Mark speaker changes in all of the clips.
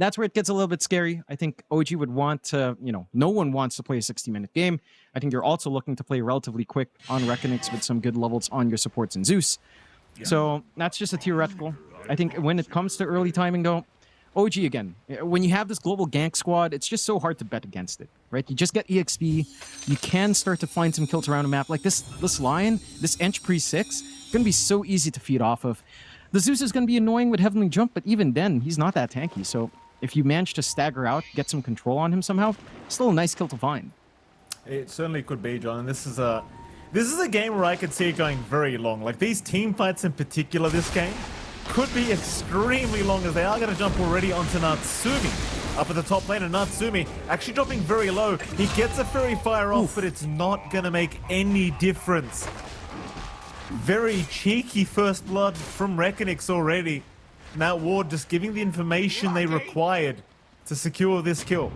Speaker 1: that's where it gets a little bit scary. I think OG would want to, no one wants to play a 60-minute game. I think you're also looking to play relatively quick on REKONIX with some good levels on your supports in Zeus. Yeah. So that's just a theoretical. I think when it comes to early timing, though, OG again, when you have this global gank squad, it's just so hard to bet against it, right? You just get EXP. You can start to find some kills around a map. Like this Lion, this Ench pre-6, going to be so easy to feed off of. The Zeus is going to be annoying with Heavenly Jump, but even then, he's not that tanky. So if you manage to stagger out, get some control on him somehow, still a nice kill to find.
Speaker 2: It certainly could be, John. And this is a game where I could see it going very long. Like these team fights in particular, this game could be extremely long, as they are going to jump already onto Natsumi up at the top lane, and Natsumi actually dropping very low. He gets a Fairy Fire off, but it's not going to make any difference. Very cheeky first blood from REKONIX already. Matt Ward just giving the information they required to secure this kill.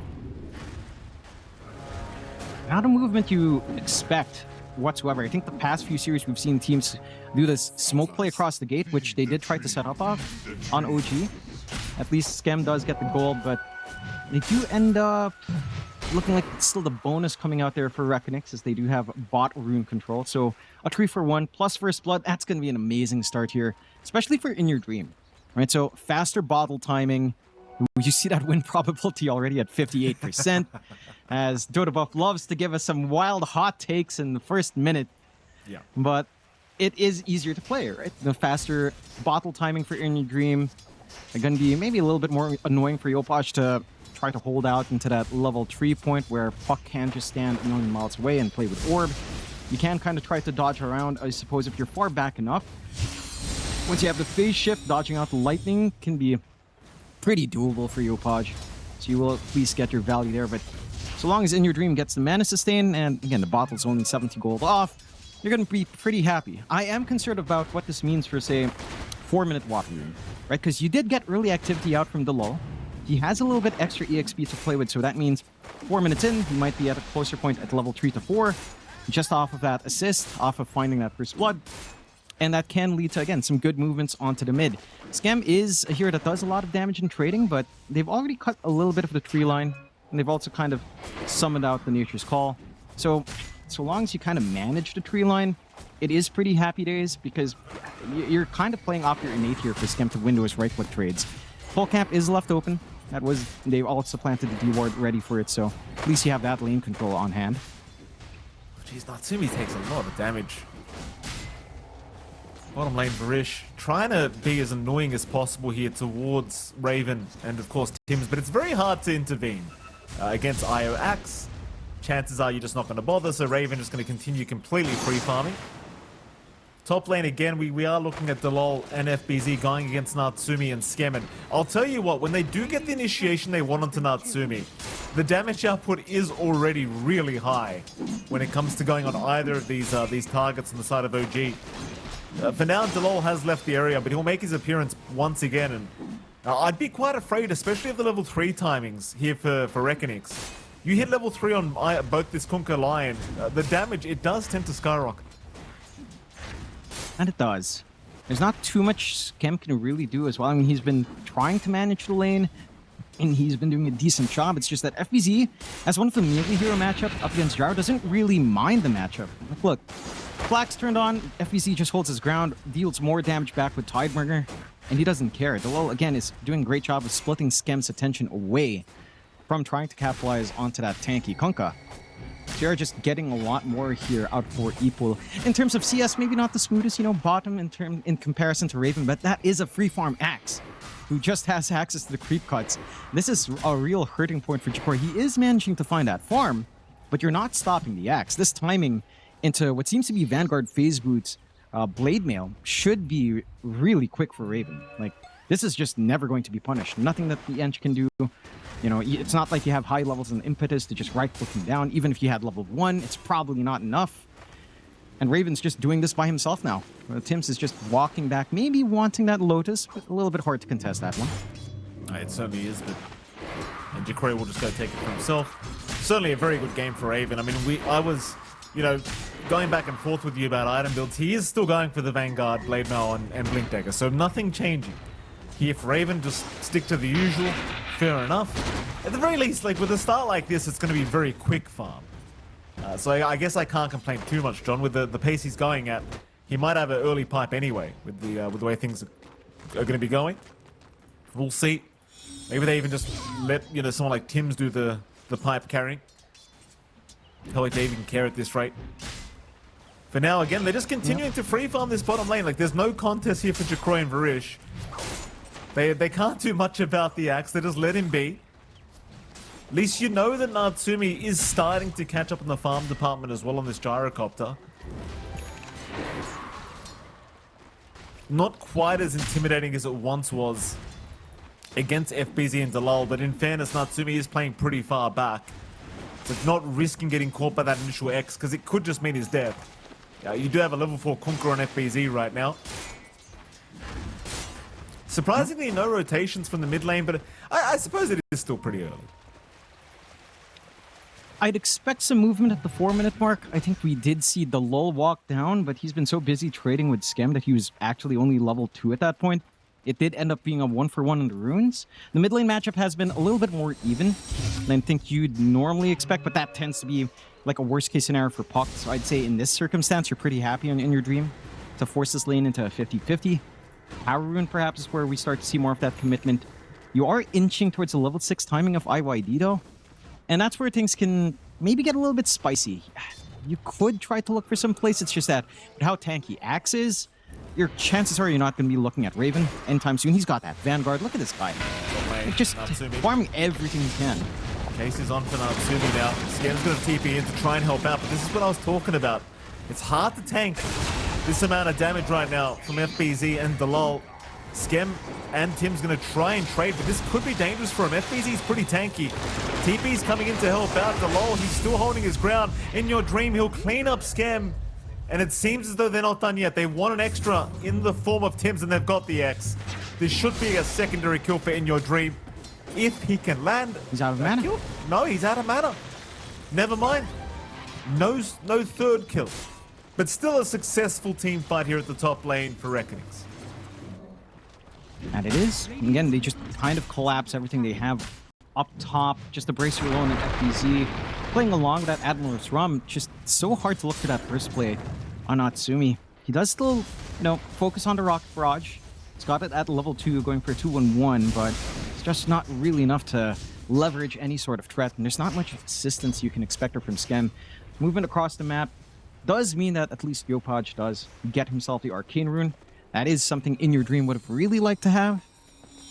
Speaker 1: Not a movement you expect whatsoever. I think the past few series we've seen teams do this smoke play across the gate, which they did try to set up on OG. At least Scam does get the gold, but they do end up looking like it's still the bonus coming out there for REKONIX, as they do have bot rune control. So a 3-for-1 plus first blood, that's going to be an amazing start here, especially for In Your Dream. Right, so faster bottle timing. You see that win probability already at 58%, as Dotabuff loves to give us some wild hot takes in the first minute.
Speaker 2: Yeah.
Speaker 1: But it is easier to play, right? The faster bottle timing for In Your Dream are going to be maybe a little bit more annoying for Yopaj to try to hold out into that level 3 point where Puck can just stand a million miles away and play with Orb. You can kind of try to dodge around, I suppose, if you're far back enough. Once you have the phase shift, dodging out the lightning can be pretty doable for Yopaj. So you will at least get your value there, but so long as In Your Dream gets the mana sustain, and again, the bottle's only 70 gold off, you're going to be pretty happy. I am concerned about what this means for, say, 4-minute water rune, right? Because you did get early activity out from Delol. He has a little bit extra EXP to play with, so that means 4 minutes in, he might be at a closer point at level 3 to 4, just off of that assist, off of finding that first blood. And that can lead to, again, some good movements onto the mid. Scam is a hero that does a lot of damage in trading, but they've already cut a little bit of the tree line, and they've also kind of summoned out the Nature's Call. So long as you kind of manage the tree line, it is pretty happy days, because you're kind of playing off your innate here for Scam to win those right-click trades. Full camp is left open. They've also planted the D-ward ready for it, so at least you have that lane control on hand.
Speaker 2: Jeez, Natsumi takes a lot of damage. Bottom lane, Varish trying to be as annoying as possible here towards Raven and, of course, Tims, but it's very hard to intervene against IO Axe. Chances are you're just not going to bother, so Raven is going to continue completely free farming. Top lane again, we are looking at Delol and FBZ going against Natsumi and Skemen. I'll tell you what, when they do get the initiation they want onto Natsumi, the damage output is already really high when it comes to going on either of these targets on the side of OG. For now, Delol has left the area, but he'll make his appearance once again, and I'd be quite afraid, especially of the level 3 timings here for REKONIX. You hit level 3 on both this Kunkka Lion, the damage, it does tend to skyrocket.
Speaker 1: And it does. There's not too much Scam can really do as well. I mean, he's been trying to manage the lane, and he's been doing a decent job. It's just that FBZ, as one of the melee hero matchup up against Jaro, doesn't really mind the matchup. Like, look, Flak's turned on, FBZ just holds his ground, deals more damage back with Tidebringer, and he doesn't care. Delol, again, is doing a great job of splitting Skem's attention away from trying to capitalize onto that tanky Kunkka. They're just getting a lot more here out for Epool. In terms of CS, maybe not the smoothest, bottom in comparison to Raven, but that is a free farm Axe who just has access to the creep cuts. This is a real hurting point for Jakor. He is managing to find that farm, but you're not stopping the Axe. This timing into what seems to be Vanguard Phase Boots Blade Mail should be really quick for Raven. Like, this is just never going to be punished. Nothing that the Ench can do. It's not like you have high levels of impetus to just right-click him down. Even if you had level 1, it's probably not enough. And Raven's just doing this by himself now. Tims is just walking back, maybe wanting that Lotus, but a little bit hard to contest that one.
Speaker 2: It certainly is, but and Jakori will just go take it for himself. Certainly a very good game for Raven. I mean, I was, going back and forth with you about item builds. He is still going for the Vanguard, Blade Mail, and Blink Dagger, so nothing changing. Here for Raven, just stick to the usual. fair enough. At the very least, like with a start like this, it's going to be very quick farm. So I guess I can't complain too much, John. With the pace he's going at, he might have an early pipe anyway with the way things are going to be going. We'll see. Maybe they even just let someone like Tim's do the pipe carrying. Hell, if they even care at this rate. For now, again, they're just continuing to free farm this bottom lane. Like, there's no contest here for Jacroy and Varish. They can't do much about the axe. They just let him be. At least you know that Natsumi is starting to catch up in the farm department as well on this gyrocopter. Not quite as intimidating as it once was against FBZ and Dalal, but in fairness, Natsumi is playing pretty far back. So not risking getting caught by that initial X, because it could just mean his death. You do have a level 4 Conqueror on FBZ right now. Surprisingly, no rotations from the mid lane, but I suppose it is still pretty early.
Speaker 1: I'd expect some movement at the 4-minute mark. I think we did see the lull walk down, but he's been so busy trading with Skem that he was actually only level 2 at that point. It did end up being a 1-for-1 on the runes. The mid lane matchup has been a little bit more even than I think you'd normally expect, but that tends to be like a worst-case scenario for Puck. So I'd say in this circumstance, you're pretty happy in your dream to force this lane into a 50-50. Power Rune perhaps is where we start to see more of that commitment. You are inching towards the level 6 timing of IYD though. And that's where things can maybe get a little bit spicy. You could try to look for some place. It's just that with how tanky Axe is, your chances are you're not going to be looking at Raven anytime soon. He's got that Vanguard. Look at this guy. Just farming everything he can.
Speaker 2: Case is on for Natsumi now. Skem's going to TP in to try and help out, but this is what I was talking about. It's hard to tank this amount of damage right now from FBZ and Dalal. Skem and Tim's going to try and trade, but this could be dangerous for him. FBZ's pretty tanky. TP's coming in to help out. Dalal, he's still holding his ground. In your dream, he'll clean up Skem. And it seems as though they're not done yet. They want an extra in the form of Tim's, and they've got the X. This should be a secondary kill for In Your Dream. If he can land...
Speaker 1: He's out of mana.
Speaker 2: Kill. No, he's out of mana. Never mind. No third kill. But still a successful team fight here at the top lane for REKONIX.
Speaker 1: And it is. Again, they just kind of collapse everything they have up top. Just a Bracer alone and FBZ. Playing along with that Admiral's Rum, just so hard to look for that first play on Natsumi. He does still, focus on the Rocket Barrage. He's got it at level 2 going for a 2-1-1, but it's just not really enough to leverage any sort of threat. And there's not much assistance you can expect from Skem. Movement across the map does mean that at least Yopaj does get himself the Arcane Rune. That is something In Your Dream would have really liked to have.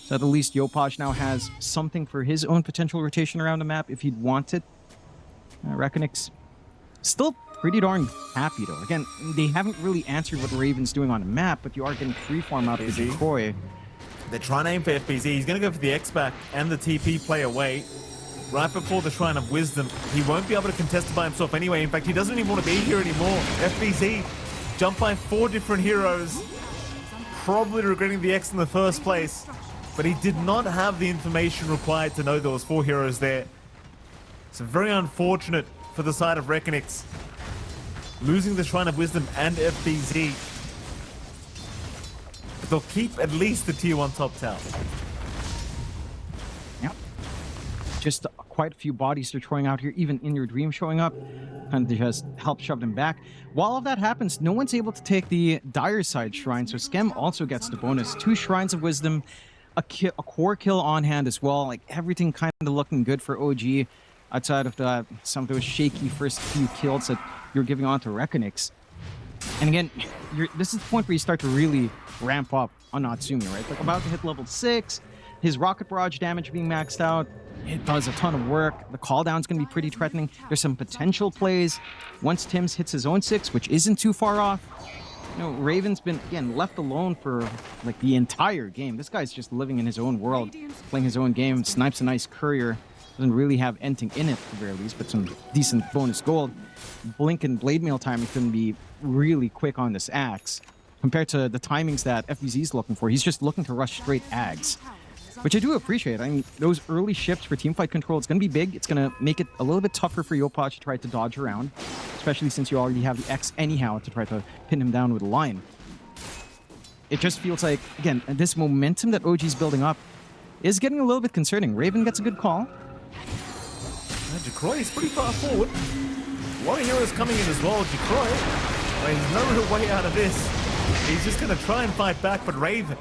Speaker 1: So at least Yopaj now has something for his own potential rotation around the map if he'd want it. REKONIX still pretty darn happy though. Again, they haven't really answered what Raven's doing on the map, but you are getting free farm out of Jacroy.
Speaker 2: They're trying to aim for FBZ. He's going to go for the X-Back and the TP play away. Right before the Shrine of Wisdom. He won't be able to contest it by himself anyway. In fact, he doesn't even want to be here anymore. FBZ jumped by 4 different heroes. Probably regretting the X in the first place. But he did not have the information required to know there was 4 heroes there. So very unfortunate for the side of REKONIX. Losing the Shrine of Wisdom and FBZ. But they'll keep at least the tier 1 top tower.
Speaker 1: Yep. Just quite a few bodies they're throwing out here, even In Your Dream showing up. And they just help shove them back. While all of that happens, no one's able to take the Dire Side Shrine. So Skem also gets the bonus. 2 Shrines of Wisdom. A core kill on hand as well. Like everything kind of looking good for OG. Outside of some of those shaky first few kills that you're giving on to REKONIX. And again, this is the point where you start to really ramp up on Natsumi, right? Like about to hit level 6, his Rocket Barrage damage being maxed out. It does a ton of work. The call down's going to be pretty threatening. There's some potential plays. Once Tim's hits his own 6, which isn't too far off. Raven's been, again, left alone for like the entire game. This guy's just living in his own world, playing his own game. Snipes a nice courier. Doesn't really have anything in it, at the very least, but some decent bonus gold. Blink and Blade Mail timing can be really quick on this Axe. Compared to the timings that FBZ's looking for, he's just looking to rush straight Ags. Which I do appreciate. I mean, those early shifts for teamfight control, it's going to be big. It's going to make it a little bit tougher for Yopaj to try to dodge around. Especially since you already have the X anyhow to try to pin him down with a line. It just feels like, again, this momentum that OG's building up, is getting a little bit concerning. Raven gets a good call.
Speaker 2: Jacroy is pretty far forward. A lot of heroes coming in as well. Jacroy, there's no real way out of this. He's just going to try and fight back, but Raven,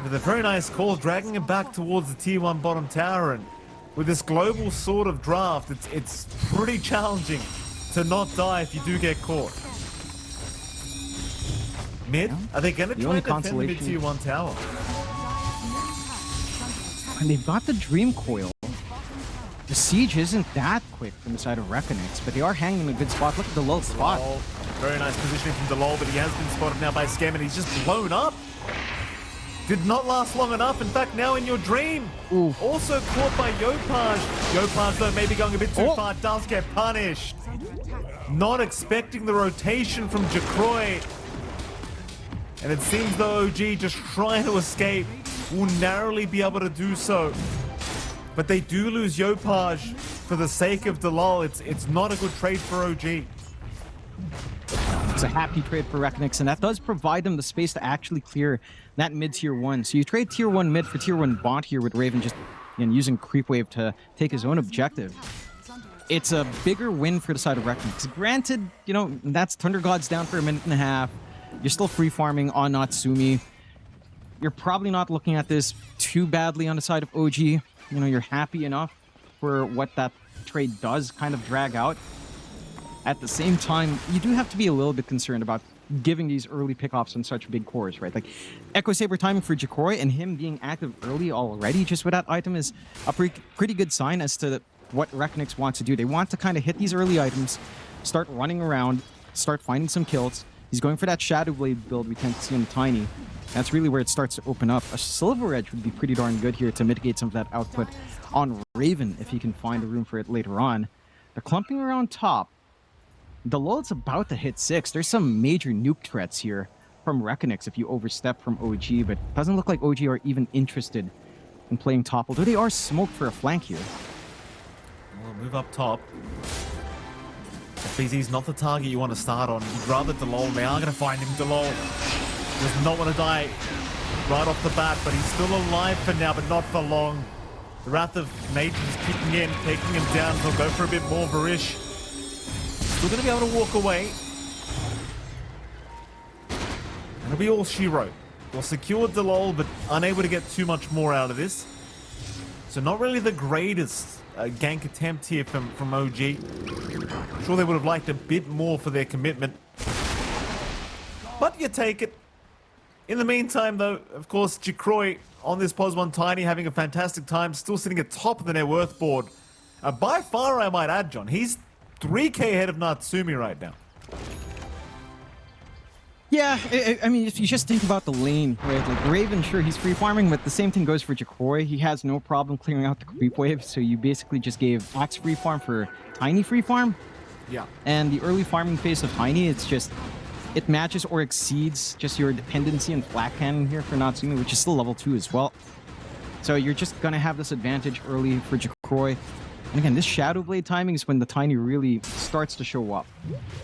Speaker 2: with a very nice call, dragging him back towards the tier 1 bottom tower. And with this global sort of draft, it's pretty challenging to not die if you do get caught. Mid, are they going to try and defend the mid tier 1 tower?
Speaker 1: And they've got the Dream Coil. The siege isn't that quick from the side of REKONIX, but they are hanging in a good spot. Look at the low spot.
Speaker 2: Oh, very nice positioning from Delol, but he has been spotted now by Scam, and he's just blown up. Did not last long enough. In fact, now in your dream.
Speaker 1: Ooh.
Speaker 2: Also caught by Yopaj. Yopaj, though, maybe going a bit too far, does get punished. Not expecting the rotation from Jacroy. And it seems the OG just trying to escape will narrowly be able to do so. But they do lose Yopaj for the sake of Delol. It's not a good trade for OG.
Speaker 1: It's a happy trade for REKONIX, and that does provide them the space to actually clear that mid tier 1. So you trade tier 1 mid for tier 1 bot here with Raven just using creep wave to take his own objective. It's a bigger win for the side of REKONIX. Granted, that's Thunder Gods down for a minute and a half. You're still free farming on Natsumi. You're probably not looking at this too badly on the side of OG. You're happy enough for what that trade does kind of drag out. At the same time, you do have to be a little bit concerned about giving these early pickoffs on such big cores, right? Like, Echo Saber timing for Jacroy and him being active early already just with that item is a pretty good sign as to what REKONIX wants to do. They want to kind of hit these early items, start running around, start finding some kills. He's going for that Shadow Blade build we tend to see on the Tiny. That's really where it starts to open up. A Silver Edge would be pretty darn good here to mitigate some of that output on Raven if he can find a room for it later on. They're clumping around top. The Lul's about to hit 6. There's some major nuke threats here from REKONIX if you overstep from OG, but it doesn't look like OG are even interested in playing top, although they are smoked for a flank here.
Speaker 2: We'll move up top. FBZ's not the target you want to start on. You'd rather Delol. They are going to find him. Delol does not want to die right off the bat, but he's still alive for now, but not for long. The Wrath of Nature is kicking in, taking him down. He'll go for a bit more. Varish still going to be able to walk away. And it'll be all she wrote. Well, secured Delol, but unable to get too much more out of this. So not really the greatest gank attempt here from OG. I'm sure they would have liked a bit more for their commitment. But you take it. In the meantime, though, of course, Jacroy on this Pos 1 Tiny having a fantastic time, still sitting at top of the net worth board. By far, I might add, John, he's 3k ahead of Natsumi right now.
Speaker 1: Yeah, I mean, if you just think about the lane, right? Like, Raven, sure, he's free farming, but the same thing goes for Jacroy. He has no problem clearing out the creep wave, so you basically just gave Axe free farm for Tiny free farm.
Speaker 2: Yeah.
Speaker 1: And the early farming phase of Tiny, it's just, it matches or exceeds just your dependency and flat cannon here for Natsumi, which is still level 2 as well. So you're just going to have this advantage early for Jacroy. And again, this Shadow Blade timing is when the Tiny really starts to show up.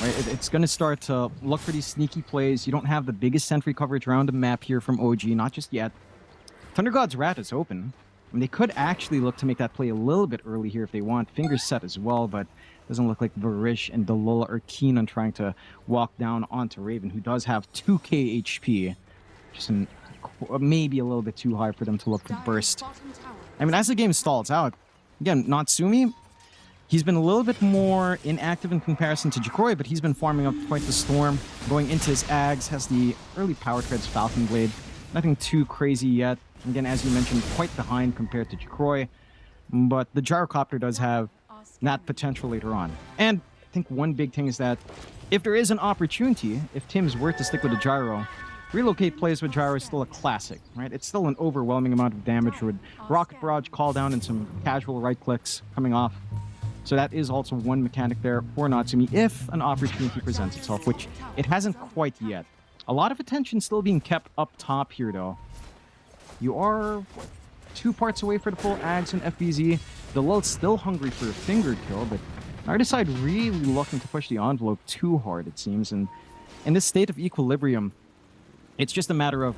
Speaker 1: Right? It's going to start to look for these sneaky plays. You don't have the biggest sentry coverage around the map here from OG, not just yet. Thunder God's Rat is open. I mean, they could actually look to make that play a little bit early here if they want. Fingers set as well, but it doesn't look like Varish and Delol are keen on trying to walk down onto Raven, who does have 2k HP. Just maybe a little bit too high for them to look to burst. I mean, as the game stalls out, again, Natsumi, he's been a little bit more inactive in comparison to Jacroy, but he's been farming up quite the storm. Going into his Ags, has the early Power Treads Falcon Blade. Nothing too crazy yet. Again, as you mentioned, quite behind compared to Jacroy. But the Gyrocopter does have that potential later on. And I think one big thing is that if there is an opportunity, if Tim's were to stick with the Gyro, relocate plays with Gyro is still a classic, right? It's still an overwhelming amount of damage with Rocket Barrage, Call Down, and some casual right clicks coming off. So that is also one mechanic there for Natsumi if an opportunity presents itself, which it hasn't quite yet. A lot of attention still being kept up top here, though. You are 2 parts away for the full Ags and FBZ. The Lul's still hungry for a finger kill, but neither side really looking to push the envelope too hard, it seems. And in this state of equilibrium, it's just a matter of,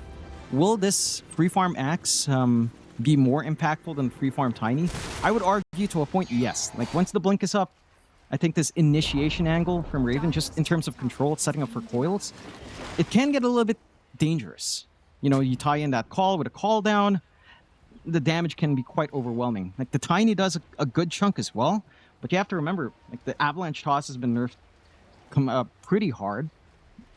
Speaker 1: will this free farm Axe be more impactful than free farm Tiny? I would argue to a point, yes. Like once the blink is up, I think this initiation angle from Raven, just in terms of control, setting up for coils, it can get a little bit dangerous. You know, you tie in that call with a call down, the damage can be quite overwhelming. Like the Tiny does a good chunk as well, but you have to remember, like the Avalanche Toss has been nerfed pretty hard.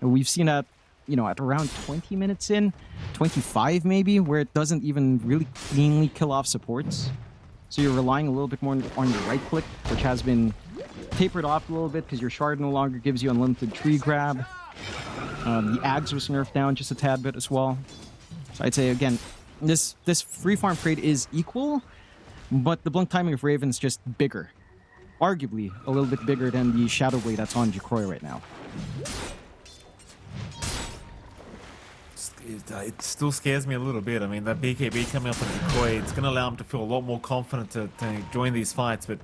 Speaker 1: And we've seen that, you know, at around 20 minutes in, 25 maybe, where it doesn't even really cleanly kill off supports. So you're relying a little bit more on your right click, which has been tapered off a little bit because your shard no longer gives you unlimited tree grab. The Ags was nerfed down just a tad bit as well. So I'd say, again, this free farm trade is equal, but the blink timing of Raven is just bigger. Arguably a little bit bigger than the Shadow Blade that's on Jacroy right now.
Speaker 2: It still scares me a little bit. I mean, that BKB coming up on Jacroy, it's going to allow him to feel a lot more confident to join these fights. But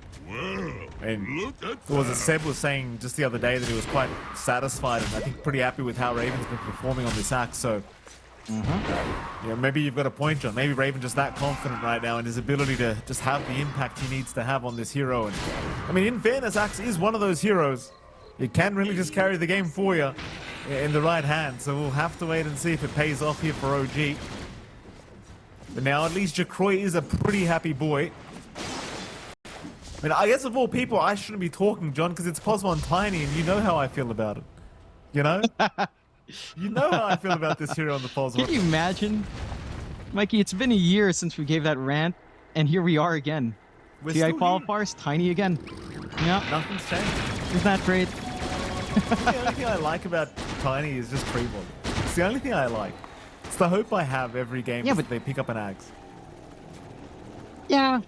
Speaker 2: as Seb was saying just the other day that he was quite satisfied and I think pretty happy with how Raven's been performing on this axe. So, you know, maybe you've got a point, John. Maybe Raven just that confident right now in his ability to just have the impact he needs to have on this hero. And I mean, in fairness, Axe is one of those heroes. It can really just carry the game for you in the right hand. So we'll have to wait and see if it pays off here for OG. But now at least Jacroy is a pretty happy boy. I mean, I guess of all people, I shouldn't be talking, John, because it's Posmon Tiny, and you know how I feel about it. You know? You know how I feel about this hero on the Posmon.
Speaker 1: Can you imagine? Mikey, it's been a year since we gave that rant, and here we are again. TI Qualifiers, Tiny again. Yeah.
Speaker 2: Nothing's changed.
Speaker 1: Isn't that great?
Speaker 2: The only thing I like about Tiny is just pre-ball. It's the only thing I like. It's the hope I have every game is that they pick up an Axe.
Speaker 1: Yeah.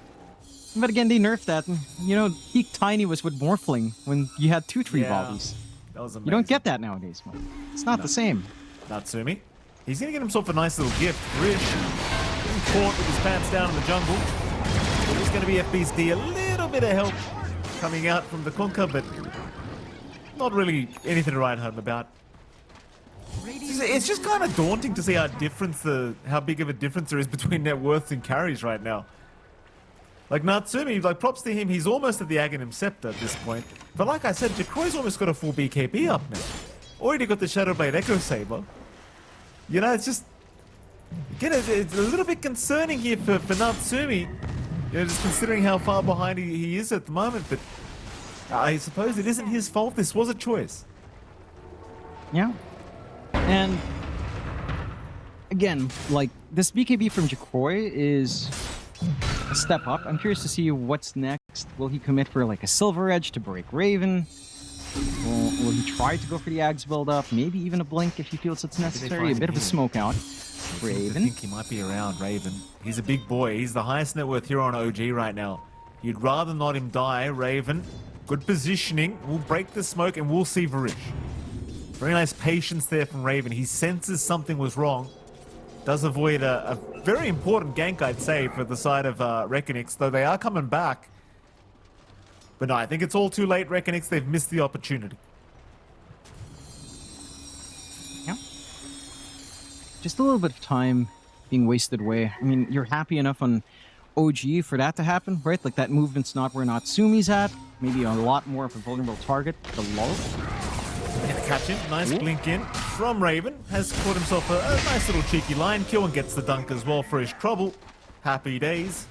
Speaker 1: But again, they nerfed that. You know, peak Tiny was with Morphling when you had 2 tree bodies.
Speaker 2: That was amazing.
Speaker 1: You don't get that nowadays, Mike. It's not the same.
Speaker 2: Natsumi. He's going to get himself a nice little gift. Rish, getting caught with his pants down in the jungle. There's going to be FBC, a little bit of help coming out from the Kunkka, but not really anything to write home about. It's just kind of daunting to see how big of a difference there is between net worths and carries right now. Like Natsumi, like props to him, he's almost at the Aghanim Scepter at this point. But like I said, Jacroy's almost got a full BKB up now. Already got the Shadowblade Echo Saber. You know, it's just... Again, it's a little bit concerning here for Natsumi. You know, just considering how far behind he is at the moment, but I suppose it isn't his fault. This was a choice.
Speaker 1: Yeah. And again, like this BKB from Jacroy is a step up. I'm curious to see what's next. Will he commit for like a Silver Edge to break Raven? Will he try to go for the Ags build up? Maybe even a blink if he feels it's necessary. A bit of a smoke out. Raven.
Speaker 2: I think he might be around Raven. He's a big boy. He's the highest net worth hero on OG right now. You'd rather not him die, Raven. Good positioning. We'll break the smoke and we'll see Varish. Very nice patience there from Raven. He senses something was wrong. Does avoid a very important gank, I'd say, for the side of REKONIX, though they are coming back. But no, I think it's all too late, REKONIX. They've missed the opportunity.
Speaker 1: Yeah. Just a little bit of time being wasted away. I mean, you're happy enough on OG for that to happen, right? Like that movement's not where Natsumi's at. Maybe a lot more of a vulnerable target. The lull.
Speaker 2: And catch him. Nice blink in from Raven. Has caught himself a nice little cheeky line kill and gets the dunk as well for his trouble. Happy days.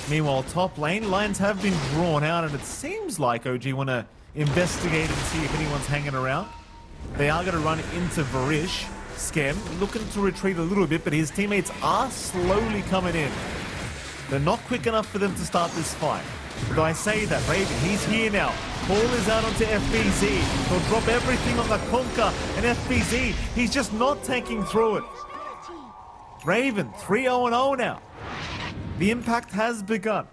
Speaker 2: Meanwhile, top lane, lines have been drawn out and it seems like OG want to investigate and see if anyone's hanging around. They are going to run into Varish. Skem looking to retreat a little bit, but his teammates are slowly coming in. They're not quick enough for them to start this fight. Though I say that, Raven, he's here now. Paul is out onto FBZ. He'll drop everything on the Kunkka and FBZ. He's just not taking through it. Raven, 3-0-0 now. The impact has begun.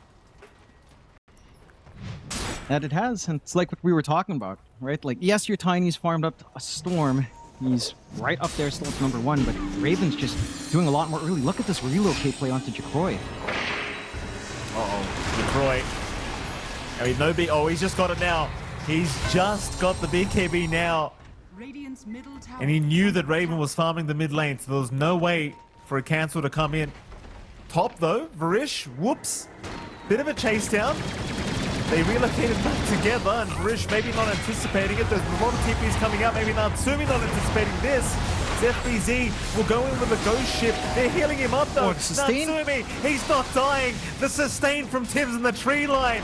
Speaker 1: And it has, and it's like what we were talking about, right? Like, yes, your Tiny's farmed up a Storm. He's right up there still at #1, but Raven's just doing a lot more early. Look at this relocate play onto Jacroy.
Speaker 2: Uh-oh, Jacroy. I mean, no B. Oh, he's just got it now. He's just got the BKB now. And he knew that Raven was farming the mid lane, so there was no way for a cancel to come in. Top though, Varish, whoops. Bit of a chase down. They relocated back together, and Varish maybe not anticipating it. There's a lot of TPs coming out, maybe Natsumi not anticipating this. FBZ will go in with a ghost ship. They're healing him up though. Natsumi, he's not dying. The sustain from Tims in the tree line.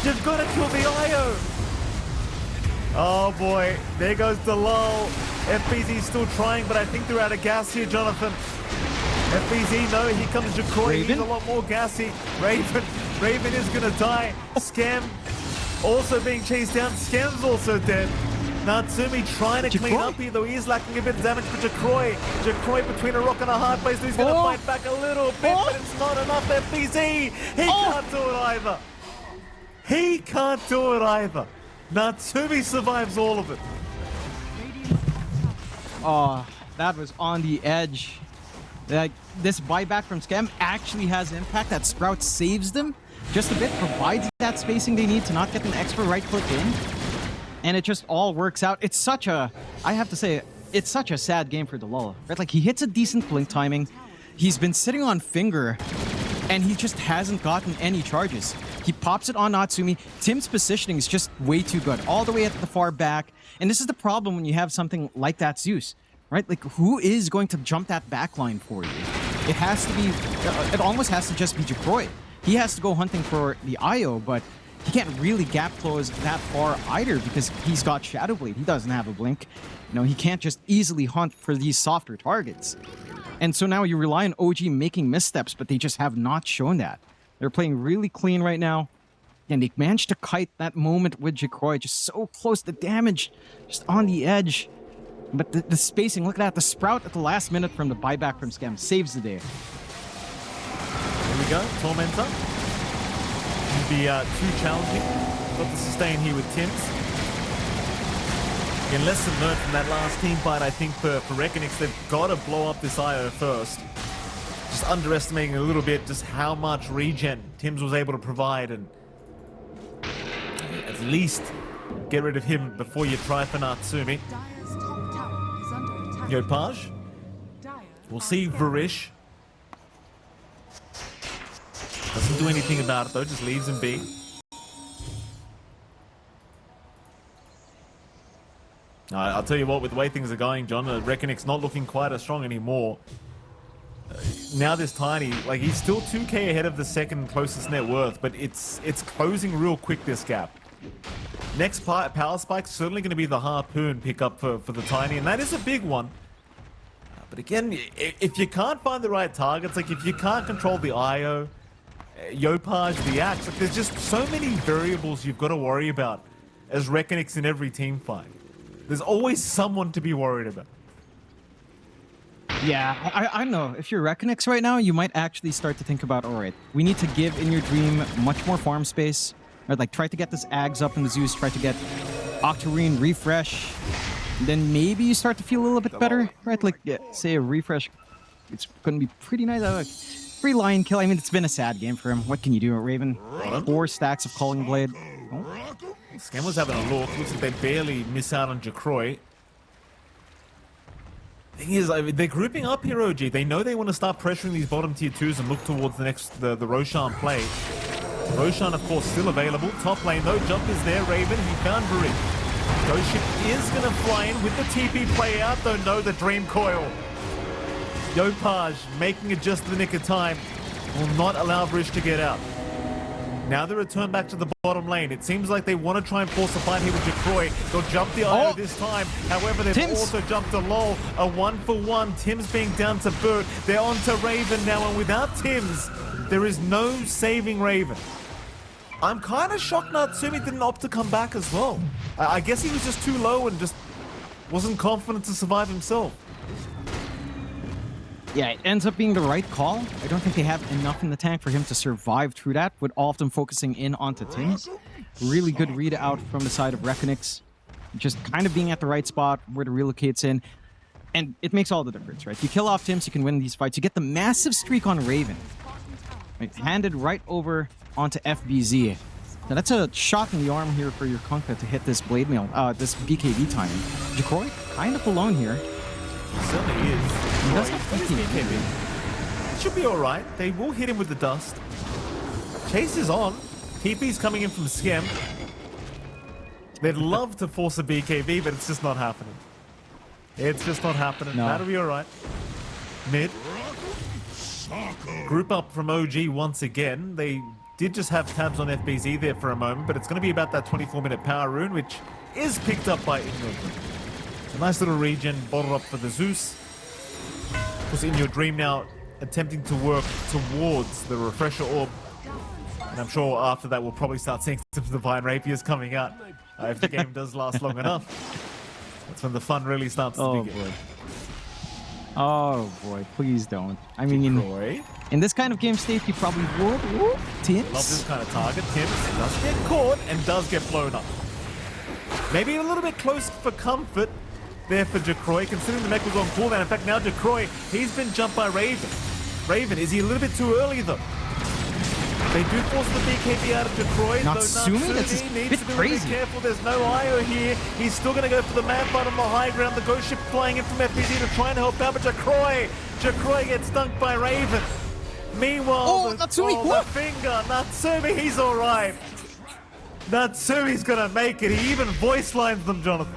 Speaker 2: You've got to kill the IO. Oh boy, there goes the lull. FBZ still trying, but I think they're out of gas here, Jonathan. FBZ, no, here comes Jakoi. He's a lot more gassy. Raven is gonna die. Scam also being chased down. Scam's also dead. Natsumi trying to clean up here, though he is lacking a bit of damage for Jakoi. Jakoi between a rock and a hard place, so he's gonna fight back a little bit, but it's not enough. FBZ, he can't do it either. He can't do it either. Natsumi survives all of it.
Speaker 1: Oh, that was on the edge. Like, this buyback from Scam actually has impact. That Sprout saves them just a bit, provides that spacing they need to not get an extra right click in. And it just all works out. It's such a, I have to say, it's such a sad game for Delul, right? Like, he hits a decent blink timing. He's been sitting on Finger, and he just hasn't gotten any charges. He pops it on Natsumi. Tim's positioning is just way too good, all the way at the far back. And this is the problem when you have something like that Zeus, right? Like, who is going to jump that backline for you? It has to be, it almost has to just be Jakoi. He has to go hunting for the IO, but he can't really gap close that far either because he's got Shadow Blade. He doesn't have a blink. You know, he can't just easily hunt for these softer targets. And so now you rely on OG making missteps, but they just have not shown that. They're playing really clean right now. And they managed to kite that moment with Jakoi, just so close to damage, just on the edge. But the spacing, look at that. The Sprout at the last minute from the buyback from Scam saves the day.
Speaker 2: Here we go, Tormentor. It'll be too challenging. Got the sustain here with Tims. Again, lesson learned from that last team fight, I think, for REKONIX. They've got to blow up this IO first. Just underestimating a little bit just how much regen Tims was able to provide, and at least get rid of him before you try for Natsumi. Yopaj. We'll see Varish. Doesn't do anything about it though, just leaves him be. I'll tell you what, with the way things are going, John, REKONIX not looking quite as strong anymore. Now this Tiny, like, he's still 2k ahead of the second closest net worth, but it's closing real quick, this gap. Next power spike certainly going to be the Harpoon pickup for the Tiny, and that is a big one. But again, if you can't find the right targets, like if you can't control the IO, Yopaj, the Axe, like there's just so many variables you've got to worry about as REKONIX in every team fight. There's always someone to be worried about.
Speaker 1: Yeah, I don't know. If you're REKONIX right now, you might actually start to think about, all right, we need to give In Your Dream much more farm space. Or like, try to get this Ags up in the Zeus, try to get Octarine refresh. Then maybe you start to feel a little bit better, right? Like, yeah, say a refresh, it's going to be pretty nice. Free Lion Kill. I mean, it's been a sad game for him. What can you do, Raven? 4 stacks of Calling Blade. Oh.
Speaker 2: Scam was having a look. Looks like they barely miss out on Jakoi. Thing is, they're grouping up here, OG. They know they want to start pressuring these bottom tier 2s and look towards the next, the Roshan play. Roshan, of course, still available. Top lane, though. Jump is there. Raven, he found Varish. Ghost Ship is going to fly in with the TP play out, though. No, the Dream Coil. Yopaj making it just the nick of time. Will not allow Varish to get out. Now the return back to the bottom lane. It seems like they want to try and force a fight here with Jakoi. They'll jump the IO this time. However, they've also jumped a LOL. A 1-for-1. Tims being down to Bert. They're on to Raven now, and without Tims, there is no saving Raven. I'm kind of shocked Natsumi didn't opt to come back as well. I guess he was just too low and just wasn't confident to survive himself.
Speaker 1: Yeah, it ends up being the right call. I don't think they have enough in the tank for him to survive through that, with all of them focusing in onto Tims. Really good read out from the side of REKONIX. Just kind of being at the right spot where the relocate's in. And it makes all the difference, right? You kill off Tims, you can win these fights. You get the massive streak on Raven. Right, handed right over onto FBZ. Now that's a shot in the arm here for your Kunkka to hit this blade mail, this BKB timing. Jakoi kind of alone here.
Speaker 2: He certainly is.
Speaker 1: He does have BKB.
Speaker 2: That should be alright. They will hit him with the dust. Chase is on. TP's coming in from Skem. They'd love to force a BKB, but it's just not happening. It's just not happening.
Speaker 1: No.
Speaker 2: That'll be alright. Mid. Group up from OG once again. They did just have tabs on FBZ there for a moment, but it's going to be about that 24-minute power rune, which is picked up by In Your Dream. A nice little regen bottled up for the Zeus. Of course, In Your Dream now attempting to work towards the refresher orb. And I'm sure after that we'll probably start seeing some Divine Rapiers coming out. If the game does last long enough. That's when the fun really starts to begin.
Speaker 1: Boy. Oh boy, please don't. I mean,
Speaker 2: Troy.
Speaker 1: in this kind of game state, you probably would. Ooh, Tims.
Speaker 2: Love this kind of target. Tims does get caught and does get blown up. Maybe a little bit close for comfort there for Jacroy, considering the mech was on cooldown. In fact, now Jacroy, he's been jumped by Raven. Raven, is he a little bit too early though? They do force the BKB out of Jacroy.
Speaker 1: Natsumi? That's a
Speaker 2: needs
Speaker 1: bit
Speaker 2: to be
Speaker 1: crazy.
Speaker 2: really careful. There's no IO here. He's still going to go for the man fight on the high ground. The ghost ship flying in from FBZ to try and help out, but Jacroy gets dunked by Raven. Meanwhile,
Speaker 1: Natsumi,
Speaker 2: the finger. Natsumi, he's all right. Natsumi's going to make it. He even voice lines them, Jonathan.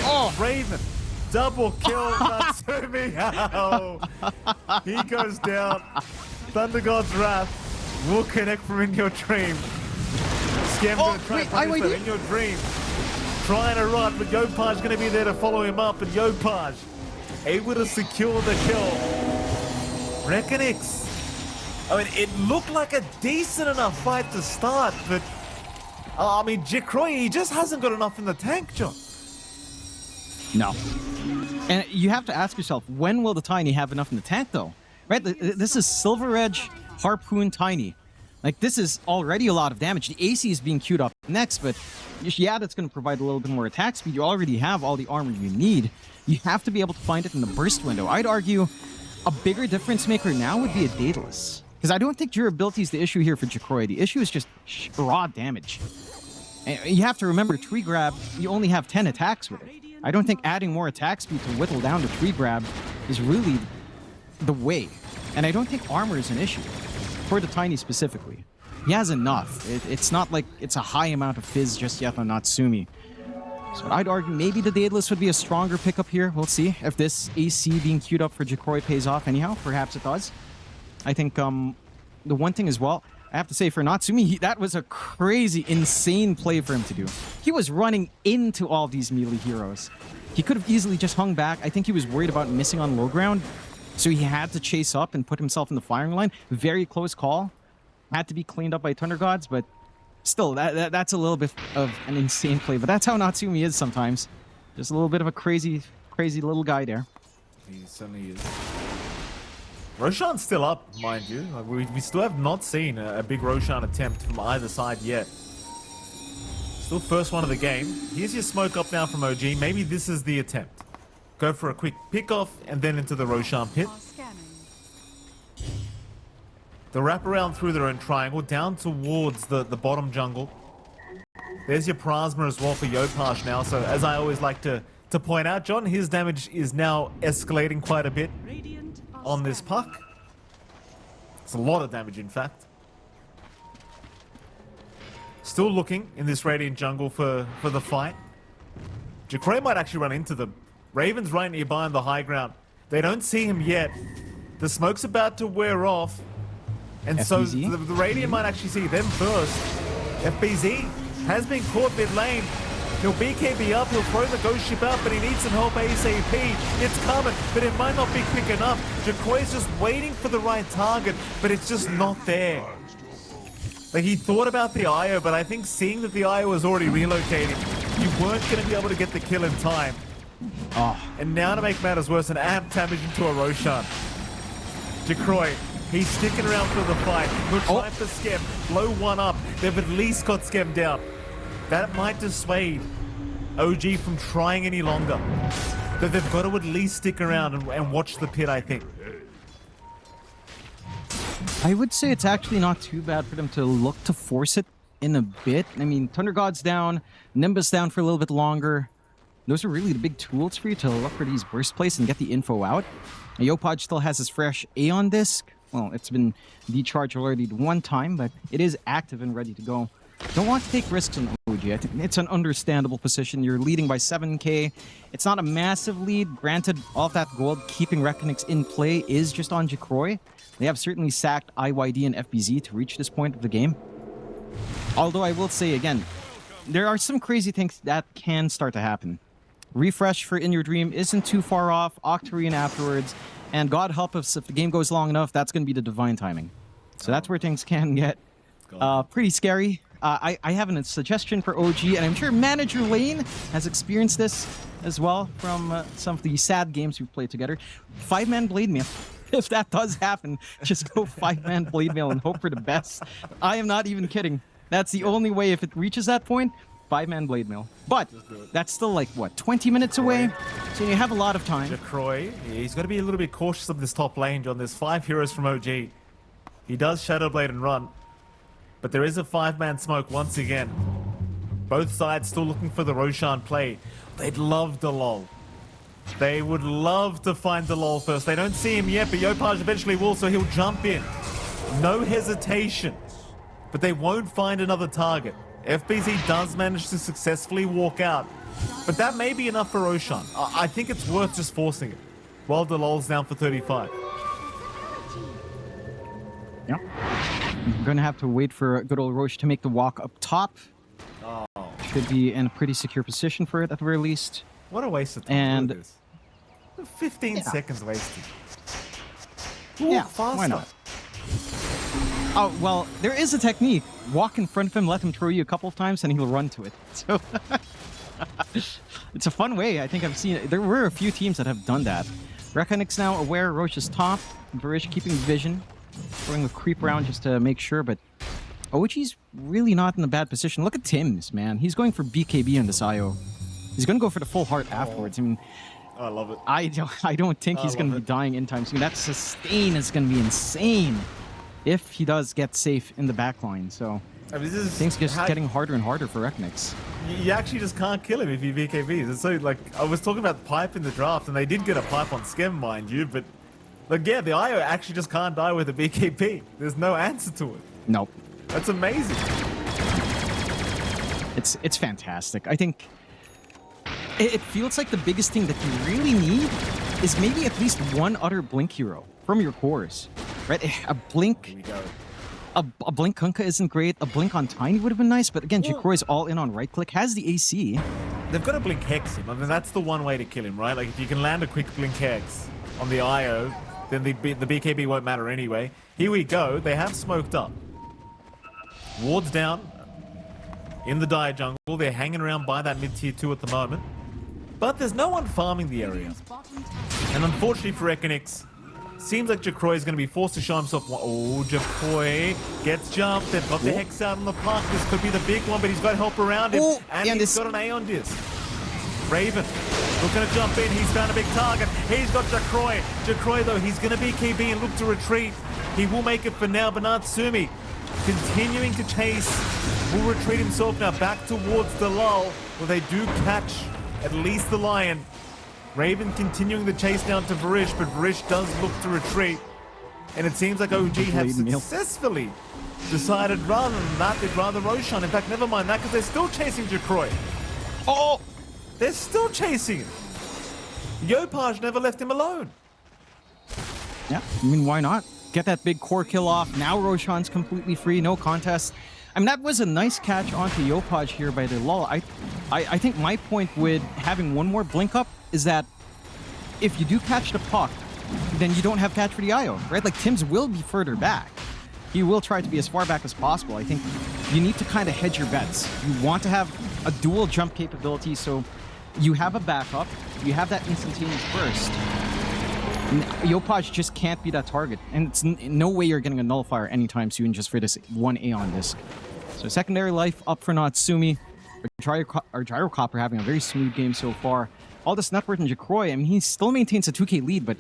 Speaker 1: Oh,
Speaker 2: Raven. Double kill Natsumi. Ow. He goes down. Thunder God's Wrath will connect from In Your Dream. Skem gonna try and punish them. In Your Dream. Trying to run, but Yopaj gonna be there to follow him up, and Yopaj able to secure the kill. REKONIX. I mean, it looked like a decent enough fight to start, but I mean, Jacroy, he just hasn't got enough in the tank, John.
Speaker 1: no. And you have to ask yourself, when will the Tiny have enough in the tank, though? Right? This is Silver Edge, Harpoon, Tiny. Like, this is already a lot of damage. The AC is being queued up next, but yeah, that's going to provide a little bit more attack speed. You already have all the armor you need. You have to be able to find it in the burst window. I'd argue a bigger difference maker now would be a Daedalus. Because I don't think durability is the issue here for Jacroy. The issue is just raw damage. And you have to remember, Tree Grab, you only have 10 attacks with it. I don't think adding more attack speed to whittle down the Tree Grab is really the way. And I don't think armor is an issue. For the Tiny specifically. He has enough. It's not like it's a high amount of fizz just yet on Natsumi. So I'd argue maybe the Daedalus would be a stronger pickup here. We'll see if this AC being queued up for Jacroy pays off anyhow. Perhaps it does. I think the one thing as well, I have to say for Natsumi, that was a crazy, insane play for him to do. He was running into all these melee heroes. He could have easily just hung back. I think he was worried about missing on low ground. So he had to chase up and put himself in the firing line. Very close call. Had to be cleaned up by Thunder Gods, but still, that's a little bit of an insane play. But that's how Natsumi is sometimes. Just a little bit of a crazy little guy there.
Speaker 2: He certainly is. Roshan's still up, mind you. Like, we still have not seen a big Roshan attempt from either side yet. Still first one of the game. Here's your smoke up now from OG. Maybe this is the attempt. Go for a quick pick-off and then into the Roshan pit. The wraparound through their own triangle down towards the bottom jungle. There's your Prasma as well for Yopaj now. So as I always like to point out, John, his damage is now escalating quite a bit on this puck. It's a lot of damage, in fact. Still looking in this Radiant jungle for the fight. Jacroy might actually run into them. Raven's right nearby on the high ground. They don't see him yet. The smoke's about to wear off. And
Speaker 1: FBZ?
Speaker 2: so the Radiant might actually see them first. FBZ has been caught mid lane. He'll BKB up, he'll throw the ghost ship out, but he needs some help ASAP. It's coming, but it might not be quick enough. Jacroy's just waiting for the right target, but it's just not there. Like, he thought about the IO, but I think seeing that the IO was already relocating, you weren't going to be able to get the kill in time.
Speaker 1: Oh.
Speaker 2: And now to make matters worse, an amp damage into a Roshan. Jacroy, he's sticking around for the fight. He'll try for Skem, blow one up. They've at least got Skem down. That might dissuade OG from trying any longer. But they've got to at least stick around and watch the pit, I think.
Speaker 1: I would say it's actually not too bad for them to look to force it in a bit. I mean, Thunder God's down, Nimbus down for a little bit longer. Those are really the big tools for you to look for these burst plays and get the info out. And Yopaj still has his fresh Aeon disc. Well, it's been decharged already one time, but it is active and ready to go. Don't want to take risks on OG. I think it's an understandable position. You're leading by 7k. It's not a massive lead. Granted, all of that gold keeping REKONIX in play is just on Jacroy. They have certainly sacked IYD and FBZ to reach this point of the game. Although I will say again, there are some crazy things that can start to happen. Refresh for In Your Dream isn't too far off. Octarine afterwards. And God help us if the game goes long enough, that's going to be the divine timing. So that's where things can get pretty scary. I have a suggestion for OG, and I'm sure Manager Lane has experienced this as well from some of the sad games we've played together. 5-man Blade Mail. If that does happen, just go 5-man Blade Mail and hope for the best. I am not even kidding. That's the only way. If it reaches that point, 5-man Blade Mail. But that's still like, what, 20 minutes away? So you have a lot of time.
Speaker 2: Jacroy, he's got to be a little bit cautious of this top lane, John. There's 5 heroes from OG. He does Shadow Blade and run. But there is a 5-man smoke once again. Both sides still looking for the Roshan play. They'd love Delol. They would love to find Delol first. They don't see him yet, but Yopaj eventually will, so he'll jump in. No hesitation. But they won't find another target. FBZ does manage to successfully walk out. But that may be enough for Roshan. I think it's worth just forcing it. While Delol's down for 35.
Speaker 1: Yep. I'm going to have to wait for good old Roche to make the walk up top.
Speaker 2: Oh.
Speaker 1: Should be in a pretty secure position for it at the very least.
Speaker 2: What a waste of time.
Speaker 1: And
Speaker 2: look at this. 15 seconds wasted. Ooh,
Speaker 1: yeah,
Speaker 2: faster.
Speaker 1: why not? Oh, well, there is a technique. Walk in front of him, let him throw you a couple of times, and he'll run to it. So it's a fun way. I think I've seen it. There were a few teams that have done that. REKONIX now aware Roche is top. Varish keeping vision. Throwing a creep around just to make sure, but OG's really not in a bad position. Look at Tim's, man. He's going for BKB on this IO. He's going to go for the full heart afterwards. I mean,
Speaker 2: I love it.
Speaker 1: I don't think he's going to be dying anytime soon. That sustain is going to be insane if he does get safe in the backline. So
Speaker 2: I mean,
Speaker 1: things just getting harder and harder for REKONIX.
Speaker 2: You actually just can't kill him if you BKBs. It's so, like, I was talking about pipe in the draft, and they did get a pipe on Skem, mind you, but like, yeah, the IO actually just can't die with a BKB. There's no answer to it.
Speaker 1: Nope.
Speaker 2: That's amazing.
Speaker 1: It's fantastic. I think it feels like the biggest thing that you really need is maybe at least one other Blink hero from your cores, right? A Blink.
Speaker 2: Here we go.
Speaker 1: A Blink Kunkka isn't great. A Blink on Tiny would have been nice, but again, Jacroy's all in on right click, has the AC.
Speaker 2: They've got to Blink Hex him. I mean, that's the one way to kill him, right? Like, if you can land a quick Blink Hex on the IO, then the BKB won't matter anyway. Here we go. They have smoked up. Wards down in the Dire jungle. They're hanging around by that mid-tier 2 at the moment. But there's no one farming the area. And unfortunately for REKONIX, seems like Jacroy is going to be forced to show himself. Oh, Jacroy gets jumped. They've got the Hex out on the park. This could be the big one, but he's got help around him. And he's got an Aeon Disc. Raven looking to jump in. He's found a big target. He's got Jacroy. Jacroy, though, he's going to be KB and look to retreat. He will make it for now, but Natsumi continuing to chase. Will retreat himself now back towards the lull, where they do catch at least the Lion. Raven continuing the chase down to Varish, but Varish does look to retreat. And it seems like OG have successfully decided rather than that, they'd rather Roshan. In fact, never mind that, because they're still chasing Jacroy. Oh! They're still chasing him. Yopaj never left him alone.
Speaker 1: Yeah, I mean, why not? Get that big core kill off. Now Roshan's completely free, no contest. I mean, that was a nice catch onto Yopaj here by the lull. I think my point with having one more blink up is that if you do catch the puck, then you don't have catch for the IO, right? Like, Tim's will be further back. He will try to be as far back as possible. I think you need to kind of hedge your bets. You want to have a dual jump capability, so you have a backup, you have that instantaneous burst. Yopaj just can't be that target, and it's no way you're getting a nullifier anytime soon just for this one Aeon disc. So secondary life up for Natsumi. Our Gyrocopter having a very smooth game so far. All this net worth in Jacroy, I mean, he still maintains a 2k lead, but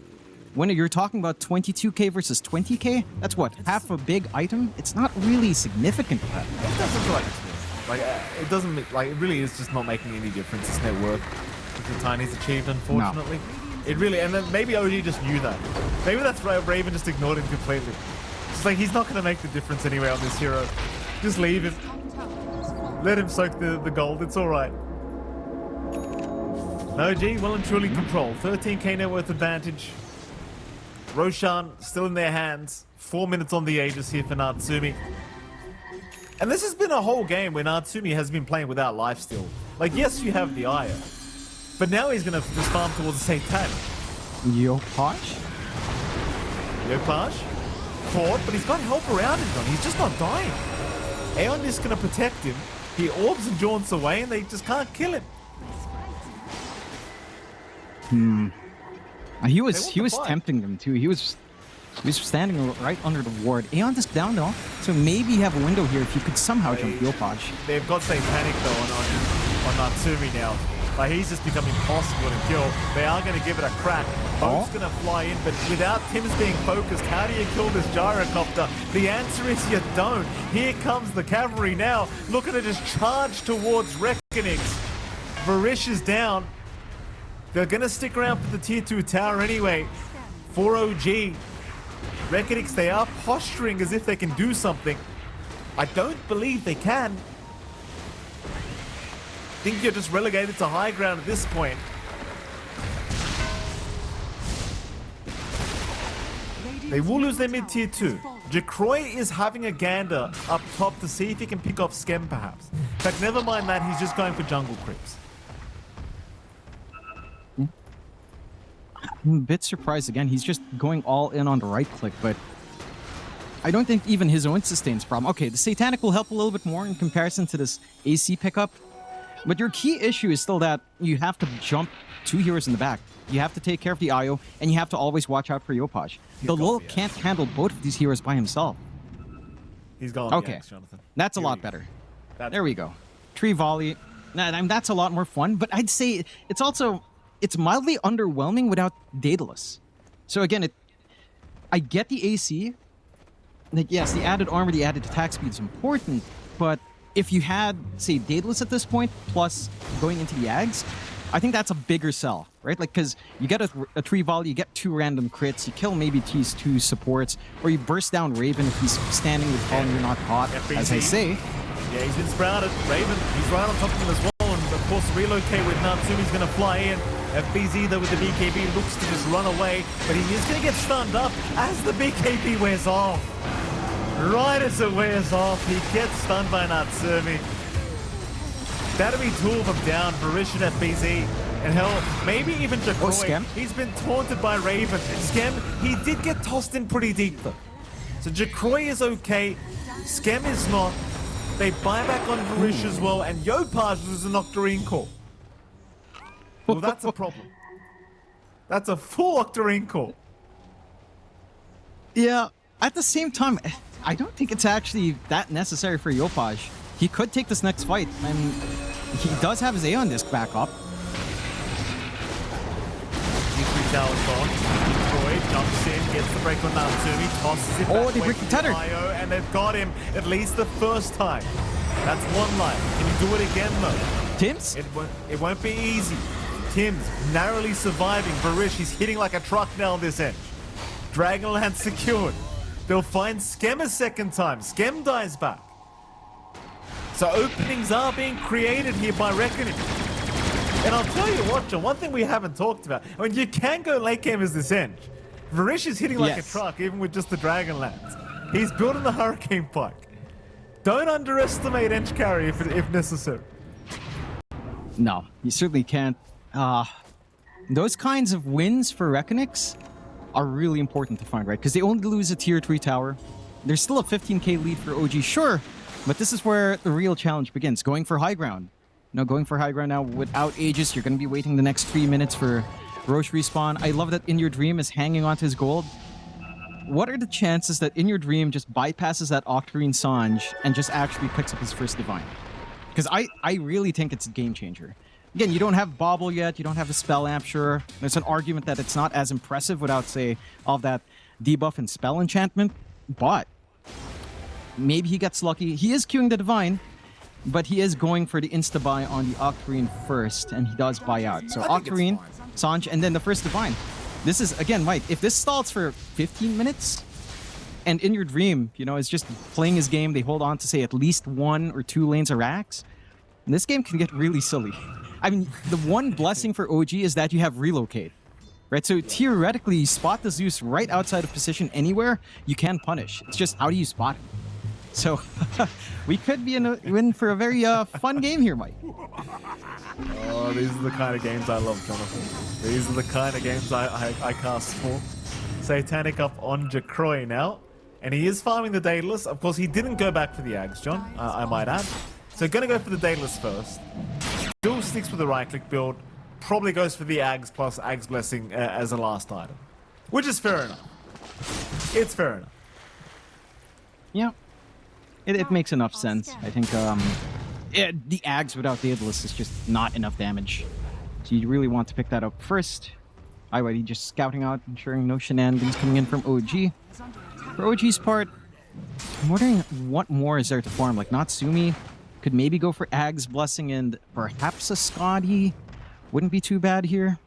Speaker 1: when you're talking about 22k versus 20k, that's what, half a big item? It's not really significant.
Speaker 2: It doesn't feel like it's worth. Like, it doesn't, like, it really is just not making any difference. It's net worth. The Tiny's achieved, unfortunately.
Speaker 1: No.
Speaker 2: It really, and then maybe OG just knew that. Maybe that's why Raven just ignored him completely. It's like, he's not going to make the difference anyway on this hero. Just leave him. Let him soak the gold. It's all right. OG well and truly controlled. 13k net worth advantage. Roshan still in their hands. 4 minutes on the Aegis here for Natsumi. And this has been a whole game where Natsumi has been playing without lifesteal. Like, yes, you have the Aya, but now he's going to just farm towards the Satan.
Speaker 1: Yopaj?
Speaker 2: Yopaj? Caught, but he's got help around him, John. He's just not dying. Aeon is going to protect him. He orbs and jaunts away, and they just can't kill him.
Speaker 1: He was tempting them too. He was standing right under the ward. Aeon is down though, so maybe you have a window here if you could somehow jump Yopaj.
Speaker 2: They've got Satanic though on Natsumi now. Like, he's just become impossible to kill. They are going to give it a crack. Boat's going to fly in, but without Tim's being focused, how do you kill this gyrocopter? The answer is you don't. Here comes the cavalry now, looking to just charge towards REKONIX. Varish is down. They're going to stick around for the tier 2 tower anyway. For OG. REKONIX, they are posturing as if they can do something. I don't believe they can. I think you're just relegated to high ground at this point. They will lose their mid-tier 2. Jacroy is having a gander up top to see if he can pick off Skem perhaps. In fact, never mind that, he's just going for jungle creeps.
Speaker 1: I'm a bit surprised again. He's just going all in on the right click, but I don't think even his own sustains problem. Okay, the Satanic will help a little bit more in comparison to this AC pickup. But your key issue is still that you have to jump 2 heroes in the back. You have to take care of the IO, and you have to always watch out for Yopaj. The Lul can't handle both of these heroes by himself.
Speaker 2: He's gone.
Speaker 1: Okay,
Speaker 2: Jonathan.
Speaker 1: that's a lot better. There we go. Tree volley. That's a lot more fun, but I'd say it's mildly underwhelming without Daedalus. So again, I get the AC. Like, yes, the added armor, the added attack speed is important, but if you had, say, Daedalus at this point, plus going into the Ags, I think that's a bigger sell, right? Like, because you get a tree volley, you get 2 random crits, you kill maybe these 2 supports, or you burst down Raven if he's standing with Paul and you're not caught, as I say.
Speaker 2: Yeah, he's been sprouted. Raven, he's right on top of him as well, and of course, relocate with Natsumi's going to fly in. FBZ, though, with the BKB, looks to just run away, but he is going to get stunned up as the BKB wears off. Right as it wears off, he gets stunned by Natsumi. That'll be 2 of them down, Varish and FBZ. And hell, maybe even Jacroy. He's been taunted by Raven. Skem, he did get tossed in pretty deep though. So Jacroy is okay, Skem is not. They buy back on Varish as well, and Yopaj was a Octarine call. Well, that's a problem. That's a full Octarine call.
Speaker 1: Yeah, at the same time, I don't think it's actually that necessary for Yopaj. He could take this next fight, and he does have his Aeon disc back up.
Speaker 2: T3 tower's gone. Troy jumps in, gets the break on Natsumi, tosses it back
Speaker 1: they break the tether.
Speaker 2: IO, and they've got him at least the first time. That's 1 life. Can you do it again though?
Speaker 1: Tims?
Speaker 2: It won't be easy. Tims narrowly surviving. Varish, he's hitting like a truck now on this edge. Dragonlance secured. They'll find Skem a second time. Skem dies back. So openings are being created here by REKONIX. And I'll tell you what, John, one thing we haven't talked about. I mean, you can go late game as this Eng. Varish is hitting like a truck, even with just the Dragonlance. He's building the Hurricane Pike. Don't underestimate Eng carry if necessary.
Speaker 1: No, you certainly can't. Those kinds of wins for REKONIX are really important to find, right? Because they only lose a tier 3 tower. There's still a 15k lead for OG, sure, but this is where the real challenge begins, going for high ground. Going for high ground now without Aegis, you're going to be waiting the next 3 minutes for Roche respawn. I love that In Your Dream is hanging onto his gold. What are the chances that In Your Dream just bypasses that Octarine Sange and just actually picks up his first Divine? Because I really think it's a game changer. Again, you don't have Bobble yet, you don't have a Spell Amp, sure. There's an argument that it's not as impressive without, say, all of that debuff and spell enchantment, but maybe he gets lucky. He is queuing the Divine, but he is going for the insta-buy on the Octarine first, and he does buy out. So Octarine, Sanj, and then the first Divine. This is, again, Mike, if this stalls for 15 minutes, and in your dream, you know, is just playing his game, they hold on to, say, at least 1 or 2 lanes of racks, and this game can get really silly. I mean, the one blessing for OG is that you have relocate, right? So theoretically, you spot the Zeus right outside of position anywhere, you can punish. It's just, how do you spot it? So, we could be in for a very fun game here, Mike.
Speaker 2: Oh, these are the kind of games I love, Jonathan. These are the kind of games I cast for. Satanic up on Jacroy now. And he is farming the Daedalus. Of course, he didn't go back for the Ags, John, I might add. So going to go for the Daedalus first. Still sticks with the right-click build. Probably goes for the Ags plus Ags Blessing as a last item. Which is fair enough. It's fair enough.
Speaker 1: Yeah. It makes enough sense. I think the Ags without Daedalus is just not enough damage. So you really want to pick that up first. IYD just scouting out, ensuring no shenanigans coming in from OG. For OG's part, I'm wondering what more is there to farm. Like Natsumi could maybe go for Ags Blessing and perhaps a Scotty. Wouldn't be too bad here.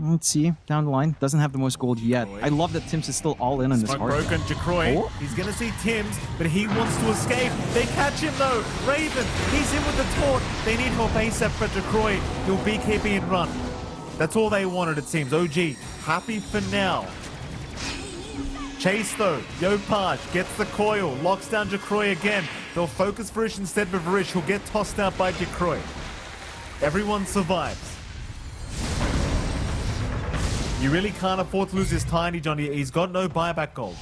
Speaker 1: Let's see, down the line. Doesn't have the most gold yet. I love that Tims is still all in on this hard.
Speaker 2: Broken Jacroy.
Speaker 1: Oh.
Speaker 2: He's going to see Tims, but he wants to escape. They catch him though. Raven, he's in with the taunt. They need help ASAP for Jacroy. He'll BKB and run. That's all they wanted, it seems. OG, happy for now. Chase though. Yopaj gets the coil. Locks down Jacroy again. They'll focus Varish instead of Varish. He'll get tossed out by Jacroy. Everyone survives. You really can't afford to lose this tiny Johnny. He's got no buyback gold.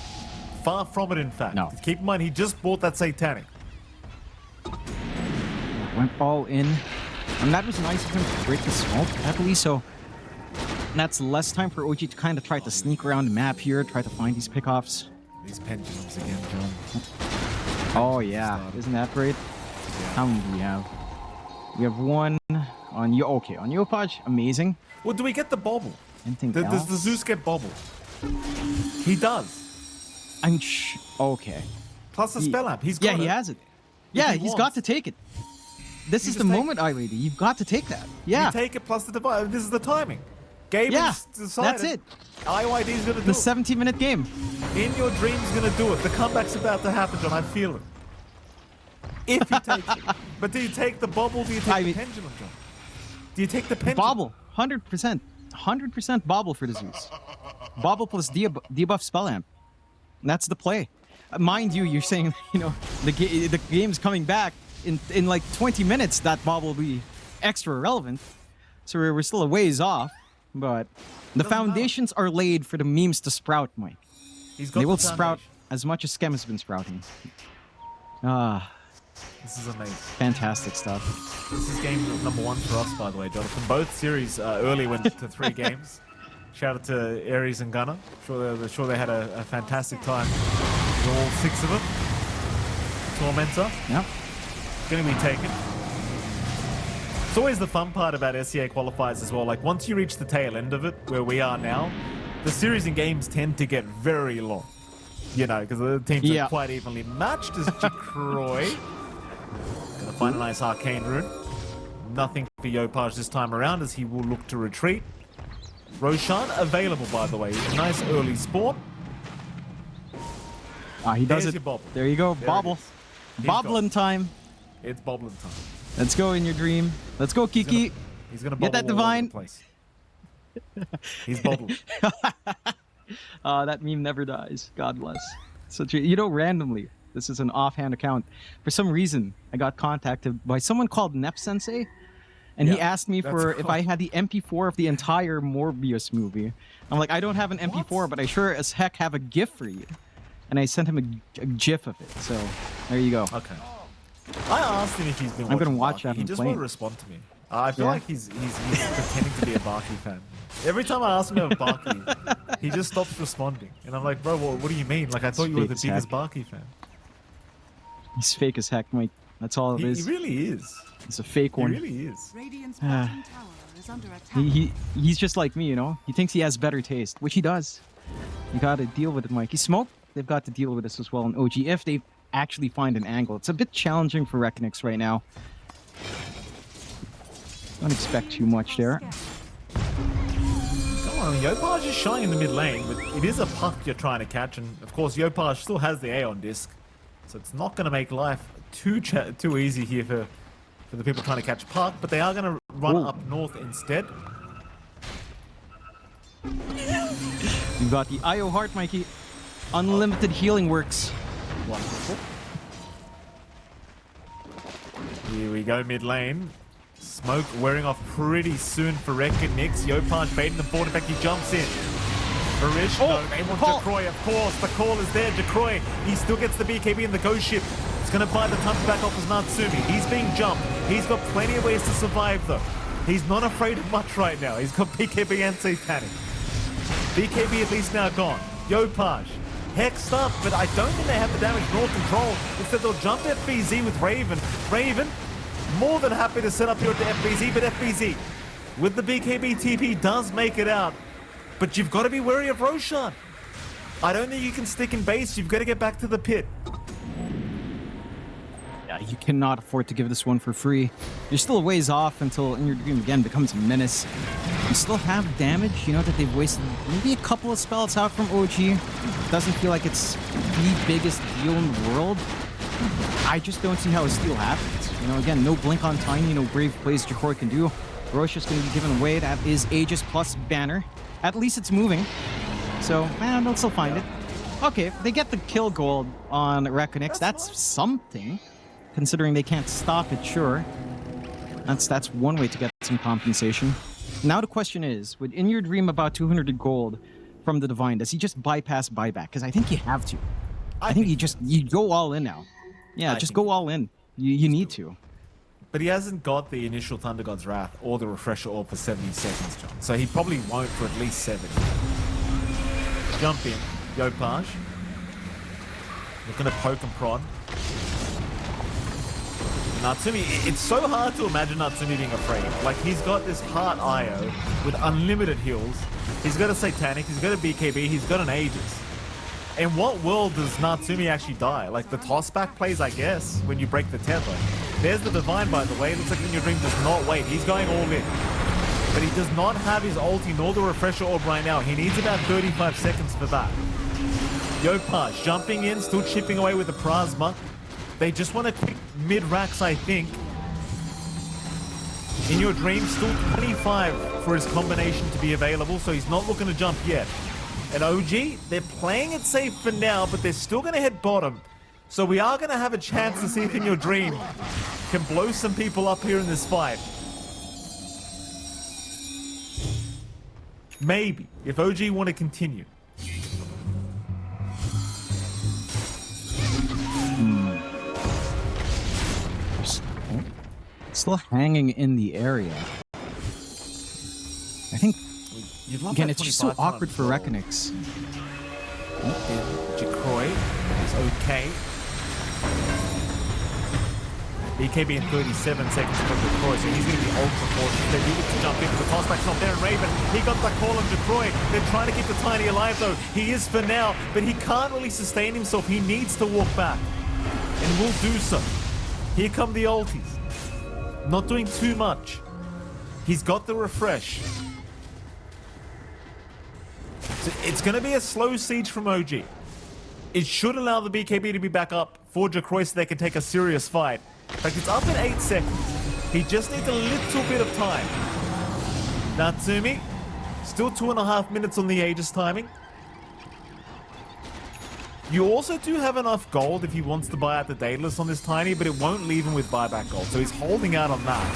Speaker 2: Far from it, in fact.
Speaker 1: No.
Speaker 2: Keep in mind, he just bought that Satanic.
Speaker 1: Went all in. And that was nice of him to break the smoke, happily, so that's less time for OG to kind of try to sneak around the map here, try to find these pickoffs.
Speaker 2: These pendulums again, John.
Speaker 1: Oh yeah, isn't that great? How many do we have? We have one on Yo. Okay, on Yopaj, amazing.
Speaker 2: Well, do we get the bobble?
Speaker 1: Anything
Speaker 2: Does
Speaker 1: else?
Speaker 2: the Zeus get bobble? He does.
Speaker 1: Okay.
Speaker 2: Plus a spell app. He's got
Speaker 1: he
Speaker 2: it.
Speaker 1: has it. Yeah, he's got to take it. This is the moment, iLady. You've got to take that. Yeah.
Speaker 2: You take it plus the device. This is the timing. Gaben's decided.
Speaker 1: That's it.
Speaker 2: IYD's going to do
Speaker 1: The
Speaker 2: it.
Speaker 1: 17-minute game.
Speaker 2: In your dreams, going to do it. The comeback's about to happen, John. I feel it. If he takes it. But do you take the bobble? Do you take the pendulum, John? Do you take the pendulum?
Speaker 1: Bobble. 100%. 100% bobble for the Zeus. Bobble plus debuff spell amp. And that's the play. Mind you, you're saying, you know, the game's coming back. In like 20 minutes, that bobble will be extra relevant. So we're still a ways off. But the foundations are laid for the memes to sprout, Mike. They will sprout as much as Skem has been sprouting.
Speaker 2: This is amazing.
Speaker 1: Fantastic stuff.
Speaker 2: This is game number 1 for us, by the way, Jonathan. Both series early went to 3 games. Shout out to Ares and Gunner. Sure they had a fantastic time with all 6 of them. Tormentor.
Speaker 1: Yep.
Speaker 2: Going to be taken. It's always the fun part about SEA qualifiers as well. Like, once you reach the tail end of it, where we are now, the series and games tend to get very long. You know, because the teams are quite evenly matched as Jacroy. Gonna find a nice arcane rune. Nothing for Yopaj this time around as he will look to retreat. Roshan available, by the way. Nice early spawn.
Speaker 1: He does
Speaker 2: There's
Speaker 1: it.
Speaker 2: your bobble.
Speaker 1: There you go.
Speaker 2: There
Speaker 1: Bobble. Bobbling time.
Speaker 2: It's bobbling time.
Speaker 1: Let's go in your dream. Let's go, Kiki.
Speaker 2: He's gonna
Speaker 1: Get that
Speaker 2: bobble all over
Speaker 1: divine.
Speaker 2: the place. He's bobbling.
Speaker 1: That meme never dies. God bless. Such a, you know, randomly, this is an offhand account. For some reason, I got contacted by someone called Nep Sensei, and he asked me for if I had the MP4 of the entire Morbius movie. I'm like, I don't have an MP4, but I sure as heck have a GIF for you. And I sent him a GIF of it. So there you go.
Speaker 2: Okay. I asked him if he's been watching.
Speaker 1: I'm gonna watch that.
Speaker 2: He just won't respond to me. I feel like he's pretending to be a Barky fan. Every time I ask him about Barky, he just stops responding. And I'm like, bro, what do you mean? Like, I thought you were the biggest Barky fan.
Speaker 1: He's fake as heck, Mike. That's all it is.
Speaker 2: He really is.
Speaker 1: It's a fake one.
Speaker 2: He really is.
Speaker 1: He's just like me, you know? He thinks he has better taste, which he does. You gotta deal with it, Mike. He's smoked. They've got to deal with this as well in OG if they actually find an angle. It's a bit challenging for REKONIX right now. Don't expect too much there.
Speaker 2: I mean, Yopaj is shying in the mid lane, but it is a puck you're trying to catch, and of course Yopaj still has the Aeon disc, so it's not going to make life too easy here for the people trying to catch puck, but they are going to run up north instead.
Speaker 1: You've got the IO Heart, Mikey. Unlimited healing works.
Speaker 2: Wonderful. Here we go, mid lane. Smoke wearing off pretty soon for REKONIX. Yopaj baiting them forward. In fact, he jumps in. Barish, no, they want Jacroy, of course. The call is there. Jacroy, he still gets the BKB in the ghost ship. He's going to buy the time back off his Natsumi. He's being jumped. He's got plenty of ways to survive, though. He's not afraid of much right now. He's got BKB and Satanic. BKB at least now gone. Yopaj, hexed up, but I don't think they have the damage nor control. Instead, they'll jump FBZ with Raven. Raven, more than happy to set up here to FBZ, but FBZ with the BKB TP does make it out. But you've got to be wary of Roshan. I don't think you can stick in base. You've got to get back to the pit.
Speaker 1: Yeah, you cannot afford to give this one for free. You're still a ways off until In Your Dream again becomes a menace. You still have damage. You know that they've wasted maybe a couple of spells out from OG. Doesn't feel like it's the biggest deal in the world. I just don't see how a steal happens. You know, again, no blink on Tiny, no brave plays Jacroy can do. Rosha's going to be given away. That is Aegis plus banner. At least it's moving. So, man, they'll still find it. Okay, they get the kill gold on REKONIX. That's something, considering they can't stop it, sure. That's one way to get some compensation. Now the question is, with In Your Dream about 200 gold from the Divine, does he just bypass buyback? Because I think you have to. I think you go all in now. Yeah, just go all in. You need to.
Speaker 2: But he hasn't got the initial Thunder God's Wrath or the Refresher Orb for 70 seconds, John. So he probably won't for at least 70. Jump in. Yopaj. Looking to poke and prod. Natsumi, it's so hard to imagine Natsumi being afraid. Like, he's got this Heart IO with unlimited heals. He's got a Satanic, he's got a BKB, he's got an Aegis. In what world does Natsumi actually die? Like the tossback plays, I guess, when you break the tether. There's the Divine, by the way. It looks like In Your Dream does not wait. He's going all in. But he does not have his ulti nor the Refresher Orb right now. He needs about 35 seconds for that. Yopaj jumping in, still chipping away with the Plasma. They just want a quick mid-racks, I think. In Your Dream, still 25 for his combination to be available, so he's not looking to jump yet. And OG, they're playing it safe for now, but they're still going to hit bottom. So we are going to have a chance to see if In Your Dream can blow some people up here in this fight. Maybe, if OG want to continue.
Speaker 1: Still hanging in the area. I think, again, it's just so awkward for REKONIX.
Speaker 2: Jacroy is okay. BKB in 37 seconds from Jacroy, so he's going to be ultra cautious. They needed to jump in, the tossback's not there, and Raven, he got the call on Jacroy. They're trying to keep the Tiny alive, though. He is for now, but he can't really sustain himself. He needs to walk back, and will do so. Here come the ultis. Not doing too much. He's got the refresh. So it's going to be a slow siege from OG. It should allow the BKB to be back up for Jacroy so they can take a serious fight. In fact, it's up in 8 seconds. He just needs a little bit of time. Natsumi, still 2.5 minutes on the Aegis timing. You also do have enough gold if he wants to buy out the Daedalus on this Tiny, but it won't leave him with buyback gold, so he's holding out on that.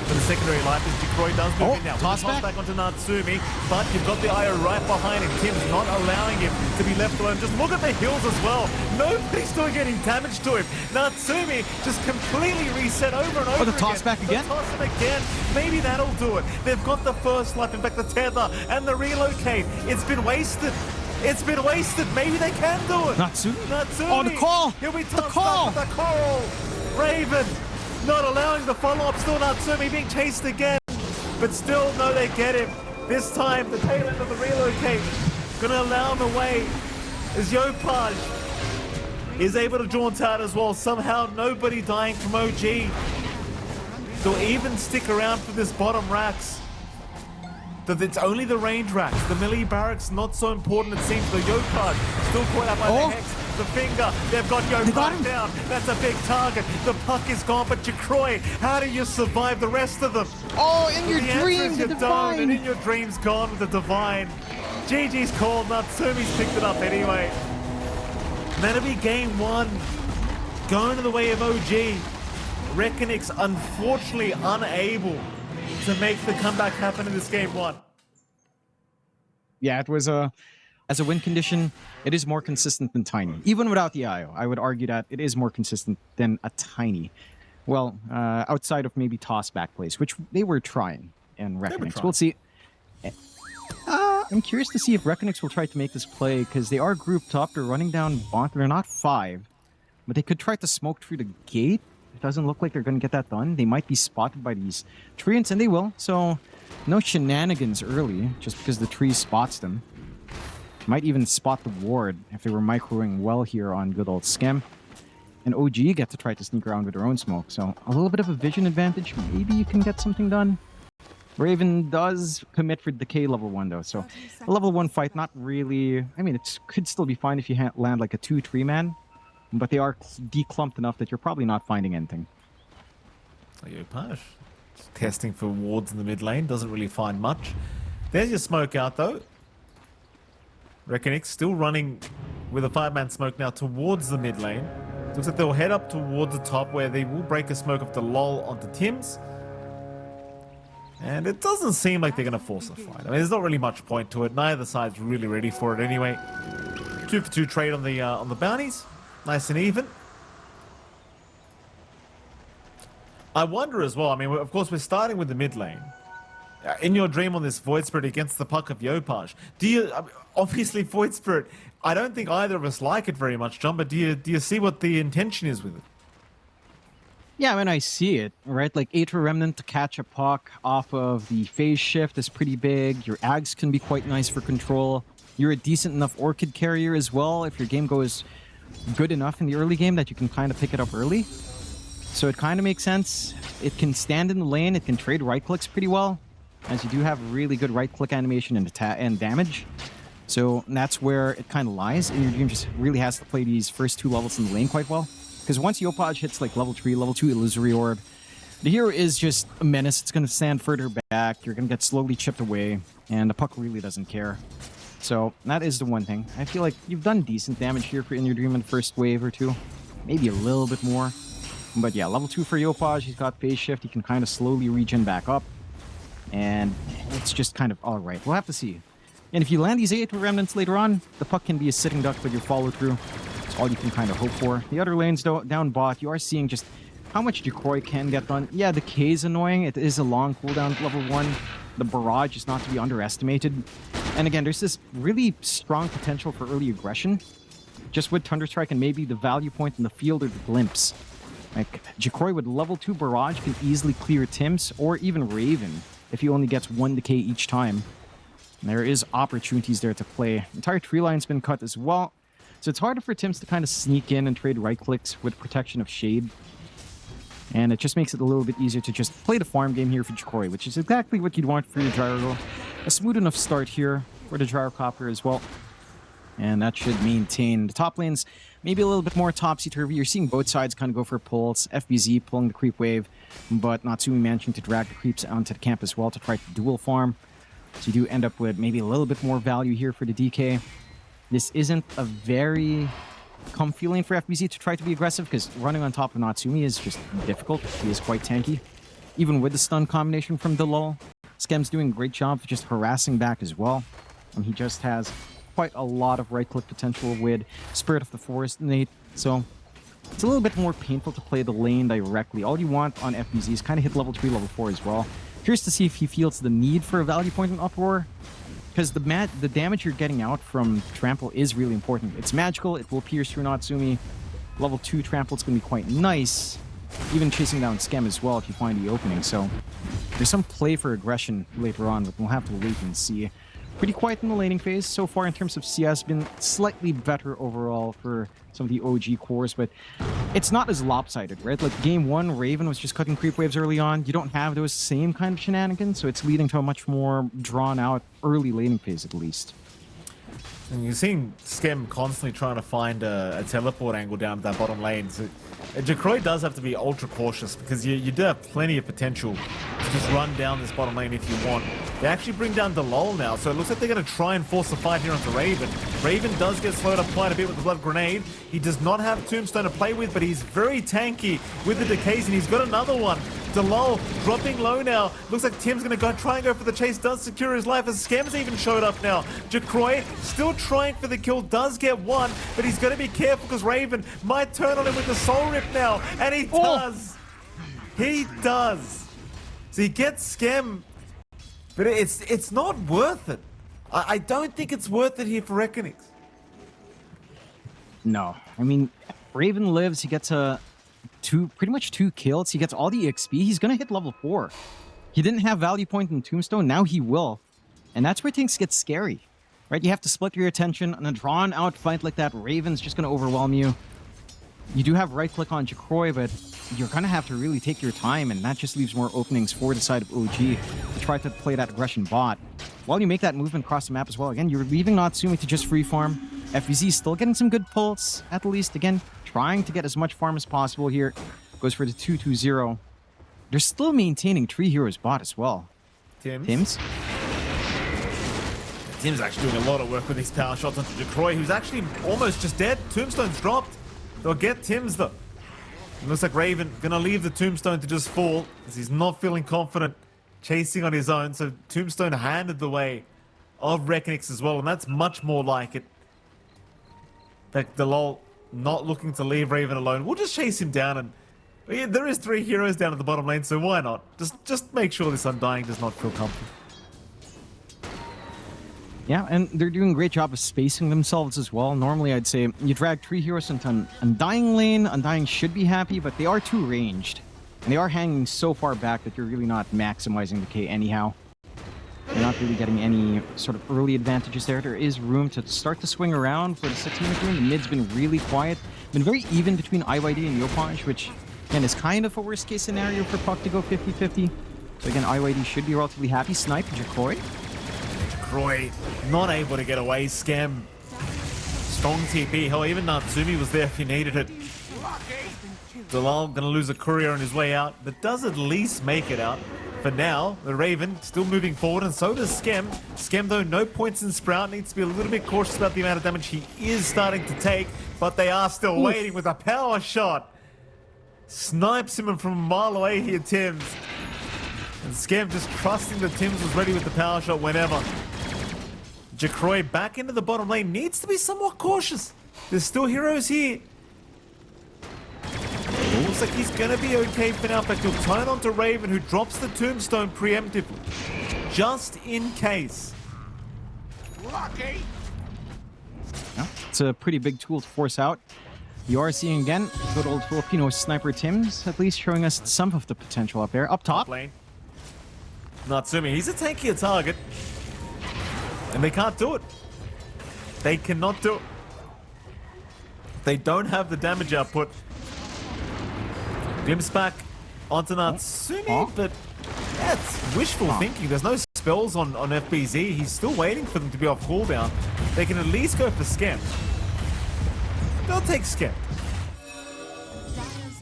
Speaker 2: For the secondary life, as Jacroy does move in now. Toss back onto Natsumi, but you've got the IO right behind him. Tim's not allowing him to be left alone. Just look at the heals as well. Nobody's doing any damage to him. Natsumi just completely reset over and over
Speaker 1: the toss back again?
Speaker 2: The toss him again. Maybe that'll do it. They've got the first life. In fact, the tether and the relocate. It's been wasted. It's been wasted. Maybe they can do it.
Speaker 1: Natsumi?
Speaker 2: Oh,
Speaker 1: the call.
Speaker 2: He'll be
Speaker 1: the call.
Speaker 2: With the coral. Raven not allowing the follow-up. Still Natsumi being chased again. But still, no, they get him. This time, the tail end of the relocate gonna allow him away. As Yopaj is able to jaunt out as well. Somehow, nobody dying from OG. They'll even stick around for this bottom racks. that it's only the range racks. The melee barracks not so important it seems. The Yopaj still caught out by the Hex. The finger, they've got Yopaj down. That's a big target. The puck is gone, but Jacroy, how do you survive the rest of them?
Speaker 1: Oh, in your
Speaker 2: The
Speaker 1: dreams,
Speaker 2: you're
Speaker 1: the
Speaker 2: done, and
Speaker 1: divine.
Speaker 2: in your dreams gone with the divine. GG's called, Natsumi's picked it up anyway. And that'll be game one. Going to the way of OG. REKONIX unfortunately unable to make the comeback happen in this game one.
Speaker 1: Yeah, it was as a win condition, it is more consistent than Tiny. Even without the IO, I would argue that it is more consistent than a Tiny. Well, outside of maybe toss back plays, which they were trying in REKONIX. We'll see. I'm curious to see if REKONIX will try to make this play, because they are grouped up. They're running down bot. They're not 5, but they could try to smoke through the gate. It doesn't look like they're going to get that done. They might be spotted by these treants, and they will. So no shenanigans early, just because the tree spots them. Might even spot the ward if they were microing well here on good old Skem. And OG get to try to sneak around with their own smoke. So a little bit of a vision advantage. Maybe you can get something done. Raven does commit for Decay level 1 though. So a level 1 fight, not really... I mean, it could still be fine if you land like a 2-3 man. But they are declumped enough that you're probably not finding anything.
Speaker 2: Yopaj testing for wards in the mid lane. Doesn't really find much. There's your smoke out though. REKONIX still running with a 5-man smoke now towards the mid lane. Looks like they'll head up towards the top where they will break a smoke of the lull onto Tims. And it doesn't seem like they're going to force a fight. I mean, there's not really much point to it. Neither side's really ready for it anyway. 2-for-2 trade on the bounties. Nice and even. I wonder as well, I mean, of course, we're starting with the mid lane. In your dream on this Void Spirit against the puck of Yopaj, do you... obviously, Void Spirit, I don't think either of us like it very much, John, but do you see what the intention is with it?
Speaker 1: Yeah, I mean, I see it, right? Like, Aether Remnant to catch a puck off of the phase shift is pretty big. Your Ags can be quite nice for control. You're a decent enough Orchid carrier as well if your game goes good enough in the early game that you can kind of pick it up early. So it kind of makes sense. It can stand in the lane. It can trade right clicks pretty well, as you do have really good right click animation and damage. So that's where it kind of lies. And your team just really has to play these first 2 levels in the lane quite well. Because once Yopaj hits like level 3, level 2 Illusory Orb, the hero is just a menace. It's going to stand further back. You're going to get slowly chipped away. And the puck really doesn't care. So that is the one thing. I feel like you've done decent damage here in your dream in the first wave or 2. Maybe a little bit more. But yeah, level 2 for Yopaj. He's got phase shift. He can kind of slowly regen back up. And it's just kind of alright. We'll have to see. And if you land these Aether Remnants later on, the puck can be a sitting duck with your follow-through. That's all you can kind of hope for. The other lanes, though, down bot, you are seeing just how much Jacroy can get done. Yeah, the K is annoying. It is a long cooldown at level 1. The barrage is not to be underestimated. And again, there's this really strong potential for early aggression. Just with Thunderstrike and maybe the value point in the field or the glimpse. Like, Jacroy with level 2 barrage can easily clear Tims or even Raven if he only gets 1 decay each time. And there is opportunities there to play. Entire tree line's been cut as well. So it's harder for Tims to kind of sneak in and trade right clicks with protection of shade. And it just makes it a little bit easier to just play the farm game here for Jacroy, which is exactly what you'd want for your Gyro. A smooth enough start here for the Gyrocopter as well. And that should maintain the top lanes. Maybe a little bit more topsy-turvy. You're seeing both sides kind of go for pulls. FBZ pulling the creep wave, but Natsumi managing to drag the creeps onto the camp as well to try to dual farm. So you do end up with maybe a little bit more value here for the DK. This isn't a very comfy lane for FBZ to try to be aggressive, because running on top of Natsumi is just difficult. He is quite tanky. Even with the stun combination from the lull, Skem's doing a great job of just harassing back as well. And he just has quite a lot of right-click potential with Spirit of the Forest innate, so it's a little bit more painful to play the lane directly. All you want on FBZ is kind of hit level 3, level 4 as well. Curious to see if he feels the need for a value point in Uproar, because the damage you're getting out from Trample is really important. It's magical, it will pierce through Natsumi. Level 2 Trample is going to be quite nice, even chasing down Skem as well if you find the opening, so there's some play for aggression later on, but we'll have to wait and see. pretty quiet in the laning phase. So far in terms of CS, been slightly better overall for some of the OG cores, but it's not as lopsided, right? Like game one, Raven was just cutting creep waves early on. You don't have those same kind of shenanigans, so it's leading to a much more drawn out early laning phase at least.
Speaker 2: And you're seeing Skem constantly trying to find a teleport angle down that bottom lane. So Jacroy does have to be ultra cautious because you do have plenty of potential to just run down this bottom lane if you want. They actually bring down the lull now, so it looks like they're going to try and force a fight here onto Raven. Raven does get slowed up quite a bit with the Blood Grenade. He does not have Tombstone to play with, but he's very tanky with the decays, and he's got another one. Delol dropping low now. Looks like Tim's going to try and go for the chase. Does secure his life as Skem's even showed up now. Jacroy still trying for the kill. Does get one, but he's going to be careful because Raven might turn on him with the Soul Rip now. And he does. He does. So he gets Skem. But it's not worth it. I don't think it's worth it here for REKONIX.
Speaker 1: No. I mean, Raven lives. He gets pretty much two kills. He gets all the XP. He's going to hit level 4. He didn't have value point in Tombstone. Now he will. And that's where things get scary. Right? You have to split your attention on a drawn-out fight like that. Raven's just going to overwhelm you. You do have right-click on Jacroy, but you're going to have to really take your time, and that just leaves more openings for the side of OG to try to play that aggression bot. While you make that movement across the map as well, again, you're leaving Natsumi to just free farm. FBZ still getting some good pulls, at least. Again, trying to get as much farm as possible here. Goes for the 2-2-0. They're still maintaining Tree Heroes bot as well. Tim's
Speaker 2: actually doing a lot of work with these power shots onto Jacroy, who's actually almost just dead. Tombstone's dropped. They'll get Tim's though. It looks like Raven gonna leave the Tombstone to just fall as he's not feeling confident chasing on his own. So Tombstone handed the way of REKONIX as well, and that's much more like it. In fact, Delol not looking to leave Raven alone. We'll just chase him down, and yeah, there is 3 heroes down at the bottom lane, so why not? Just make sure this Undying does not feel comfy.
Speaker 1: Yeah, and they're doing a great job of spacing themselves as well. Normally, I'd say you drag 3 heroes into Undying lane. Undying should be happy, but they are too ranged. And they are hanging so far back that you're really not maximizing the K anyhow. You're not really getting any sort of early advantages there. There is room to start to swing around for the 6-minute rune. The mid's been really quiet. Been very even between IYD and Yopaj, which, again, is kind of a worst-case scenario for Puck to go 50-50. So again, IYD should be relatively happy. Snipe Jacroy.
Speaker 2: Jacroy not able to get away. Skem. Strong TP. Hell, even Natsumi was there if he needed it. Delal gonna lose a courier on his way out, but does at least make it out. For now, the Raven still moving forward, and so does Skem. Skem, though, no points in Sprout. Needs to be a little bit cautious about the amount of damage he is starting to take, but they are still waiting with a power shot. Snipes him from a mile away here, Tims. And Skem just trusting that Tims was ready with the power shot whenever. Jacroy back into the bottom lane. Needs to be somewhat cautious. There's still heroes here. Looks like he's going to be okay for now. In fact, he'll turn onto Raven, who drops the Tombstone preemptively. Just in case.
Speaker 1: Yeah, it's a pretty big tool to force out. You are seeing, again, good old Filipino sniper Tims, at least showing us some of the potential up there. Up top.
Speaker 2: Lane. Natsumi, he's a tankier target. And they can't do it. They cannot do it. They don't have the damage output. Glimpse back onto Natsumi, but that's wishful thinking. There's no spells on FBZ. He's still waiting for them to be off cooldown. They can at least go for Skem. They'll take Skem.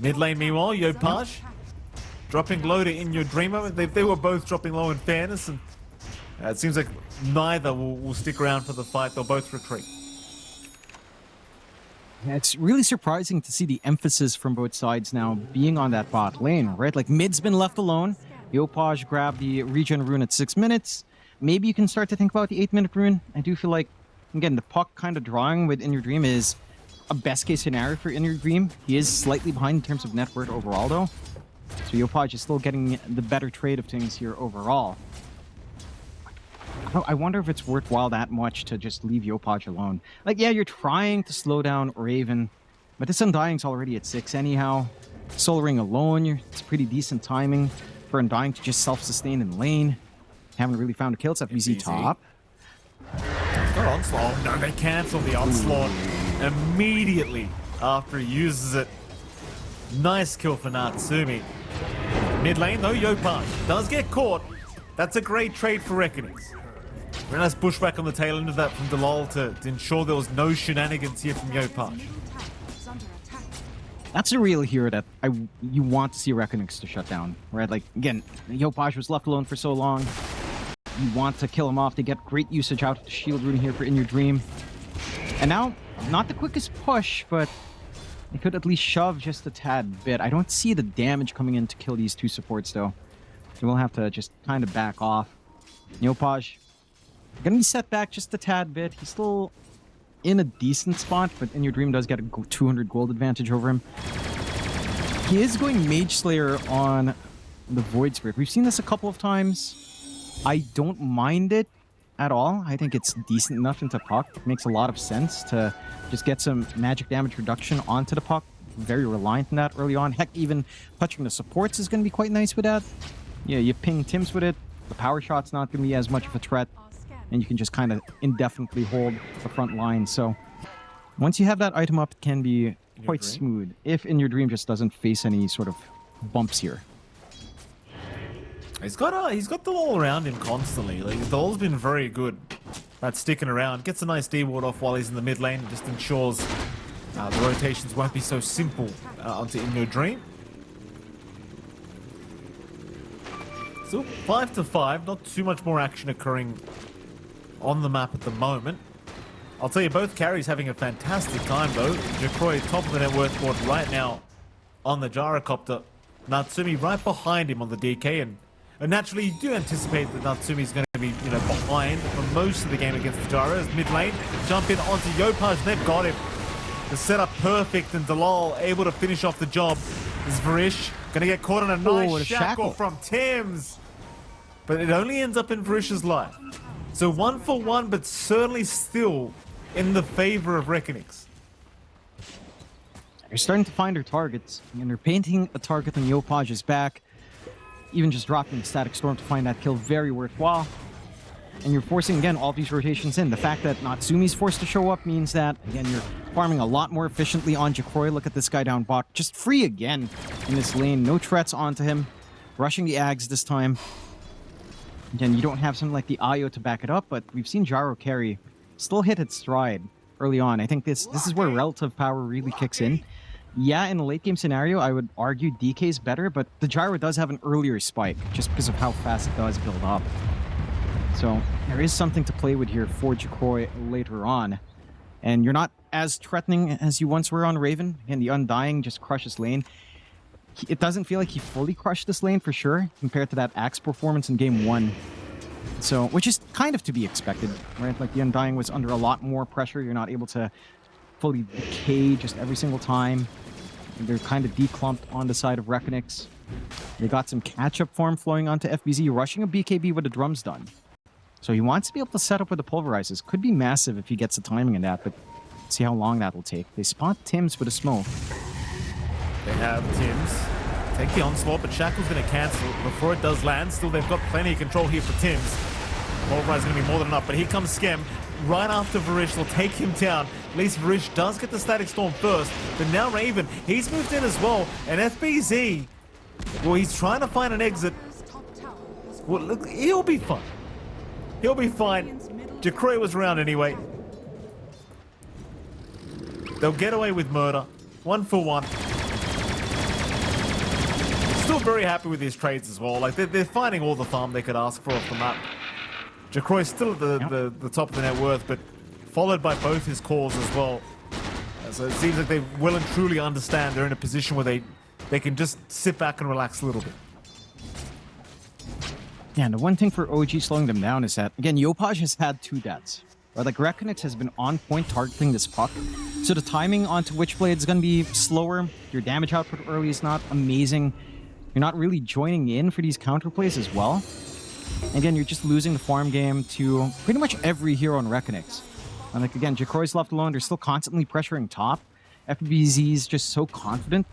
Speaker 2: Mid lane, meanwhile, Yopaj dropping low to In Your Dreamer. They were both dropping low in fairness, and it seems like neither will stick around for the fight. They'll both retreat.
Speaker 1: It's really surprising to see the emphasis from both sides now being on that bot lane, right? Like, mid's been left alone. Yopaj grabbed the regen rune at 6 minutes. Maybe you can start to think about the 8-minute rune. I do feel like, again, the Puck kind of drawing with In Your Dream is a best-case scenario for In Your Dream. He is slightly behind in terms of net worth overall, though. So Yopaj is still getting the better trade of things here overall. I wonder if it's worthwhile that much to just leave Yopaj alone. Like, yeah, you're trying to slow down Raven, but this Undying's already at 6 anyhow. Soul Ring alone, it's pretty decent timing for Undying to just self-sustain in lane. Haven't really found a kill. It's FBZ top.
Speaker 2: Got onslaught. Oh no, they cancel the onslaught immediately after he uses it. Nice kill for Natsumi. Mid lane though, Yopaj does get caught. That's a great trade for REKONIX. Very nice pushback on the tail end of that from Dalal to ensure there was no shenanigans here from Yopaj.
Speaker 1: That's a real hero that you want to see REKONIX to shut down, right? Like, again, Yopaj was left alone for so long. You want to kill him off to get great usage out of the shield rune here for In Your Dream. And now, not the quickest push, but they could at least shove just a tad bit. I don't see the damage coming in to kill these two supports, though. So we'll have to just kind of back off. Yopaj gonna be set back just a tad bit. He's still in a decent spot, but In Your Dream does get a 200 gold advantage over him. He is going Mage Slayer on the Void Spirit. We've seen this a couple of times. I don't mind it at all. I think it's decent enough into puck. It makes a lot of sense to just get some magic damage reduction onto the puck. Very reliant on that early on. Heck, even touching the supports is going to be quite nice with that. Yeah, you ping Tims with it. The power shot's not going to be as much of a threat. And you can just kind of indefinitely hold the front line. So once you have that item up, it can be quite smooth. If In Your Dream just doesn't face any sort of bumps here.
Speaker 2: He's got the wall around him constantly. Like, the wall's been very good at sticking around. Gets a nice D-ward off while he's in the mid lane. And just ensures the rotations won't be so simple onto In Your Dream. Still 5-5. Not too much more action occurring on the map at the moment. I'll tell you, both carries having a fantastic time though. Jacroy top of the net worth board right now on the gyrocopter. Natsumi right behind him on the DK, and naturally you do anticipate that Natsumi's going to be, behind for most of the game against the gyros. Mid lane, jump in onto Yopaj, they've got him. The setup perfect, and Dalal able to finish off the job. Is Varish gonna get caught on a nice shackle from Tims, but it only ends up in Varish's life. So 1-for-1, but certainly still in the favor of REKONIX.
Speaker 1: They're starting to find their targets, and they're painting a target on Yopaj's back. Even just dropping the Static Storm to find that kill very worthwhile. And you're forcing, again, all these rotations in. The fact that Natsumi's forced to show up means that, again, you're farming a lot more efficiently on Jacroy. Look at this guy down bot. Just free again in this lane. No threats onto him. Rushing the Ags this time. Again, you don't have something like the Ayo to back it up, but we've seen Gyro carry still hit its stride early on. I think this is where relative power really kicks in. Yeah, in a late game scenario, I would argue DK is better, but the Gyro does have an earlier spike just because of how fast it does build up. So there is something to play with here for Jacroy later on. And you're not as threatening as you once were on Raven. Again, the Undying just crushes lane. It doesn't feel like he fully crushed this lane for sure, compared to that Axe performance in game 1. So, which is kind of to be expected, right? Like, the Undying was under a lot more pressure. You're not able to fully decay just every single time. They're kind of declumped on the side of REKONIX. They got some catch-up form flowing onto FBZ, rushing a BKB with the drums done. So he wants to be able to set up with the pulverizers. Could be massive if he gets the timing in that, but see how long that will take. They spot Tims with a smoke.
Speaker 2: They have Tims. Take the onslaught, but Shackle's going to cancel before it does land. Still, they've got plenty of control here for Tims. Pulverize is going to be more than enough, but here comes Skem. Right after Varish, they'll take him down. At least Varish does get the Static Storm first, but now Raven, he's moved in as well. And FBZ, well, he's trying to find an exit. Well, look, he'll be fine. He'll be fine. Jacroy was around anyway. They'll get away with murder. 1-for-1. Still very happy with his trades as well. Like, they're finding all the farm they could ask for off the map. Jacroy's still at the top of the net worth, but followed by both his calls as well. So it seems like they well and truly understand they're in a position where they can just sit back and relax a little bit.
Speaker 1: Yeah, and the one thing for OG slowing them down is that, again, Yopaj has had 2 deaths. Right? Like, REKONIX has been on point targeting this puck. So the timing onto Witchblade is going to be slower. Your damage output early is not amazing. You're not really joining in for these counterplays as well. Again, you're just losing the farm game to pretty much every hero on REKONIX. And like, again, Jacroy's left alone. They're still constantly pressuring top. FBZ's just so confident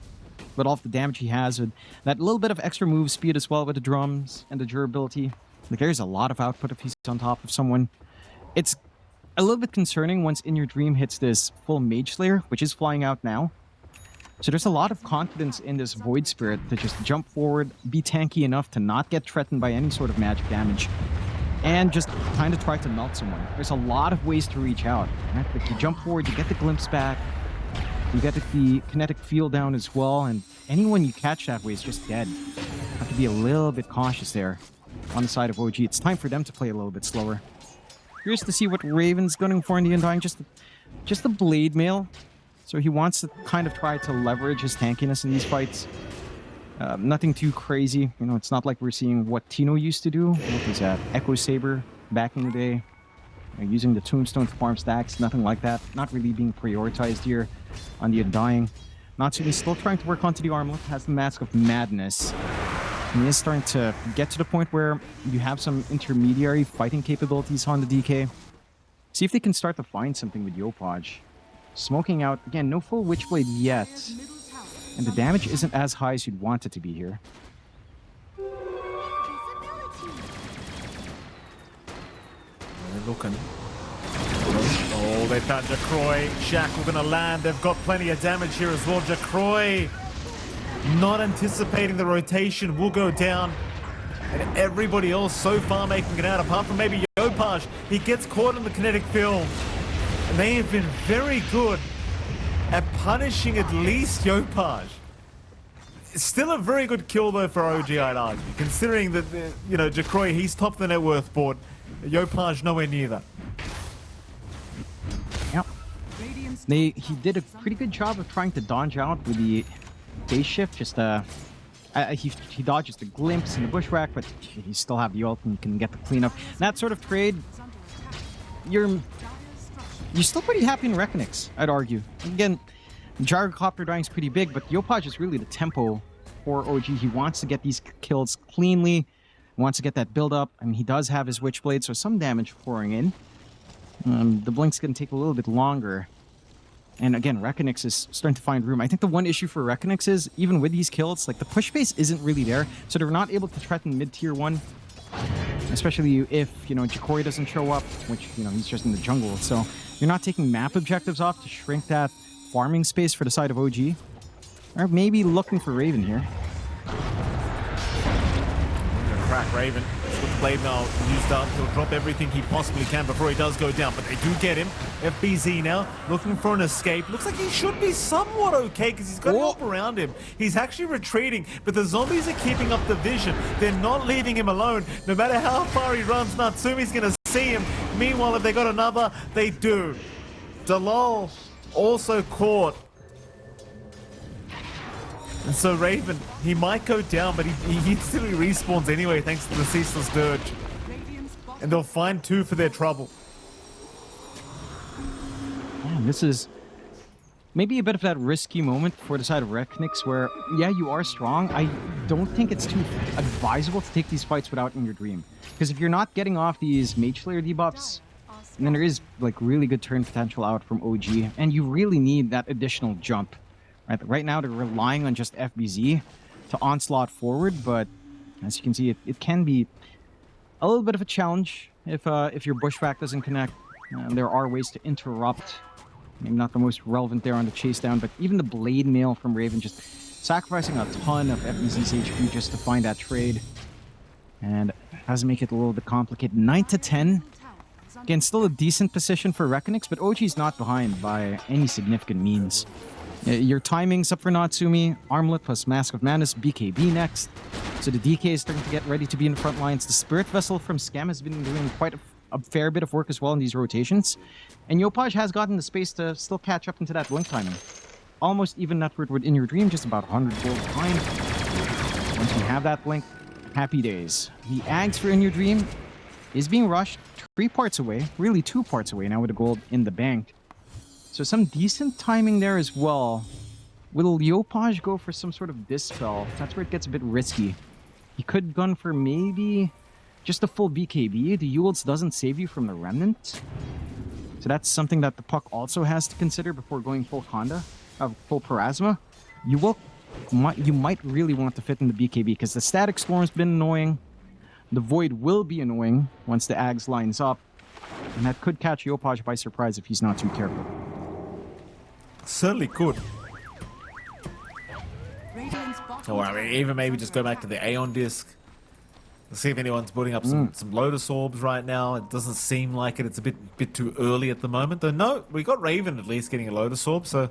Speaker 1: with all of the damage he has, with that little bit of extra move speed as well with the drums and the durability. Like, there's a lot of output if he's on top of someone. It's a little bit concerning once In Your Dream hits this full Mage Slayer, which is flying out now. So there's a lot of confidence in this Void Spirit to just jump forward, be tanky enough to not get threatened by any sort of magic damage, and just kind of try to melt someone. There's a lot of ways to reach out. Right? Like you jump forward, you get the glimpse back, you get the kinetic field down as well, and anyone you catch that way is just dead. Have to be a little bit cautious there on the side of OG. It's time for them to play a little bit slower. Curious to see what Raven's gunning for in the Undying. Just the Blade Mail. So he wants to kind of try to leverage his tankiness in these fights. Nothing too crazy. You know, it's not like we're seeing what Tino used to do. What was that? Echo Saber back in the day. Using the Tombstone to farm stacks. Nothing like that. Not really being prioritized here on the Undying. Natsumi's still trying to work onto the armlet. Has the Mask of Madness. And he is starting to get to the point where you have some intermediary fighting capabilities on the DK. See if they can start to find something with Yopaj. Smoking out. Again, no full Witchblade yet. And the damage isn't as high as you'd want it to be here.
Speaker 2: They're looking. Oh, they found Jacroy. Shackle gonna land. They've got plenty of damage here as well. Jacroy not anticipating the rotation will go down. And everybody else so far making it out, apart from maybe Yopaj. He gets caught in the kinetic field. And they have been very good at punishing at least Yopaj. It's still a very good kill though for OG, I'd argue. Considering that, you know, Jacroy, he's top of the net worth board. Yopaj nowhere near that.
Speaker 1: Yep. He did a pretty good job of trying to dodge out with the phase shift. Just he dodges the glimpse and the bushwhack, but he still have the ult and can get the cleanup. That sort of trade, you're still pretty happy in REKONIX, I'd argue. Again, Gyrocopter dying is pretty big, but Yopaj is really the tempo for OG. He wants to get these kills cleanly, wants to get that build up, and he does have his Witchblade, so some damage pouring in. The Blink's going to take a little bit longer. And again, REKONIX is starting to find room. I think the one issue for REKONIX is, even with these kills, like the push base isn't really there, so they're not able to threaten mid-tier 1. Especially if, you know, Jacroy doesn't show up, which, you know, he's just in the jungle. So you're not taking map objectives off to shrink that farming space for the side of OG. Or maybe looking for Raven here.
Speaker 2: Crack Raven. With Blade now used up, he'll drop everything he possibly can before he does go down, but they do get him. FBZ now looking for an escape. Looks like he should be somewhat okay because he's got help around him. He's actually retreating, but the zombies are keeping up the vision. They're not leaving him alone. No matter how far he runs, Natsumi's gonna see him. Meanwhile, if they got another, they do. Dalal also caught. And so Raven, he might go down, but he instantly respawns anyway thanks to the Ceaseless Dirge. And they'll find 2 for their trouble.
Speaker 1: Man, this is maybe a bit of that risky moment for the side of REKONIX where, yeah, you are strong. I don't think it's too advisable to take these fights without In Your Dream. Because if you're not getting off these Mage Slayer debuffs, then there is like really good turn potential out from OG. And you really need that additional jump. Right now, they're relying on just FBZ to onslaught forward, but as you can see, it can be a little bit of a challenge if your bushwhack doesn't connect. There are ways to interrupt. Maybe not the most relevant there on the chase down, but even the Blade Mail from Raven just sacrificing a ton of FBZ's HP just to find that trade. And does make it a little bit complicated. 9 to 10. Again, still a decent position for REKONIX, but OG's not behind by any significant means. Your timing's up for Natsumi. Armlet plus Mask of Madness. BKB next. So the DK is starting to get ready to be in the front lines. The Spirit Vessel from Scam has been doing quite a fair bit of work as well in these rotations. And Yopaj has gotten the space to still catch up into that blink timing. Almost even network with In Your Dream, just about 100 gold behind. Once you have that blink, happy days. The Ags for In Your Dream is being rushed 3 parts away. Really 2 parts away now with the gold in the bank. So some decent timing there as well. Will Yopaj go for some sort of dispel? That's where it gets a bit risky. He could gun for maybe just a full BKB. The Yules doesn't save you from the Remnant. So that's something that the puck also has to consider before going full Conda, full Parasma. You might really want to fit in the BKB because the Static Storm's been annoying. The Void will be annoying once the Ags lines up. And that could catch Yopaj by surprise if he's not too careful.
Speaker 2: Certainly could. Or I mean, even maybe just go back to the Aeon disc. See if anyone's putting up some Lotus Orbs right now. It doesn't seem like it. It's a bit too early at the moment. Though no, we got Raven at least getting a Lotus Orb, so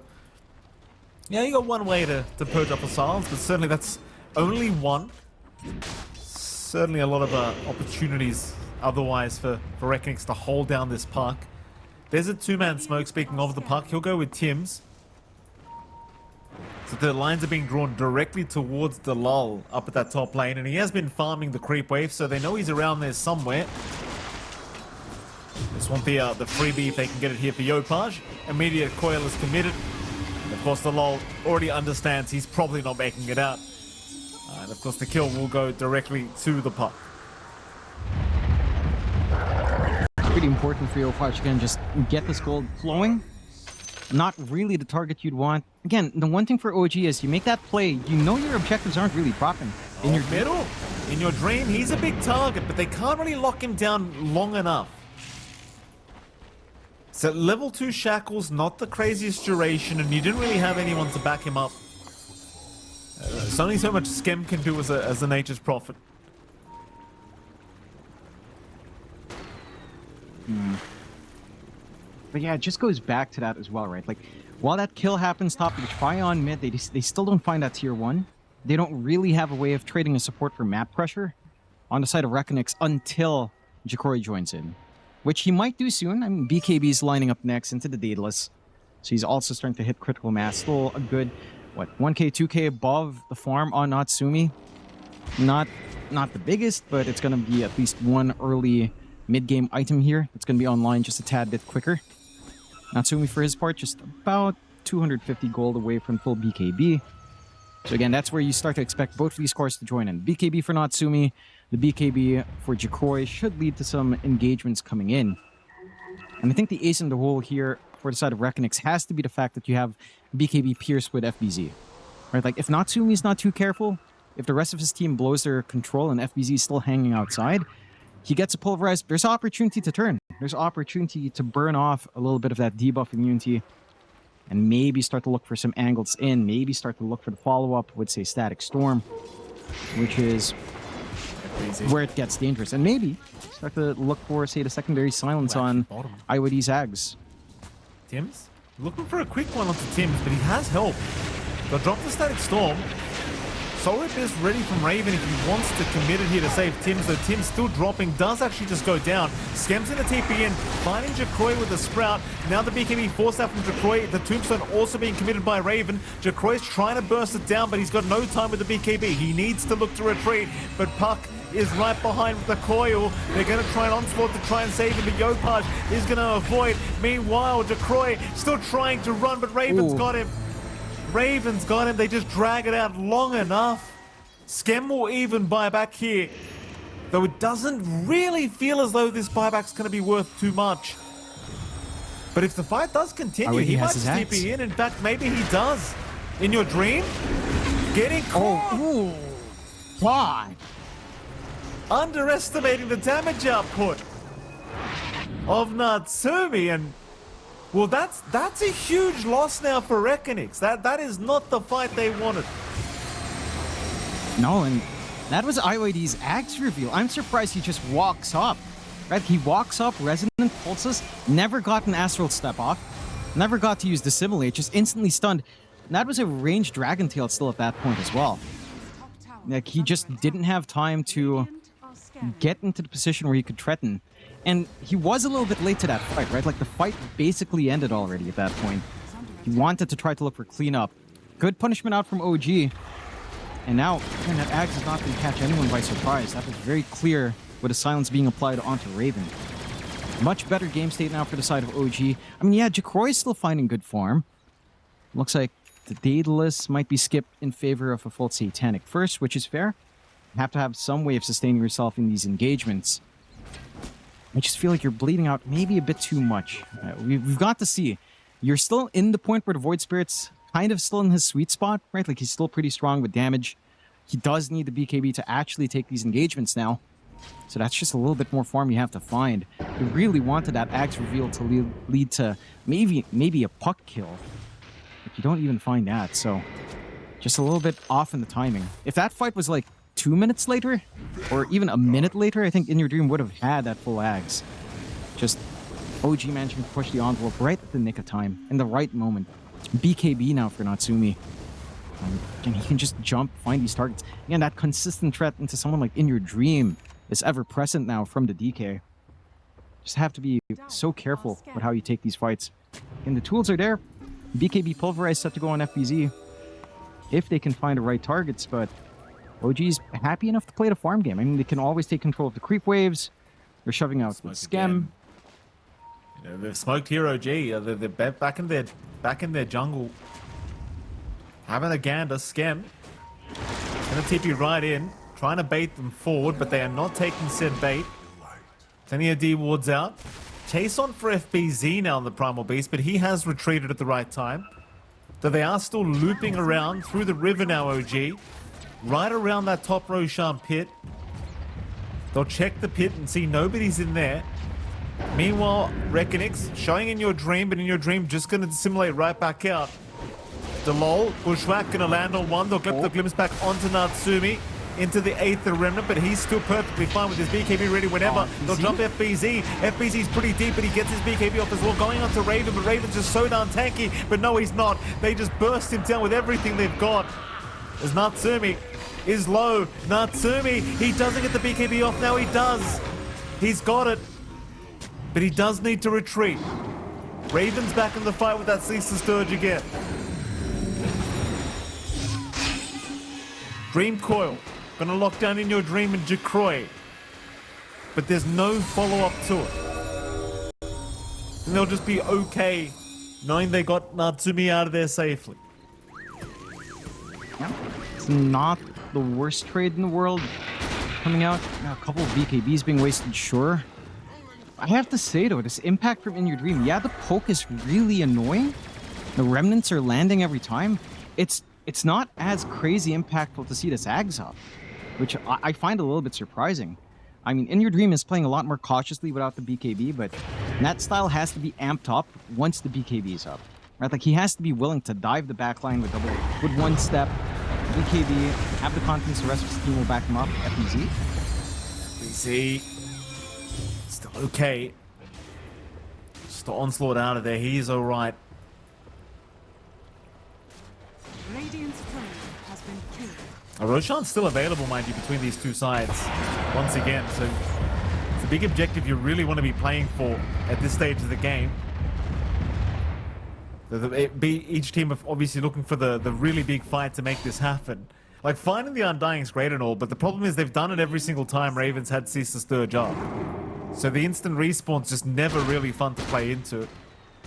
Speaker 2: yeah, you got one way to purge up the silence, but certainly that's only one. Certainly a lot of opportunities otherwise for REKONIX to hold down this puck. There's a two-man smoke. Speaking of the puck, he'll go with Tims. So the lines are being drawn directly towards the lull up at that top lane, and he has been farming the creep wave, so they know he's around there somewhere. Just want the freebie if they can get it here for Yopaj. Immediate coil is committed. And of course the lull already understands he's probably not making it out. And of course the kill will go directly to the puck.
Speaker 1: Pretty important for Yopaj again, just get this gold flowing. Not really the target you'd want. Again, the one thing for OG is you make that play, you know your objectives aren't really dropping.
Speaker 2: In your middle, in your dream, he's a big target, but they can't really lock him down long enough. So level 2 shackles, not the craziest duration, and you didn't really have anyone to back him up. There's only so much Skem can do as a Nature's Prophet.
Speaker 1: But yeah, it just goes back to that as well, right? Like, while that kill happens top, they try on mid, they still don't find that tier 1. They don't really have a way of trading a support for map pressure on the side of REKONIX until Jacroy joins in. Which he might do soon. I mean, BKB's lining up next into the Daedalus. So he's also starting to hit critical mass. Still a good, what, 1k, 2k above the farm on Natsumi. Not the biggest, but it's going to be at least one early mid-game item here. It's going to be online just a tad bit quicker. Natsumi, for his part, just about 250 gold away from full BKB. So again, that's where you start to expect both of these cores to join in. BKB for Natsumi, the BKB for Jacroy should lead to some engagements coming in. And I think the ace in the hole here for the side of REKONIX has to be the fact that you have BKB pierced with FBZ. Right? Like, if Natsumi's not too careful, if the rest of his team blows their control and FBZ is still hanging outside, he gets a pulverized. There's opportunity to turn. There's opportunity to burn off a little bit of that debuff immunity and maybe start to look for some angles in. Maybe start to look for the follow-up with, say, Static Storm, which is where it gets dangerous. And maybe start to look for, say, the secondary silence on IOD Zags.
Speaker 2: Tims? Looking for a quick one onto Tims, but he has help. They'll drop the Static Storm. Sorip is ready from Raven if he wants to commit it here to save Tims, though Tims still dropping, does actually just go down. Skem's in the TP in, finding Jacroy with the Sprout. Now the BKB forced out from Jacroy. The Tombstone also being committed by Raven. Jacroy's trying to burst it down, but he's got no time with the BKB. He needs to look to retreat, but Puck is right behind with the coil. They're going to try an onslaught to try and save him, but Yopaj is going to avoid. Meanwhile, Jacroy still trying to run, but Raven's got him. Raven's got him. They just drag it out long enough. Skem will even buy back here. Though it doesn't really feel as though this buyback's going to be worth too much. But if the fight does continue, he might just TP in. In fact, maybe he does. In your dream? Getting caught.
Speaker 1: Oh, why?
Speaker 2: Underestimating the damage output of Natsumi, and well, that's a huge loss now for REKONIX. That is not the fight they wanted.
Speaker 1: No, and that was IOD's Axe reveal. I'm surprised he just walks up. Right? He walks up, Resonant Pulses, never got an Astral Step off, never got to use Dissimilate, just instantly stunned. And that was a ranged Dragon Tail still at that point as well. Like, he just didn't have time to get into the position where he could threaten. And he was a little bit late to that fight, right? Like, the fight basically ended already at that point. He wanted to try to look for cleanup. Good punishment out from OG. And now, again, that Axe is not going to catch anyone by surprise. That was very clear with a silence being applied onto Raven. Much better game state now for the side of OG. I mean, yeah, Jacroy is still finding good form. Looks like the Daedalus might be skipped in favor of a full Satanic first, which is fair. You have to have some way of sustaining yourself in these engagements. I just feel like you're bleeding out maybe a bit too much. We've got to see. You're still in the point where the Void Spirit's kind of still in his sweet spot, right? Like, he's still pretty strong with damage. He does need the BKB to actually take these engagements now. So that's just a little bit more farm you have to find. You really wanted that axe reveal to lead to maybe a puck kill. But you don't even find that, so just a little bit off in the timing. If that fight was like 2 minutes later, or even a minute later, I think In Your Dream would have had that full axe. Just OG managing to push the envelope right at the nick of time, in the right moment. It's BKB now for Natsumi. And he can just jump, find these targets. Again, that consistent threat into someone like In Your Dream is ever present now from the DK. Just have to be so careful with how you take these fights. And the tools are there. BKB Pulverize set to go on FBZ if they can find the right targets, but OG's happy enough to play the farm game. I mean, they can always take control of the creep waves. They're shoving out with Schem.
Speaker 2: You know, they've smoked here, OG. They're back in their jungle. Having a gander, Schem. Gonna TP right in, trying to bait them forward, but they are not taking said bait. Plenty of D wards out. Chase on for FBZ now on the Primal Beast, but he has retreated at the right time. So they are still looping around through the river now, OG. Right around that top Roshan pit. They'll check the pit and see nobody's in there. Meanwhile, REKONIX showing In Your Dream, but In Your Dream just going to dissimulate right back out. Delol, Bushwhack going to land on one. They'll get the glimpse back onto Natsumi. Into the 8th Remnant, but he's still perfectly fine with his BKB ready whenever. They'll jump FBZ. FBZ's pretty deep, but he gets his BKB off as well. Going on to Raven, but Raven's just so darn tanky. But no, he's not. They just burst him down with everything they've got. As Natsumi is low. Natsumi, he doesn't get the BKB off. Now he does. He's got it. But he does need to retreat. Raven's back in the fight with that Ceaseless Dirge again. Dream Coil. Gonna lock down In Your Dream and Jacroy. But there's no follow-up to it. And they'll just be okay knowing they got Natsumi out of there safely.
Speaker 1: Yeah. It's not the worst trade in the world coming out. A couple of BKBs being wasted, sure. I have to say though, this impact from In Your Dream, yeah, the poke is really annoying. The remnants are landing every time. It's not as crazy impactful to see this Ags up, which I find a little bit surprising. I mean, In Your Dream is playing a lot more cautiously without the BKB, but that style has to be amped up once the BKB is up. Right? Like, he has to be willing to dive the backline with one step, BKB, have the confidence the rest of his team will back him up, FBZ.
Speaker 2: FBZ, still okay. Just the onslaught out of there, he is alright.
Speaker 3: Radiant's flame has been killed.
Speaker 2: Roshan's still available, mind you, between these two sides. Once again, so it's a big objective you really want to be playing for at this stage of the game. Each team are obviously looking for the really big fight to make this happen. Like, finding the Undying is great and all, but the problem is they've done it every single time Ravens had Ceaseless Dirge up. So the instant respawn's just never really fun to play into.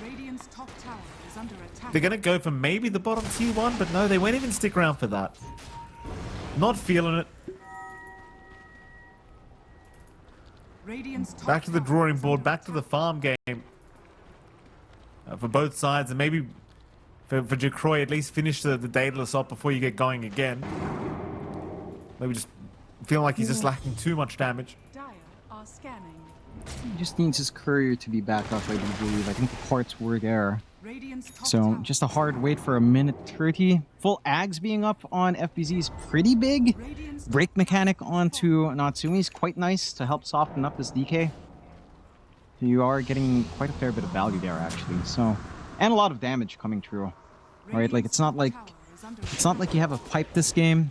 Speaker 3: Radiant's top tower is under attack.
Speaker 2: They're gonna go for maybe the bottom tier 1, but no, they won't even stick around for that. Not feeling it.
Speaker 3: Radiant's top
Speaker 2: Back to the
Speaker 3: tower
Speaker 2: drawing
Speaker 3: is
Speaker 2: board,
Speaker 3: under
Speaker 2: back to the
Speaker 3: attack.
Speaker 2: farm game. For both sides, and maybe for Jacroy, at least finish the Daedalus up before you get going again. Maybe just feeling like he's just lacking too much damage.
Speaker 3: Dire are scanning.
Speaker 1: He just needs his courier to be back up, I do believe. I think the parts were there.
Speaker 3: Radiant's top
Speaker 1: So
Speaker 3: tower.
Speaker 1: just a hard wait for a minute 30. Full Ags being up on FBZ is pretty big.
Speaker 3: Radiant's
Speaker 1: Break mechanic onto Natsumi is quite nice to help soften up this DK. You are getting quite a fair bit of value there, actually. So, and a lot of damage coming through. Right, like it's not like you have a pipe this game.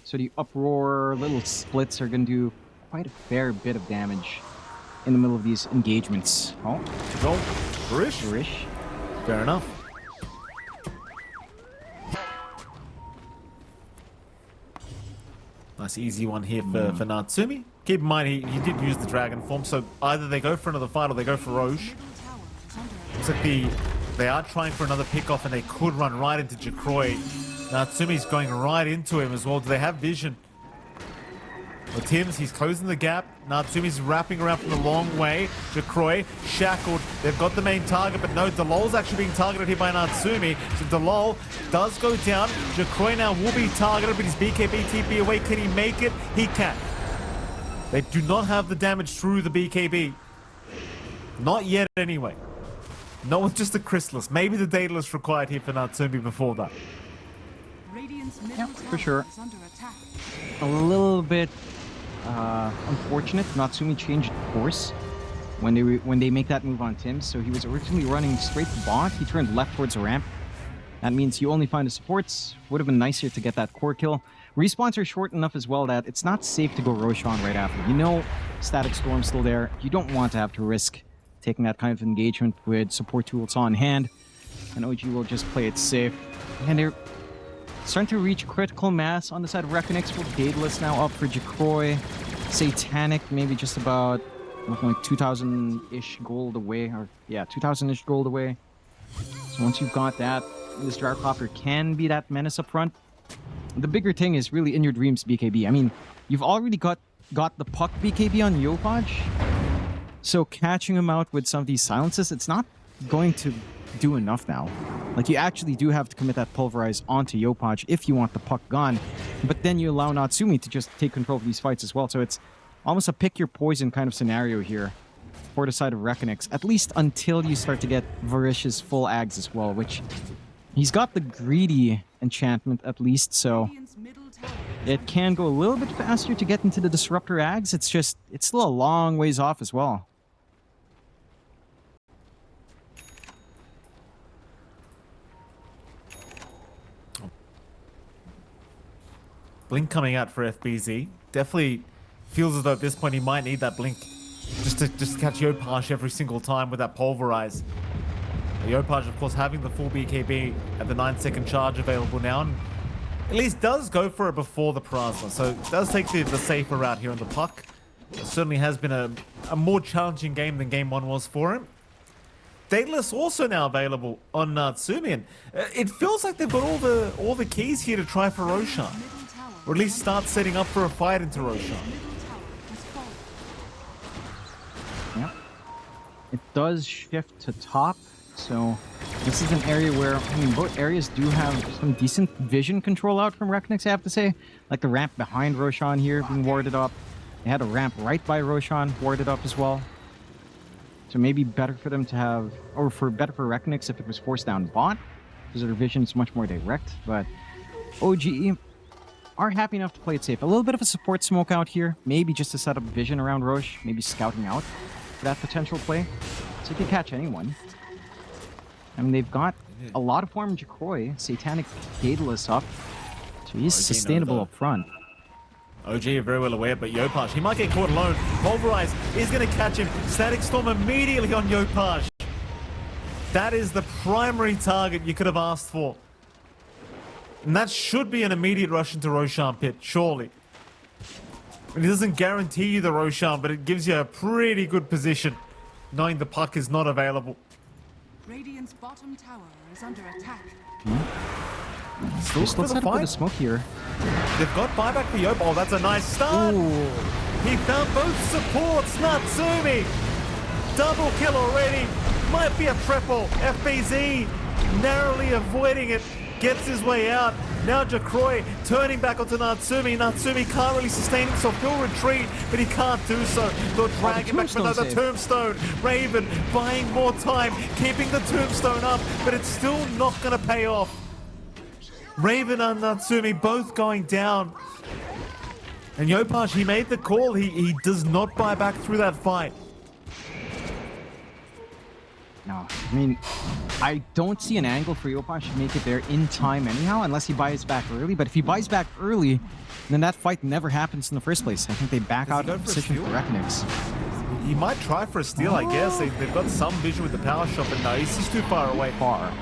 Speaker 1: So the uproar, little splits are gonna do quite a fair bit of damage in the middle of these engagements. Oh,
Speaker 2: Go, Rish.
Speaker 1: Rish.
Speaker 2: Fair enough. Nice easy one here for Natsumi. Keep in mind, he did use the dragon form, so either they go for another fight or they go for Roche.
Speaker 3: middle tower is under attack.
Speaker 2: Looks like they are trying for another pick-off and they could run right into Jacroy. Natsumi's going right into him as well. Do they have vision? Well, Tim's, he's closing the gap. Natsumi's wrapping around from the long way. Jacroy shackled. They've got the main target, but no, Delol's actually being targeted here by Natsumi. So Delol does go down. Jacroy now will be targeted, but his BKB TP away. Can he make it? He can. They do not have the damage through the BKB. Not yet, anyway. No, it's just a Chrysalis. Maybe the Daedalus required here for Natsumi before that.
Speaker 3: Radiant's middle
Speaker 1: Yeah,
Speaker 3: tower
Speaker 1: for sure.
Speaker 3: is under attack.
Speaker 1: A little bit unfortunate. Natsumi changed course when they make that move on Tim. So he was originally running straight to bot. He turned left towards the ramp. That means you only find the supports. Would have been nicer to get that core kill. Respawns are short enough as well that it's not safe to go Roshan right after. You know Static Storm's still there. You don't want to have to risk taking that kind of engagement with support tools on hand. And OG will just play it safe. And they're starting to reach critical mass on the side of REKONIX with Daedalus now up for Jacroy. Satanic maybe just about looking like 2,000-ish gold away. Or yeah, 2,000-ish gold away. So once you've got that, this Gyrocopter can be that menace up front. The bigger thing is really in your dreams BKB. I mean, you've already got the puck BKB on Yopaj. So catching him out with some of these silences, it's not going to do enough now. Like, you actually do have to commit that Pulverize onto Yopaj if you want the puck gone. But then you allow Natsumi to just take control of these fights as well. So it's almost a pick your poison kind of scenario here for the side of REKONIX. At least until you start to get Varish's full ags as well, which he's got the greedy enchantment at least, so
Speaker 3: Radiant's middle tower
Speaker 1: it can go a little bit faster to get into the Disruptor ags. It's still a long ways off as well.
Speaker 2: Blink coming out for FBZ. Definitely feels as though at this point he might need that Blink. Just to catch Yopaj every single time with that Pulverize. Yopaj, of course, having the full BKB at the 9-second charge available now. And at least does go for it before the Plasma. So it does take the safer route here on the puck. It certainly has been a more challenging game than game 1 was for him. Daedalus also now available on Natsumi. And it feels like they've got all the keys here to try for Roshan.
Speaker 3: middle tower
Speaker 2: Or at least start setting up for a fight into Roshan.
Speaker 3: middle tower has fallen.
Speaker 1: Yep. It does shift to top, so this is an area where, I mean, both areas do have some decent vision control out from REKONIX, I have to say. Like the ramp behind Roshan here being warded up. They had a ramp right by Roshan warded up as well. So maybe better for them to have, or better for REKONIX if it was forced down bot, because their vision is much more direct. But OGE are happy enough to play it safe. A little bit of a support smoke out here, maybe just to set up vision around Roche, maybe scouting out for that potential play. So you can catch anyone. I mean, they've got a lot of farm Jacroy, Satanic Daedalus up, so he's sustainable up front.
Speaker 2: OG are very well aware, but Yopaj, he might get caught alone. Pulverize is going to catch him. Static Storm immediately on Yopaj. That is the primary target you could have asked for. And that should be an immediate rush into Roshan pit, surely. And it doesn't guarantee you the Roshan, but it gives you a pretty good position, knowing the puck is not available.
Speaker 3: Radiant's bottom tower is under attack.
Speaker 2: Still
Speaker 1: Let's
Speaker 2: for the
Speaker 1: set up with a
Speaker 2: fight.
Speaker 1: smoke here.
Speaker 2: They've got buyback for Yop. Oh, that's a nice start.
Speaker 1: Ooh.
Speaker 2: He found both supports. Natsumi. Double kill already. Might be a triple. FBZ narrowly avoiding it. Gets his way out. Now Jacroy turning back onto Natsumi. Natsumi can't really sustain himself. He'll retreat, but he can't do so. They'll drag him back for another tombstone. Raven buying more time, keeping the tombstone up, but it's still not going to pay off. Raven and Natsumi both going down. And Yopaj, he made the call. He does not buy back through that fight.
Speaker 1: No, I mean, I don't see an angle for Yopaj to make it there in time anyhow, unless he buys back early. But if he buys back early, then that fight never happens in the first place. I think they back
Speaker 2: Does he
Speaker 1: out
Speaker 2: go
Speaker 1: of
Speaker 2: for a
Speaker 1: position for
Speaker 2: steal?
Speaker 1: REKONIX.
Speaker 2: He might try for a steal, I guess. They've got some vision with the power shot, but no, he's just too far away.
Speaker 1: Far.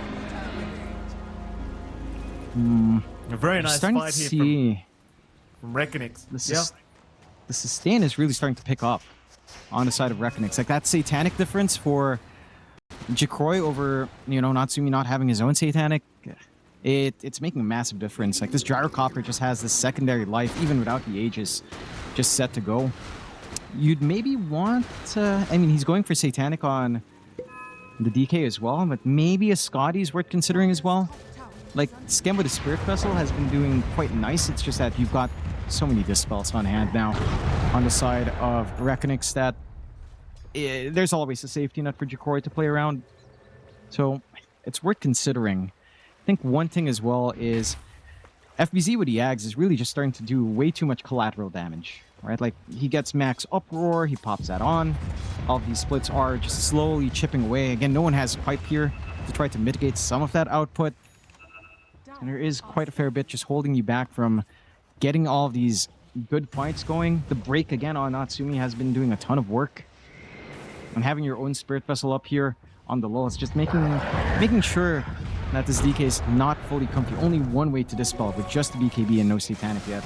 Speaker 2: A very nice
Speaker 1: Starting to
Speaker 2: fight here
Speaker 1: see
Speaker 2: from REKONIX.
Speaker 1: the sustain is really starting to pick up on the side of REKONIX. Like that Satanic difference for Jacroy over, Natsumi not having his own Satanic, it's making a massive difference. Like this Gyrocopter just has this secondary life, even without the Aegis, just set to go. You'd maybe want to, I mean, he's going for Satanic on the DK as well, but maybe a Scotty's worth considering as well. Like, Scam with the Spirit Vessel has been doing quite nice. It's just that you've got so many Dispels on hand now. on the side of REKONIX that there's always a safety net for Jacroy to play around. So it's worth considering. I think one thing as well is FBZ with the Ags is really just starting to do way too much collateral damage, right? Like, he gets max uproar, he pops that on. All of these splits are just slowly chipping away. Again, no one has pipe here to try to mitigate some of that output. And there is quite a fair bit just holding you back from getting all of these good fights going. The break again on Natsumi has been doing a ton of work. And having your own Spirit Vessel up here on the low is just making sure that this DK is not fully comfy. Only one way to dispel with just the BKB and no Satanic yet.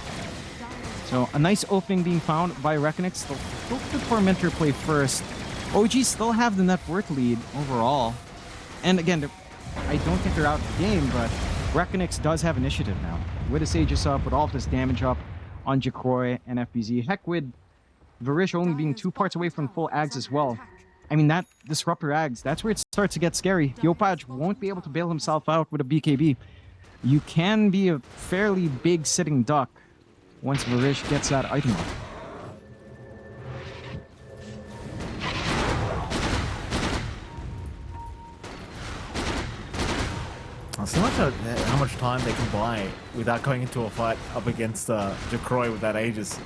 Speaker 1: So a nice opening being found by REKONIX. They'll go for the Tormentor play first. OG still have the net worth lead overall. And again, I don't think they're out of the game, but REKONIX does have initiative now. With his Aegis up, with all of this damage up on Jacroy and FBZ. Heck, with Varish only being 2 parts away from full Ags as well. I mean, that Disruptor Ags, that's where it starts to get scary. Yopaj won't be able to bail himself out with a BKB. You can be a fairly big sitting duck once Varish gets that item up.
Speaker 2: I'll see how much time they can buy without going into a fight up against Jacroy with that Aegis.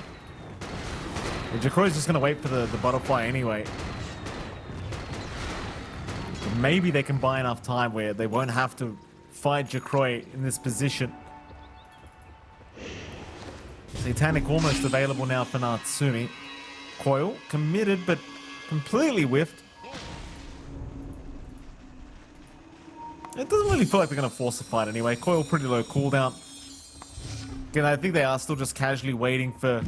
Speaker 2: Jacroy's just going to wait for the butterfly anyway. But maybe they can buy enough time where they won't have to fight Jacroy in this position. Satanic almost available now for Natsumi. Coil committed but completely whiffed. It doesn't really feel like they're going to force a fight anyway. Coil pretty low cooldown. Again, I think they are still just casually waiting for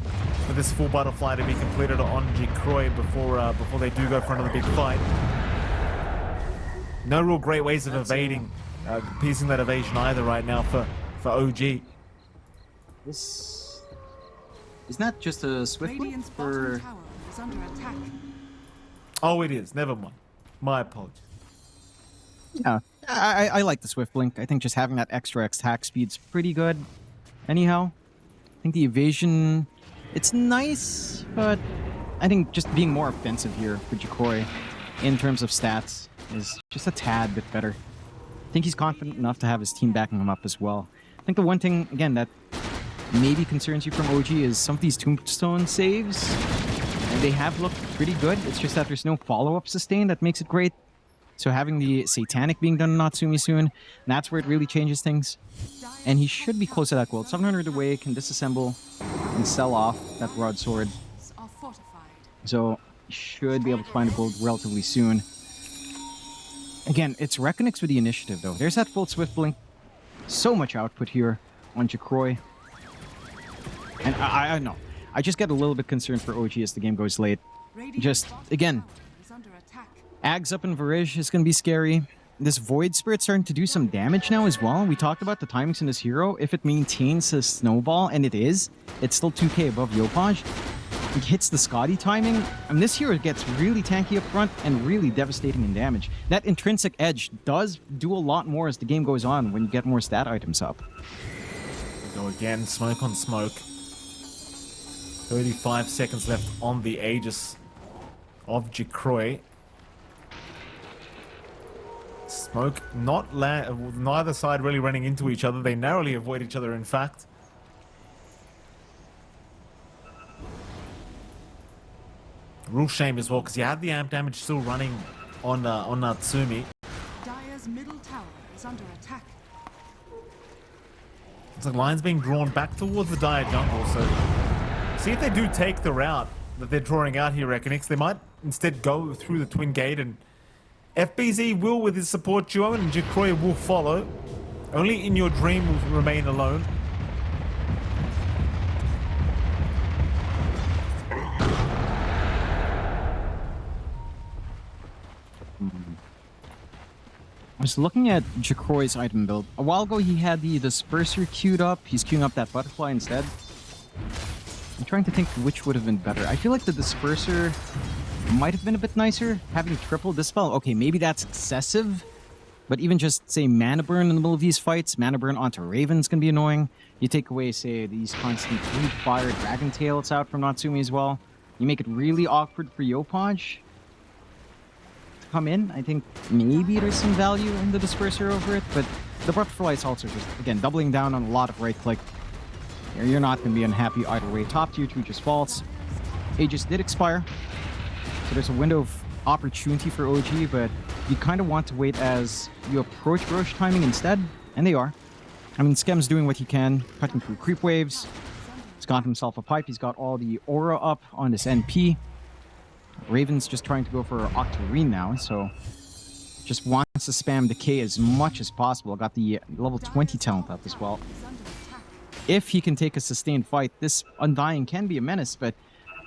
Speaker 2: this full butterfly to be completed on Jacroy before they do go for another big fight. No real great ways of evading, piecing that evasion either right now for OG.
Speaker 4: This is not just a swift look
Speaker 3: Radiant's
Speaker 4: for...
Speaker 3: bottom tower is under attack.
Speaker 2: Oh, it is. Never mind. My apologies.
Speaker 1: Yeah, I like the Swift Blink. I think just having that extra attack speed's pretty good. Anyhow, I think the evasion, it's nice, but I think just being more offensive here for Jacroy in terms of stats is just a tad bit better. I think he's confident enough to have his team backing him up as well. I think the one thing, again, that maybe concerns you from OG is some of these Tombstone saves. And they have looked pretty good. It's just that there's no follow-up sustain that makes it great. So having the Satanic being done on Natsumi soon, that's where it really changes things. And he should be close to that gold. 700 away, can disassemble and sell off that broadsword.
Speaker 3: Are fortified.
Speaker 1: So should be able to find a gold relatively soon. Again, it's REKONIX with the initiative though. There's that full Swift Blink. So much output here on Jacroy. And I know. I just get a little bit concerned for OG as the game goes late. Just, again, Ags up in Varish is going to be scary. This Void Spirit's starting to do some damage now as well. We talked about the timings in this hero. If it maintains the snowball, and it is, it's still 2k above Yopaj. It hits the Scotty timing. I mean, this hero gets really tanky up front and really devastating in damage. That intrinsic edge does do a lot more as the game goes on when you get more stat items up.
Speaker 2: Go again, smoke on smoke. 35 seconds left on the Aegis of Jacroy. Smoke not neither side really running into each other. They narrowly avoid each other, in fact. Real shame as well, because you had the amp damage still running on Natsumi.
Speaker 3: Dire's middle tower is under attack.
Speaker 2: It's like lines being drawn back towards the Dire jungle, so see if they do take the route that they're drawing out here, REKONIX. They might instead go through the Twin Gate, and FBZ will with his support duo, and Jacroy will follow. Only in your dream will remain alone.
Speaker 1: I was looking at Jacroy's item build. A while ago, he had the Disperser queued up. He's queuing up that Butterfly instead. I'm trying to think which would have been better. I feel like the Disperser might have been a bit nicer. Having triple Dispel, okay, maybe that's excessive. But even just, say, mana burn in the middle of these fights, mana burn onto Raven's going to be annoying. You take away, say, these constant blue fire Dragon Tails out from Natsumi as well. You make it really awkward for Yopaj to come in. I think maybe there's some value in the Disperser over it, but the Butterfly's also just, again, doubling down on a lot of right-click. You're not going to be unhappy either way. Top tier 2 just falls. Aegis did expire, so there's a window of opportunity for OG, but you kind of want to wait as you approach Roche timing instead, and they are. I mean, Skem's doing what he can, cutting through creep waves. He's got himself a pipe. He's got all the aura up on this NP. Raven's just trying to go for Octarine now, so just wants to spam Decay as much as possible. Got the level 20 talent up as well. If he can take a sustained fight, this Undying can be a menace, but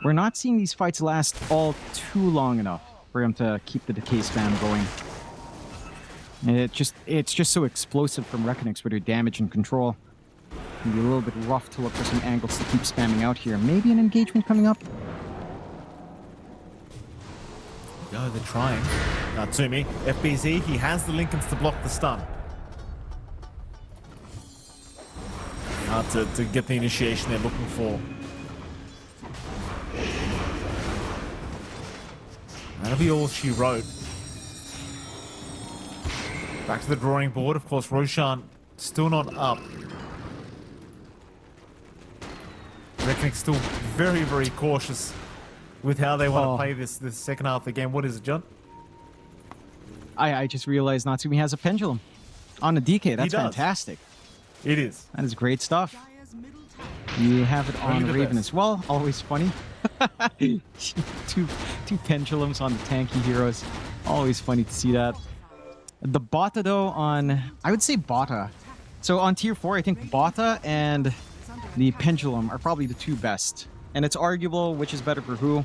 Speaker 1: we're not seeing these fights last all too long enough for him to keep the Decay spam going. It's just so explosive from REKONIX with their damage and control. It'll be a little bit rough to look for some angles to keep spamming out here. Maybe an engagement coming up?
Speaker 2: Go, they're trying. Natsumi, FBZ, he has the Lincolns to block the stun. Hard to get the initiation they're looking for. That'll be all she wrote. Back to the drawing board. Of course, Roshan still not up. REKONIX still very, very cautious with how they want to play this second half of the game. What is it, John?
Speaker 1: I just realized Natsumi has a pendulum on a DK. That's fantastic.
Speaker 2: It is.
Speaker 1: That is great stuff. You have it on Raven as well. Always funny. two pendulums on the tanky heroes. Always funny to see that. The Bota though on, I would say Bota. So on tier 4, I think Bota and the Pendulum are probably the two best. And it's arguable which is better for who.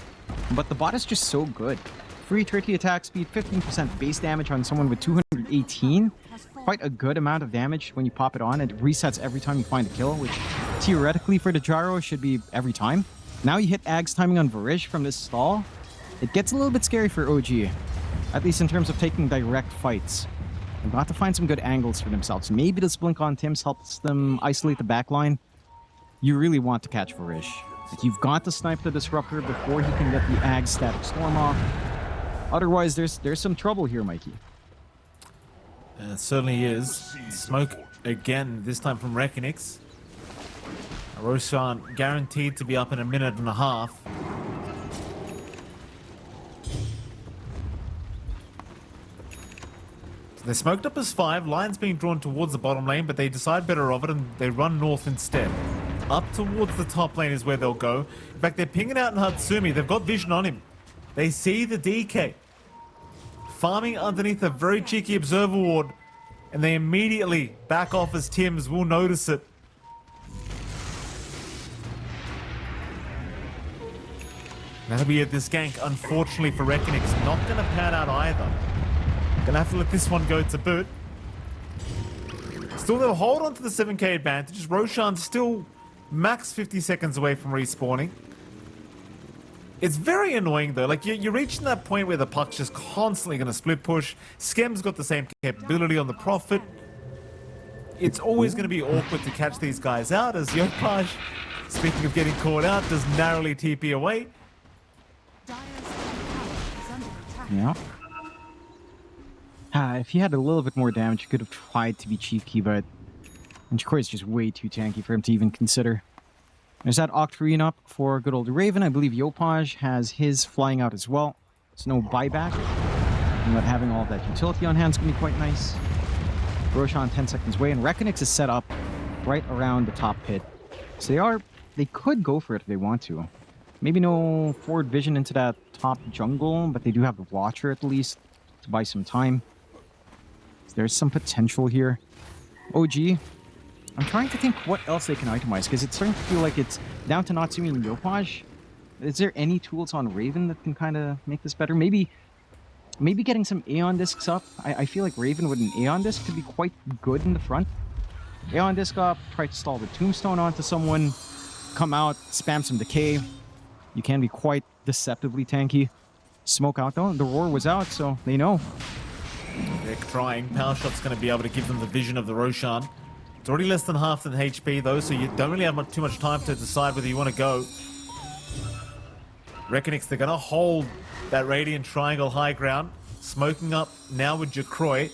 Speaker 1: But the Bota is just so good. Free 30 attack speed, 15% base damage on someone with 218. Quite a good amount of damage when you pop it on. It resets every time you find a kill, which theoretically for the Gyro should be every time. Now you hit Ag's timing on Varish from this stall. It gets a little bit scary for OG. At least in terms of taking direct fights. They've got to find some good angles for themselves. Maybe this blink on Tim's helps them isolate the backline. You really want to catch Varish. Like, you've got to snipe the Disruptor before he can get the Ag Static Storm off. Otherwise, there's some trouble here, Mikey.
Speaker 2: It certainly is. Smoke again, this time from REKONIX. Roshan guaranteed to be up in a minute and a half. So they smoked up as 5. Lions being drawn towards the bottom lane, but they decide better of it and they run north instead. Up towards the top lane is where they'll go. In fact, they're pinging out in Hatsumi. They've got vision on him. They see the DK farming underneath a very cheeky observer ward, and they immediately back off as Tims will notice it. That'll be it, this gank, unfortunately for REKONIX. Not going to pan out either. Gonna have to let this one go to boot. Still, they'll hold on to the 7k advantage. Roshan's still max 50 seconds away from respawning. It's very annoying though, like you're reaching that point where the puck's just constantly going to split push. Skem's got the same capability on the Prophet. It's always going to be awkward to catch these guys out as Yopaj, speaking of getting caught out, does narrowly TP away.
Speaker 1: Yeah. If he had a little bit more damage, he could have tried to be cheeky, but Chikori is just way too tanky for him to even consider. There's that Octarine up for good old Raven. I believe Yopaj has his flying out as well. It's no buyback. But having all that utility on hand is going to be quite nice. Roshan 10 seconds away, and REKONIX is set up right around the top pit. So they could go for it if they want to. Maybe no forward vision into that top jungle, but they do have the Watcher at least to buy some time. So there's some potential here. OG, I'm trying to think what else they can itemize, because it's starting to feel like it's down to Natsumi and Yopaj. Is there any tools on Raven that can kind of make this better? Maybe getting some Aeon Discs up. I feel like Raven with an Aeon Disc could be quite good in the front. Aeon Disc up, try to stall the Tombstone onto someone, come out, spam some Decay. You can be quite deceptively tanky. Smoke out though. The Roar was out, so they know.
Speaker 2: They're trying. Power Shot's going to be able to give them the vision of the Roshan. It's already less than half the HP though, so you don't really have too much time to decide whether you want to go. REKONIX, they're going to hold that Radiant Triangle high ground. Smoking up now with Jacroy.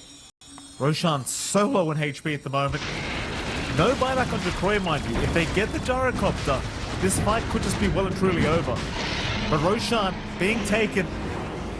Speaker 2: Roshan so low in HP at the moment. No buyback on Jacroy, mind you. If they get the Gyrocopter, this fight could just be well and truly over. But Roshan being taken.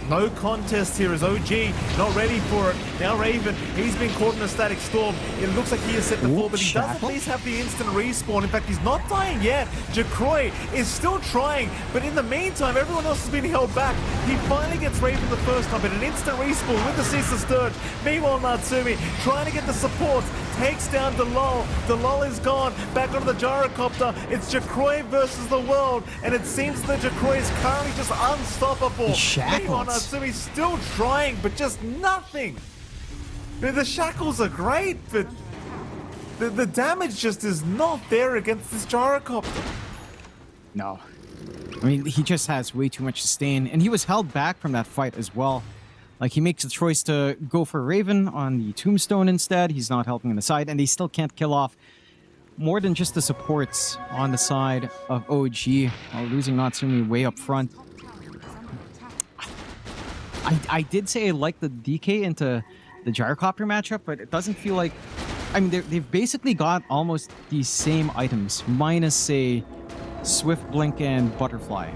Speaker 2: No contest here as OG not ready for it. Now Raven, he's been caught in a static storm. It looks like he has set the fall, but he does at least have the instant respawn. In fact, he's not dying yet. Jacroy is still trying, but in the meantime, everyone else has been held back. He finally gets Raven the first time, but an instant respawn with the Caesar Sturge. Meanwhile, Natsumi trying to get the supports, takes down Delol. Delol is gone. Back onto the Gyrocopter. It's Jacroy versus the world, and it seems that Jacroy is currently just unstoppable. Meanwhile, Natsumi still trying, but just nothing. The shackles are great, but the damage just is not there against this Gyrocopter.
Speaker 1: No. I mean, he just has way too much sustain, and he was held back from that fight as well. Like, he makes the choice to go for Raven on the Tombstone instead. He's not helping on the side, and they still can't kill off more than just the supports on the side of OG, while losing Natsumi way up front. I did say I like the DK into the Gyrocopter matchup, but it doesn't feel like... I mean, they've basically got almost the same items, minus, say, Swift Blink and Butterfly.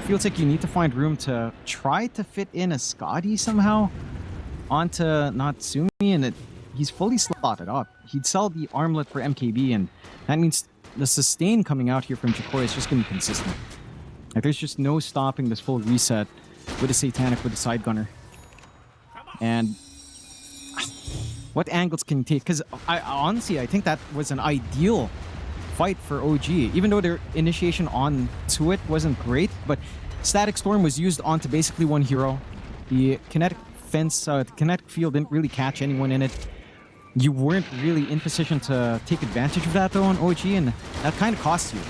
Speaker 1: Feels like you need to find room to try to fit in a Scotty somehow onto Natsumi, and he's fully slotted up. He'd sell the armlet for MKB, and that means the sustain coming out here from Jacroy is just going to be consistent. Like, there's just no stopping this full reset with a Satanic, with a Side Gunner. And what angles can you take? Because honestly, I think that was an ideal fight for OG, even though their initiation on to it wasn't great, but Static Storm was used onto basically one hero. The kinetic fence, the kinetic field didn't really catch anyone in it. You weren't really in position to take advantage of that though on OG, and that kind of costs you.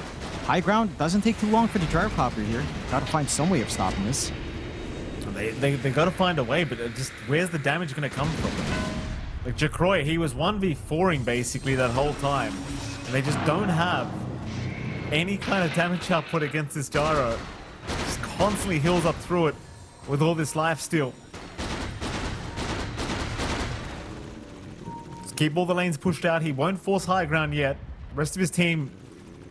Speaker 1: High ground doesn't take too long for the Gyrocopter here. Gotta find some way of stopping this.
Speaker 2: They gotta find a way, but just where's the damage gonna come from? Like Jacroy, he was 1v4ing basically that whole time. And they just don't have any kind of damage output against this Gyro. Just constantly heals up through it with all this life steal. Just keep all the lanes pushed out. He won't force high ground yet. The rest of his team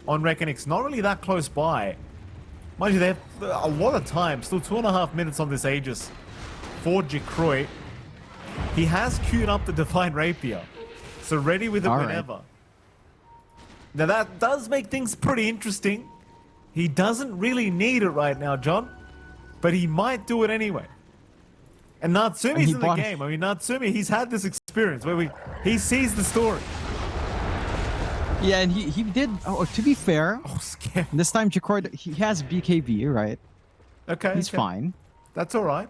Speaker 2: on REKONIX not really that close by. Mind you, they have a lot of time. Still 2.5 minutes on this Aegis for Jacroy. He has queued up the Divine Rapier, so ready with it whenever. Now that does make things pretty interesting. He doesn't really need it right now, John, but he might do it anyway. And Natsumi's in the game. I mean, Natsumi, he's had this experience where he sees the story.
Speaker 1: Yeah, and he did. Oh, to be fair,
Speaker 2: scam.
Speaker 1: This time Jacroy, he has BKB, right?
Speaker 2: Okay,
Speaker 1: he's fine.
Speaker 2: That's all right.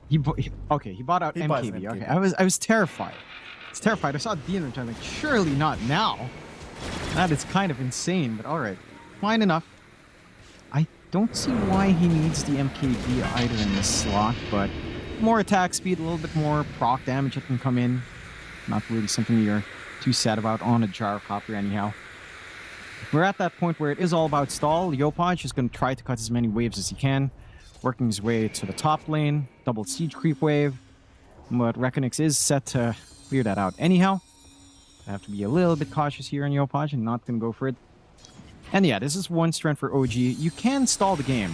Speaker 1: He bought out MKB. Okay, I was terrified. I was terrified. I saw Dean, which I'm like, surely not now. That is kind of insane, but all right, fine enough. I don't see why he needs the MKB either in this slot, but more attack speed, a little bit more proc damage that can come in. Not really something you're too sad about on a Gyrocopter anyhow. We're at that point where it is all about stall. Yopaj is going to try to cut as many waves as he can, working his way to the top lane, double siege creep wave, but REKONIX is set to clear that out anyhow. I have to be a little bit cautious here on Yopaj and not going to go for it. And yeah, this is one strength for OG. You can stall the game.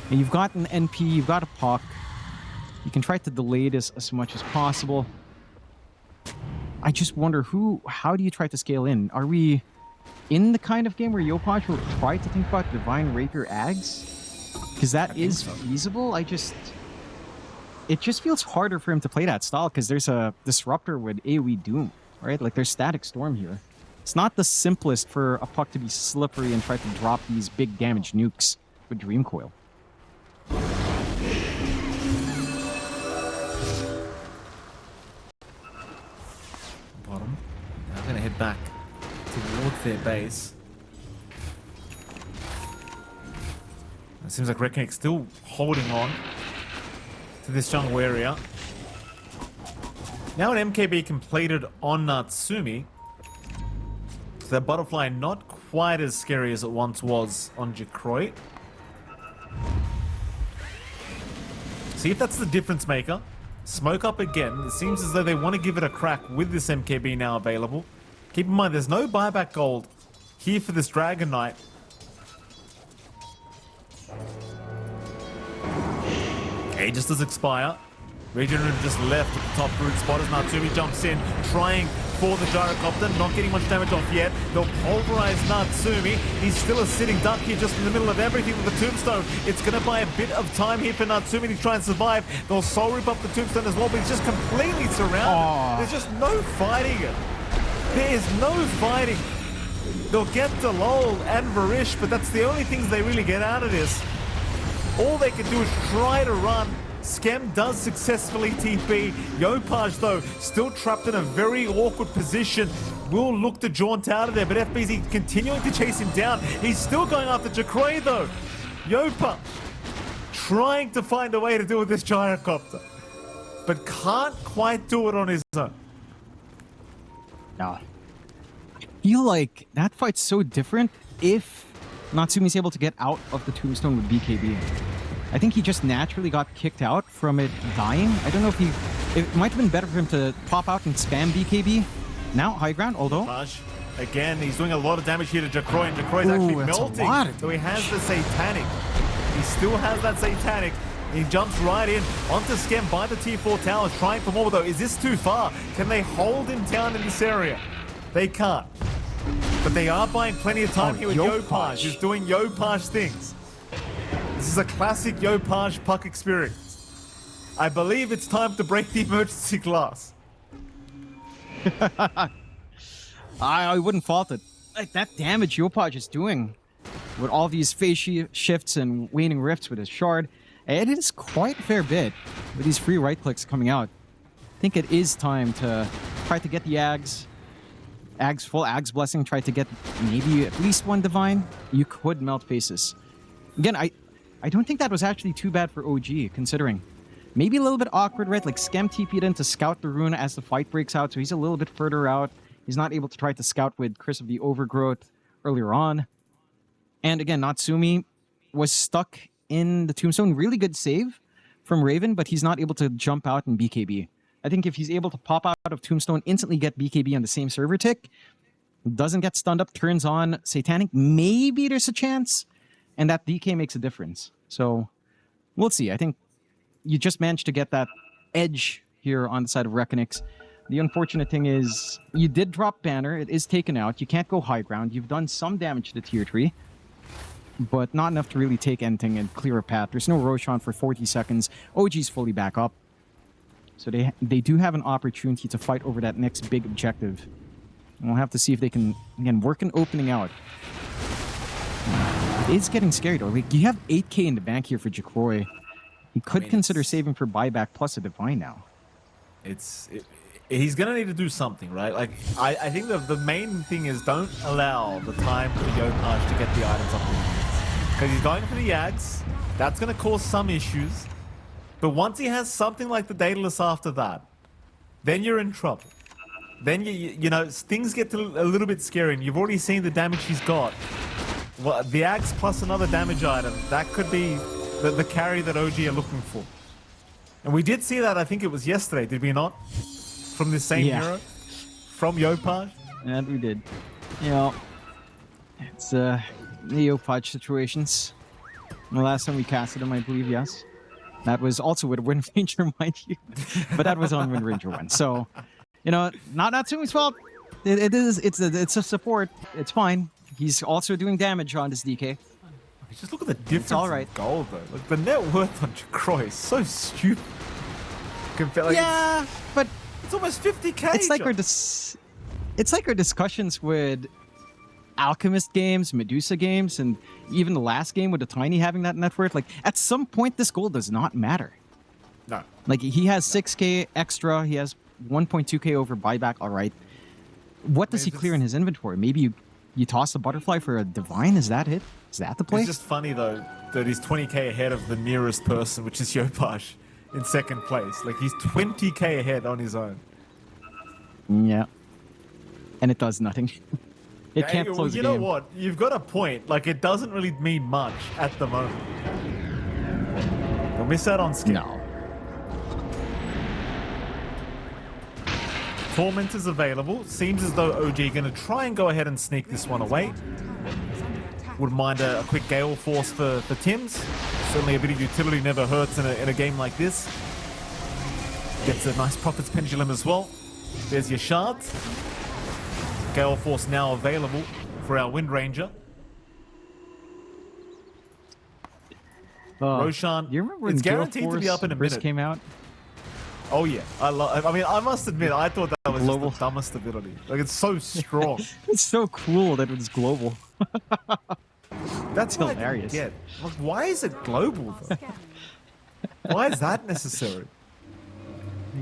Speaker 1: And you've got an NP, you've got a puck. You can try to delay this as much as possible. I just wonder how do you try to scale in? Are we in the kind of game where Yopaj will try to think about Divine Rapier Ags? Because that is feasible. It just feels harder for him to play that style because there's a Disruptor with AoE Doom, right? Like there's Static Storm here. It's not the simplest for a puck to be slippery and try to drop these big damage nukes with Dream Coil.
Speaker 2: Bottom. Now I'm gonna head back towards their base. It seems like REKONIX still holding on to this jungle area. Now an MKB completed on Natsumi. So that butterfly not quite as scary as it once was on Jacroy. See if that's the difference maker. Smoke up again. It seems as though they want to give it a crack with this MKB now available. Keep in mind, there's no buyback gold here for this Dragon Knight. Aegis does expire. Regeneration just left at the top root spot as Natsumi jumps in, trying for the gyrocopter, not getting much damage off yet. They'll pulverize Natsumi. He's still a sitting duck here just in the middle of everything with the tombstone. It's going to buy a bit of time here for Natsumi to try and survive. They'll soul rip up the tombstone as well, but he's just completely surrounded. There's just no fighting it. There is no fighting. They'll get Delol and Varish, but that's the only things they really get out of this. All they can do is try to run. Skem does successfully TP. Yopaj, though, still trapped in a very awkward position. Will look to jaunt out of there, but FBZ continuing to chase him down. He's still going after Jacroy, though. Yopaj trying to find a way to deal with this gyrocopter, but can't quite do it on his own.
Speaker 1: No. I feel like that fight's so different if Natsumi's able to get out of the tombstone with BKB. I think he just naturally got kicked out from it dying. I don't know if it might have been better for him to pop out and spam BKB. Now high ground, although.
Speaker 2: Again, he's doing a lot of damage here to Jacroy, and Jacroy's actually melting. So he has the Satanic. He still has that Satanic. He jumps right in onto Skem by the T4 towers, trying for more though. Is this too far? Can they hold him down in this area? They can't. But they are buying plenty of time here with Yopaj, who's doing Yopaj things. This is a classic Yopaj puck experience. I believe it's time to break the emergency glass.
Speaker 1: I wouldn't fault it. Like that damage Yopaj is doing with all these phase shifts and waning rifts with his shard, it is quite a fair bit with these free right clicks coming out. I think it is time to try to get the Ags. Full Ags Blessing, try to get maybe at least one Divine. You could melt faces. Again, I don't think that was actually too bad for OG, considering. Maybe a little bit awkward, right? Like, Skem TP'd in to scout the rune as the fight breaks out, so he's a little bit further out. He's not able to try to scout with Chris of the Overgrowth earlier on. And again, Natsumi was stuck in the tombstone. Really good save from Raven, but he's not able to jump out and BKB. I think if he's able to pop out of tombstone, instantly get BKB on the same server tick, doesn't get stunned up, turns on Satanic, maybe there's a chance, and that DK makes a difference. So we'll see. I think you just managed to get that edge here on the side of REKONIX. The unfortunate thing is you did drop banner. It is taken out. You can't go high ground. You've done some damage to tier 3, but not enough to really take anything and clear a path. There's no Roshan for 40 seconds. OG's fully back up. So they do have an opportunity to fight over that next big objective. And we'll have to see if they can, again, work an opening out. It's getting scary, though. Like, you have 8k in the bank here for Jacroy. He could consider saving for buyback plus a Divine now.
Speaker 2: He's going to need to do something, right? Like, I think the main thing is don't allow the time for Yopaj to get the items up there. Because he's going for the Yags. That's going to cause some issues. But once he has something like the Daedalus after that, then you're in trouble. Then, you know, things get a little bit scary. And you've already seen the damage he's got. Well, the Axe plus another damage item, that could be the carry that OG are looking for. And we did see that, I think it was yesterday, did we not? From this same hero? From Yopaj?
Speaker 1: And we did. You know, it's the Yopaj situations. The last time we casted him, I believe, yes. That was also with Wind Ranger, mind you. But that was on Wind Ranger 1. So, you know, not Natsumi's fault. It's a support. It's fine. He's also doing damage on this DK.
Speaker 2: Just look at the difference
Speaker 1: it's all right.
Speaker 2: in gold, though. Like, the net worth on Jacroy is so stupid.
Speaker 1: Yeah, but
Speaker 2: it's almost 50k.
Speaker 1: It's like our discussions with Alchemist games, Medusa games, and even the last game with the Tiny having that net worth. Like, at some point, this gold does not matter.
Speaker 2: No.
Speaker 1: Like, he has 6k extra. He has 1.2k over buyback. All right. What does he clear in his inventory? Maybe you toss the butterfly for a Divine? Is that it? Is that the play?
Speaker 2: It's just funny, though, that he's 20k ahead of the nearest person, which is Yopaj, in second place. Like, he's 20k ahead on his own.
Speaker 1: Yeah. And it does nothing. It
Speaker 2: Hey,
Speaker 1: can't
Speaker 2: well,
Speaker 1: close the
Speaker 2: you
Speaker 1: game.
Speaker 2: know what? You've got a point. Like, it doesn't really mean much at the moment. You'll miss out on skill.
Speaker 1: No.
Speaker 2: Torment is available. Seems as though OG are going to try and go ahead and sneak this one away. Wouldn't mind a quick Gale Force for Tims. Certainly a bit of utility never hurts in a game like this. Gets a nice Prophet's Pendulum as well. There's your shards. Gale Force now available for our Wind Ranger. Roshan,
Speaker 1: you remember when
Speaker 2: it's
Speaker 1: Gale
Speaker 2: guaranteed to be up in a
Speaker 1: Force
Speaker 2: minute.
Speaker 1: came out?
Speaker 2: Oh yeah, I mean, I must admit, I thought that was
Speaker 1: Global.
Speaker 2: just the dumbest ability. Like, it's so strong.
Speaker 1: It's so cool that it was global.
Speaker 2: That's what I
Speaker 1: hilarious.
Speaker 2: didn't get. Like, why is it global though? Why is that necessary?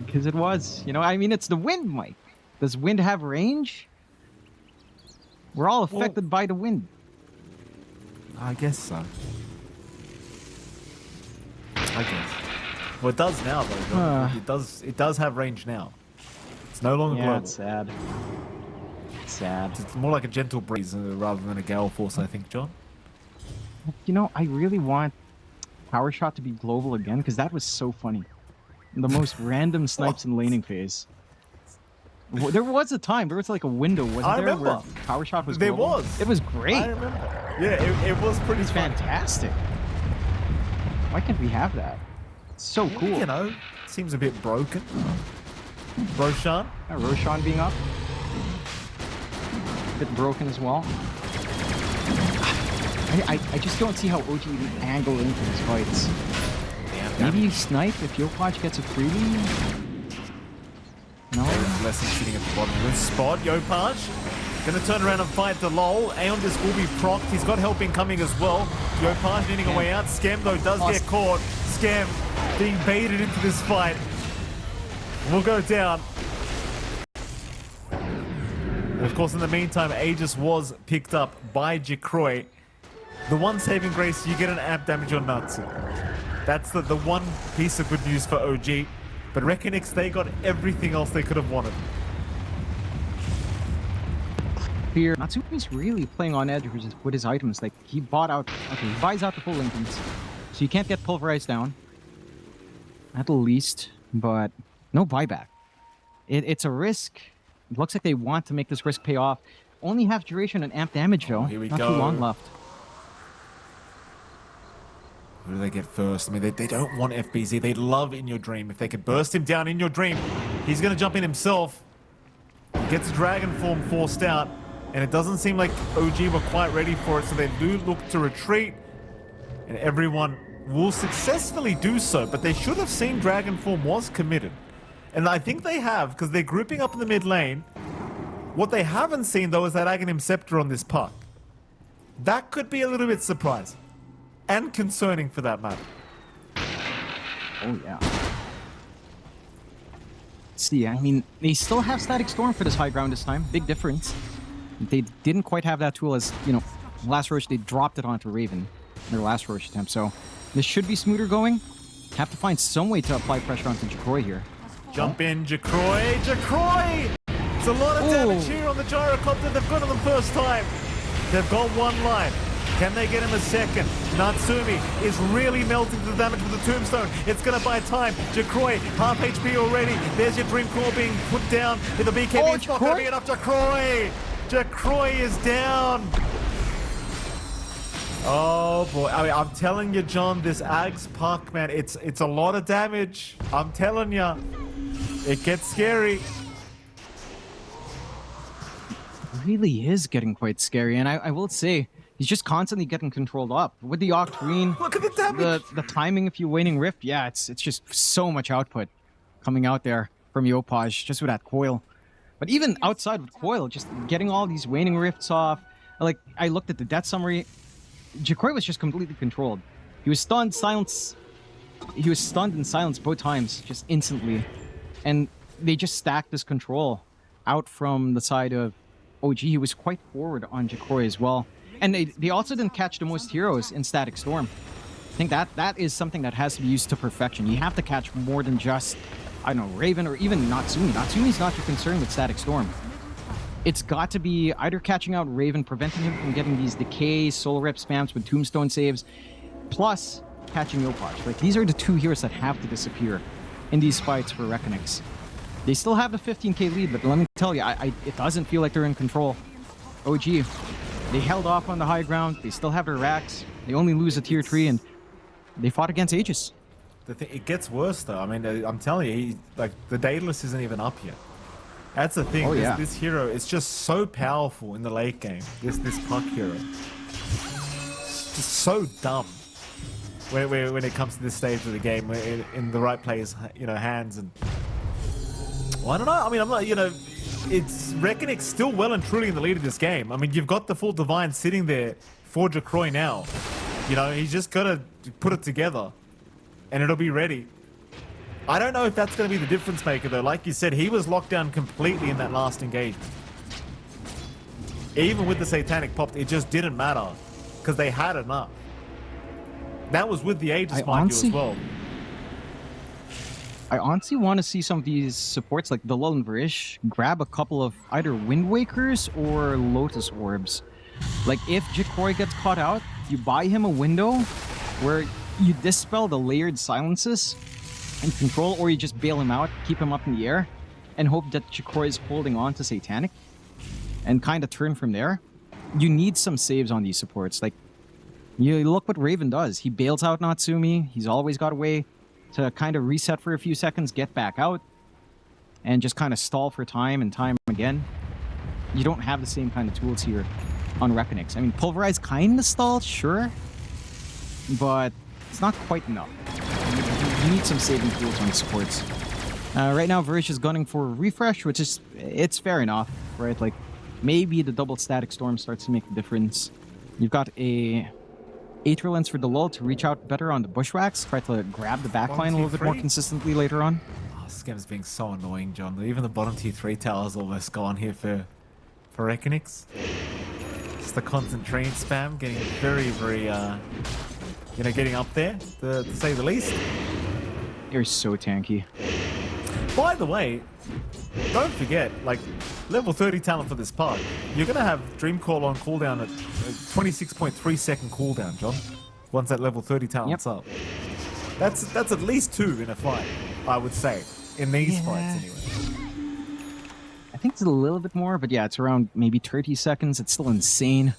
Speaker 1: Because it was. You know, I mean, it's the wind, Mike. Does wind have range? We're all affected by the wind.
Speaker 2: I guess so. I guess. Well, it does now though. It does have range now. It's no longer
Speaker 1: Yeah,
Speaker 2: global.
Speaker 1: it's sad. It's sad.
Speaker 2: It's more like a gentle breeze rather than a gale force, I think, John.
Speaker 1: You know, I really want Power Shot to be global again because that was so funny. The most random snipes in laning phase. There was a time, there was like a window, wasn't
Speaker 2: I
Speaker 1: there,
Speaker 2: remember.
Speaker 1: where Power Shot was
Speaker 2: There
Speaker 1: global?
Speaker 2: was.
Speaker 1: It was great.
Speaker 2: I remember. Yeah, it was pretty
Speaker 1: It's
Speaker 2: fun.
Speaker 1: fantastic. Why can't we have that? It's so cool.
Speaker 2: You know, seems a bit broken. Roshan.
Speaker 1: Roshan being up. A bit broken as well. I just don't see how OG would angle into these fights. Maybe you snipe if Yopaj gets a freebie? No?
Speaker 2: Lesson sitting at the bottom of the spot. Yopaj gonna turn around and fight the lol. Aeondis will be procced. He's got help incoming as well. Yopaj needing a way out. Scam though does get caught. Scam being baited into this fight. Will go down. And of course, in the meantime, Aegis was picked up by Jacroy. The one saving grace, you get an amp damage on Natsu. That's the one piece of good news for OG. But REKONIX, they got everything else they could have wanted.
Speaker 1: Here, Natsumi's really playing on edge with his items. Like, he bought out... Okay, he buys out the full Lincolns. So you can't get pulverized down. At least. But no buyback. It's a risk. It looks like they want to make this risk pay off. Only half duration and amp damage, though.
Speaker 2: Here we
Speaker 1: Not
Speaker 2: go.
Speaker 1: too long left.
Speaker 2: Who do they get first? I mean, they don't want FBZ. They love In Your Dream. If they could burst him down In Your Dream, he's going to jump in himself. He gets Dragon Form forced out, and it doesn't seem like OG were quite ready for it, so they do look to retreat, and everyone will successfully do so, but they should have seen Dragon Form was committed. And I think they have, because they're grouping up in the mid lane. What they haven't seen, though, is that Aghanim Scepter on this puck. That could be a little bit surprising. And concerning for that matter.
Speaker 1: Oh, yeah. See, I mean, they still have Static Storm for this high ground this time. Big difference. They didn't quite have that tool as, you know, last Roche, they dropped it onto Raven in their last Roche attempt. So this should be smoother going. Have to find some way to apply pressure onto Jacroy here.
Speaker 2: Jump in, Jacroy! Jacroy! It's a lot of damage here on the gyrocopter. They've got it the first time. They've got one life. Can they get him a second? Natsumi is really melting the damage with the tombstone. It's going to buy time. Jacroy, half HP already. There's your Dream Core being put down. With the BKB, it's not going to be enough. Jacroy! Jacroy is down. Oh boy, I mean, I'm telling you, John, this Ags puck, man, it's a lot of damage. I'm telling you, it gets scary.
Speaker 1: It really is getting quite scary, and I will say, he's just constantly getting controlled up. With the Octarine,
Speaker 2: Look at the damage.
Speaker 1: the timing if you Waning Rift, yeah, it's just so much output coming out there from Yopaj, just with that coil. But even outside of coil, just getting all these Waning Rifts off, like, I looked at the death summary, Jacroy was just completely controlled. He was stunned, silence. He was stunned and silenced both times, just instantly. And they just stacked this control out from the side of OG. He was quite forward on Jacroy as well. And they also didn't catch the most heroes in Static Storm. I think that is something that has to be used to perfection. You have to catch more than just I don't know, Raven or even Natsumi. Natsumi's not your concern with Static Storm. It's got to be either catching out Raven, preventing him from getting these decay, soul rep spams with tombstone saves, plus catching Yopaj. Like, these are the two heroes that have to disappear in these fights for REKONIX. They still have the 15k lead, but let me tell you, it doesn't feel like they're in control. OG, they held off on the high ground. They still have their racks. They only lose a tier 3, and they fought against Aegis.
Speaker 2: It gets worse though. I mean, I'm telling you, like the Daedalus isn't even up yet. That's the thing.
Speaker 1: Oh, yeah.
Speaker 2: This hero is just so powerful in the late game. This puck hero, it's just so dumb when it comes to this stage of the game, in the right player's hands. And well, I don't know. I mean, I'm not. It's REKONIX still well and truly in the lead of this game. I mean, you've got the full Divine sitting there for Jacroy now. He's just got to put it together, and it'll be ready. I don't know if that's going to be the difference maker, though. Like you said, he was locked down completely in that last engagement. Even with the Satanic pop, it just didn't matter, because they had enough. That was with the Aegis, mind you, as well.
Speaker 1: I honestly want to see some of these supports, like Dalal and Varish, grab a couple of either Wind Wakers or Lotus Orbs. Like, if Jacroy gets caught out, you buy him a window where you dispel the layered silences and control, or you just bail him out, keep him up in the air, and hope that Jacroy is holding on to Satanic, and kind of turn from there. You need some saves on these supports. Like, you look what Raven does. He bails out Natsumi. He's always got a way to kind of reset for a few seconds, get back out, and just kind of stall for time and time again. You don't have the same kind of tools here on REKONIX. I mean, Pulverize kind of stalled, sure, but it's not quite enough. You need some saving tools on supports. Right now, Varish is gunning for a refresh, which is, it's fair enough, right? Like, maybe the double Static Storm starts to make a difference. You've got a Aether Lens for Dalal to reach out better on the Bushwhacks, try to grab the backline a little bit more consistently later on.
Speaker 2: Oh, this game's being so annoying, John. Even the bottom tier 3 tower's almost gone here for REKONIX. Just the constant train spam, getting very, very, getting up there, to say the least.
Speaker 1: You're so tanky.
Speaker 2: By the way, don't forget, like, level 30 talent for this part, you're going to have Dreamcall on cooldown at 26.3 second cooldown, John, once that level 30 talent's up. That's at least 2 in a fight, I would say, in these fights anyway.
Speaker 1: I think it's a little bit more, but yeah, it's around maybe 30 seconds. It's still insane.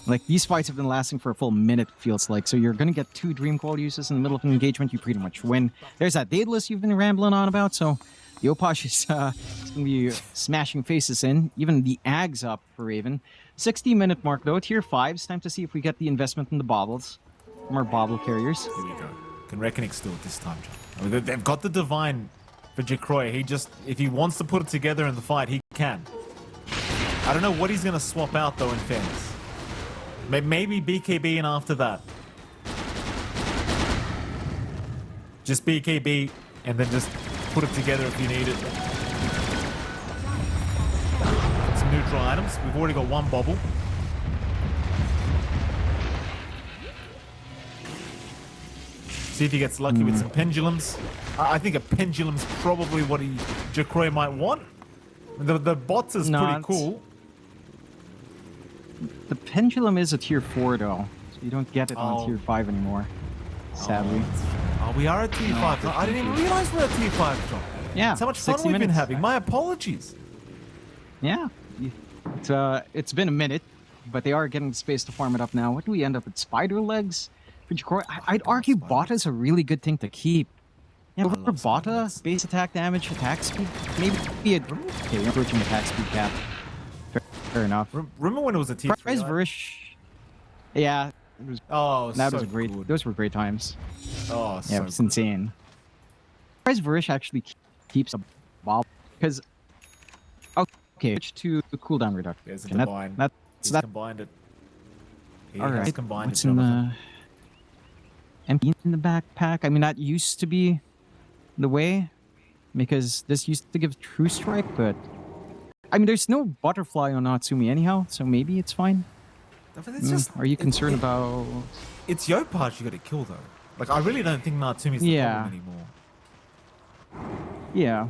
Speaker 1: Like, these fights have been lasting for a full minute, feels like. So you're going to get 2 Dreamcall uses in the middle of an engagement, you pretty much win. There's that Daedalus you've been rambling on about, so Yopaj is going to be smashing faces in. Even the Ag's up for Raven. 60-minute mark, though. Tier 5. It's time to see if we get the investment in the baubles from our bauble carriers.
Speaker 2: Here we go. Can REKONIX do it this time, John? I mean, they've got the Divine for Jacroy. He just, if he wants to put it together in the fight, he can. I don't know what he's going to swap out, though, in fairness. Maybe BKB and after that. Just BKB and then just put it together if you need it. Some neutral items. We've already got 1 bobble. See if he gets lucky with some pendulums. I think a pendulum's probably what Jacroy might want. The bots is pretty cool.
Speaker 1: The Pendulum is a tier 4, though, so you don't get it on tier 5 anymore, sadly.
Speaker 2: Oh, we are at tier 5. I didn't even realize we're at tier 5, John.
Speaker 1: Yeah,
Speaker 2: that's how much fun we've been having. My apologies.
Speaker 1: Yeah, it's been a minute, but they are getting the space to farm it up now. What do we end up with? Spider Legs for Jacroy? I'd argue Bota is a really good thing to keep. Yeah, over Bota, base attack damage, attack speed, maybe be okay, we're approaching attack speed cap. Fair enough.
Speaker 2: Remember when it was a tier 3?
Speaker 1: Varish. Yeah, it was.
Speaker 2: Oh,
Speaker 1: that
Speaker 2: so
Speaker 1: was great.
Speaker 2: good.
Speaker 1: Those were great times.
Speaker 2: Oh,
Speaker 1: yeah, it's insane. Varish actually keeps a ball because. Okay, to the cooldown reduction.
Speaker 2: There's a Divine. He's combined it. He has combined
Speaker 1: What's in the empty in the backpack? I mean, that used to be the way because this used to give True Strike, but. I mean, there's no butterfly on Natsumi anyhow, so maybe it's fine.
Speaker 2: It's just,
Speaker 1: are you concerned about...
Speaker 2: It's Yopaj you gotta kill, though. Like, I really don't think Natsumi's the problem anymore.
Speaker 1: Yeah.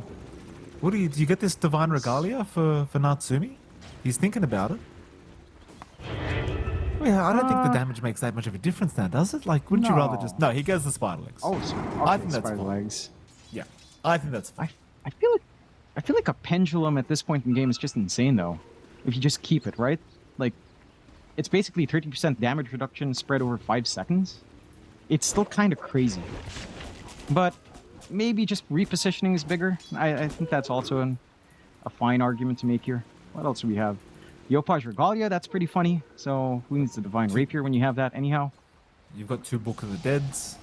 Speaker 2: What do you get this Divine Regalia for Natsumi? He's thinking about it. Well, I don't think the damage makes that much of a difference now, does it? Like, wouldn't you rather just... No, he goes the spider legs.
Speaker 1: Oh, so, okay,
Speaker 2: I think that's
Speaker 1: spider
Speaker 2: fine.
Speaker 1: legs.
Speaker 2: Yeah, I think that's fine.
Speaker 1: I feel like a pendulum at this point in the game is just insane though. If you just keep it, right? Like, it's basically 30% damage reduction spread over 5 seconds. It's still kind of crazy. But maybe just repositioning is bigger. I think that's also a fine argument to make here. What else do we have? Yopaj Regalia, that's pretty funny. So who needs the Divine Rapier when you have that anyhow?
Speaker 2: You've got 2 Book of the Deads,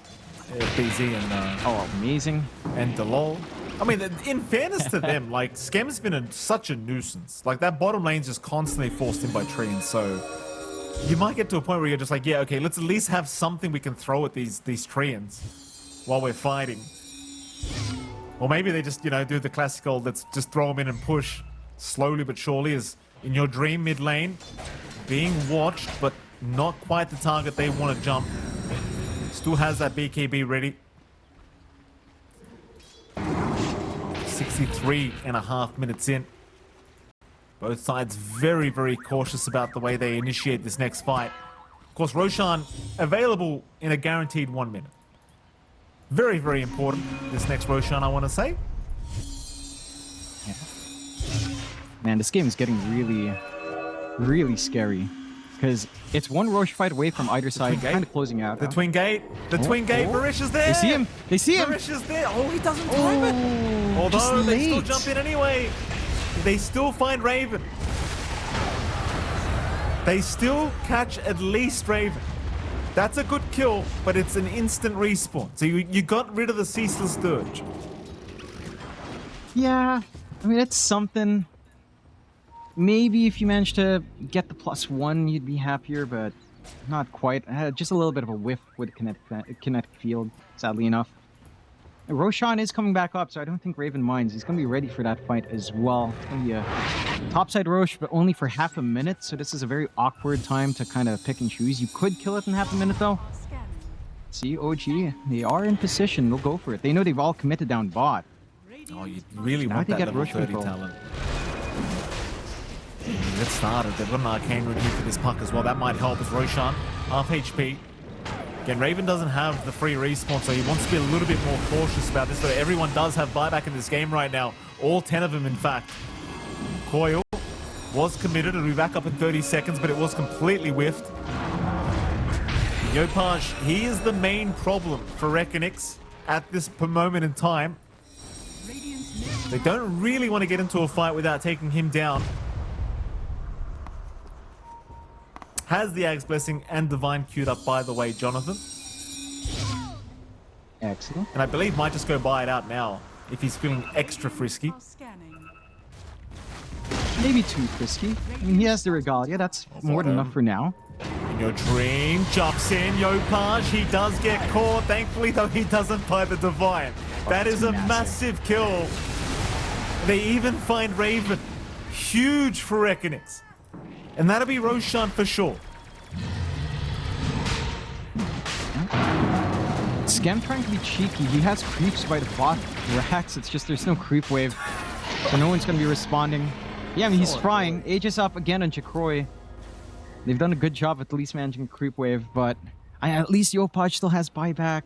Speaker 2: BZ and...
Speaker 1: Oh, amazing.
Speaker 2: And Delol. I mean, in fairness to them, like, Skem's been such a nuisance. Like, that bottom lane's just constantly forced in by Treants, so... You might get to a point where you're just like, yeah, okay, let's at least have something we can throw at these Treants while we're fighting. Or maybe they just, you know, do the classical, let's just throw them in and push slowly but surely, as in your dream mid lane, being watched, but not quite the target they want to jump. Still has that BKB ready. 63.5 minutes in. Both sides very, very cautious about the way they initiate this next fight. Of course, Roshan available in a guaranteed 1 minute. Very, very important, this next Roshan, I want to say.
Speaker 1: Yeah. Man, this game is getting really, really scary. Because it's one Roche fight away from either side, kind of closing out.
Speaker 2: The Twin Gate. The Twin Gate. Varish is there.
Speaker 1: They see him. They see him.
Speaker 2: Varish is there. Oh, he doesn't time it. Although they still jump in anyway. They still find Raven. They still catch at least Raven. That's a good kill, but it's an instant respawn. So you got rid of the Ceaseless Dirge.
Speaker 1: Yeah, I mean, it's something. Maybe if you managed to get the +1, you'd be happier, but not quite. Just a little bit of a whiff with kinetic field, sadly enough. Roshan is coming back up, so I don't think Raven minds. He's going to be ready for that fight as well. It's going to be a topside Roche, but only for half a minute, so this is a very awkward time to kind of pick and choose. You could kill it in half a minute, though. See, OG, they are in position. They'll go for it. They know they've all committed down bot.
Speaker 2: Oh, you really want that level 30 talent. Let's start it. They've got an Arcane Root here for this puck as well. That might help as Roshan, half HP. Again, Raven doesn't have the free respawn, so he wants to be a little bit more cautious about this. So everyone does have buyback in this game right now. All 10 of them, in fact. Coil was committed. It'll be back up in 30 seconds, but it was completely whiffed. Yopaj, he is the main problem for REKONIX at this moment in time. They don't really want to get into a fight without taking him down. Has the Ag's Blessing and Divine queued up, by the way, Jonathan.
Speaker 1: Excellent.
Speaker 2: And I believe might just go buy it out now if he's feeling extra frisky.
Speaker 1: Maybe too frisky. I mean, he has the Regalia. That's more than enough for now.
Speaker 2: In your dream, jumps in, Yopaj. He does get caught. Thankfully, though, he doesn't buy the Divine. That is a massive kill. They even find Raven. Huge for REKONIX. And that'll be Roshan for sure.
Speaker 1: Scam trying to be cheeky. He has creeps by the bot racks. It's just there's no creep wave. So no one's going to be responding. Yeah, I mean, he's trying. Aegis up again on Jakroy. They've done a good job at least managing a creep wave, but at least Yopaj still has buyback.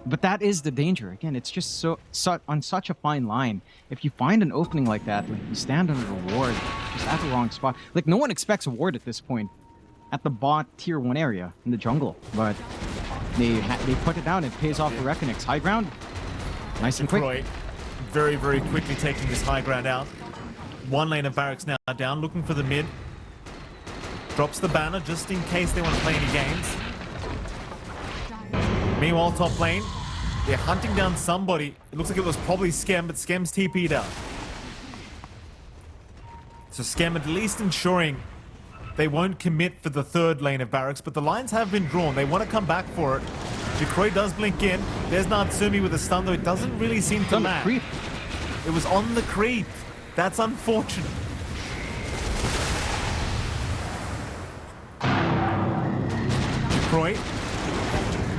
Speaker 1: But that is the danger. Again, it's just so on such a fine line. If you find an opening like that, like you stand on a ward, just at the wrong spot. Like, no one expects a ward at this point at the bot tier 1 area in the jungle. But they put it down. It pays off for REKONIX. High ground. Nice and quick.
Speaker 2: Very, very quickly taking this high ground out. One lane of barracks now down, looking for the mid. Drops the banner just in case they want to play any games. Meanwhile, top lane, they're hunting down somebody. It looks like it was probably Skem, but Skem's TP'd out. So Skem at least ensuring they won't commit for the third lane of barracks, but the lines have been drawn. They want to come back for it. Jakroy does blink in. There's Natsumi with a stun, though it doesn't really seem to land. It was on the creep. That's unfortunate. Jakroy.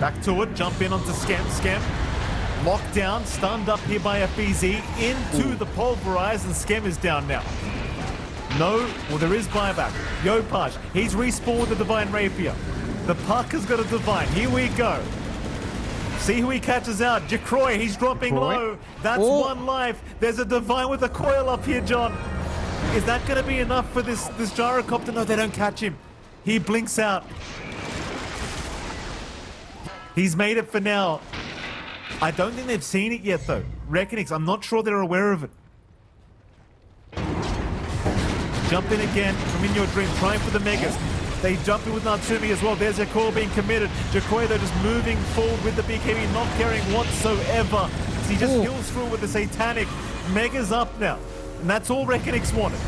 Speaker 2: Back to it, jump in onto Skem. Locked down, stunned up here by FBZ into the pulverize, and Skem is down now. No, well, there is buyback. Yopaj, he's respawned with the Divine Rapier. The puck has got a Divine. Here we go. See who he catches out. Jacroy, he's dropping low. That's one life. There's a Divine with a coil up here, John. Is that going to be enough for this gyrocopter? No, they don't catch him. He blinks out. He's made it for now. I don't think they've seen it yet, though. REKONIX, I'm not sure they're aware of it. Jump in again from In Your Dream, trying for the Megas. They jump in with Natsumi as well. There's their call being committed. Jacroy, though, just moving forward with the BKB, not caring whatsoever. So he just heals through with the Satanic. Megas up now. And that's all REKONIX wanted.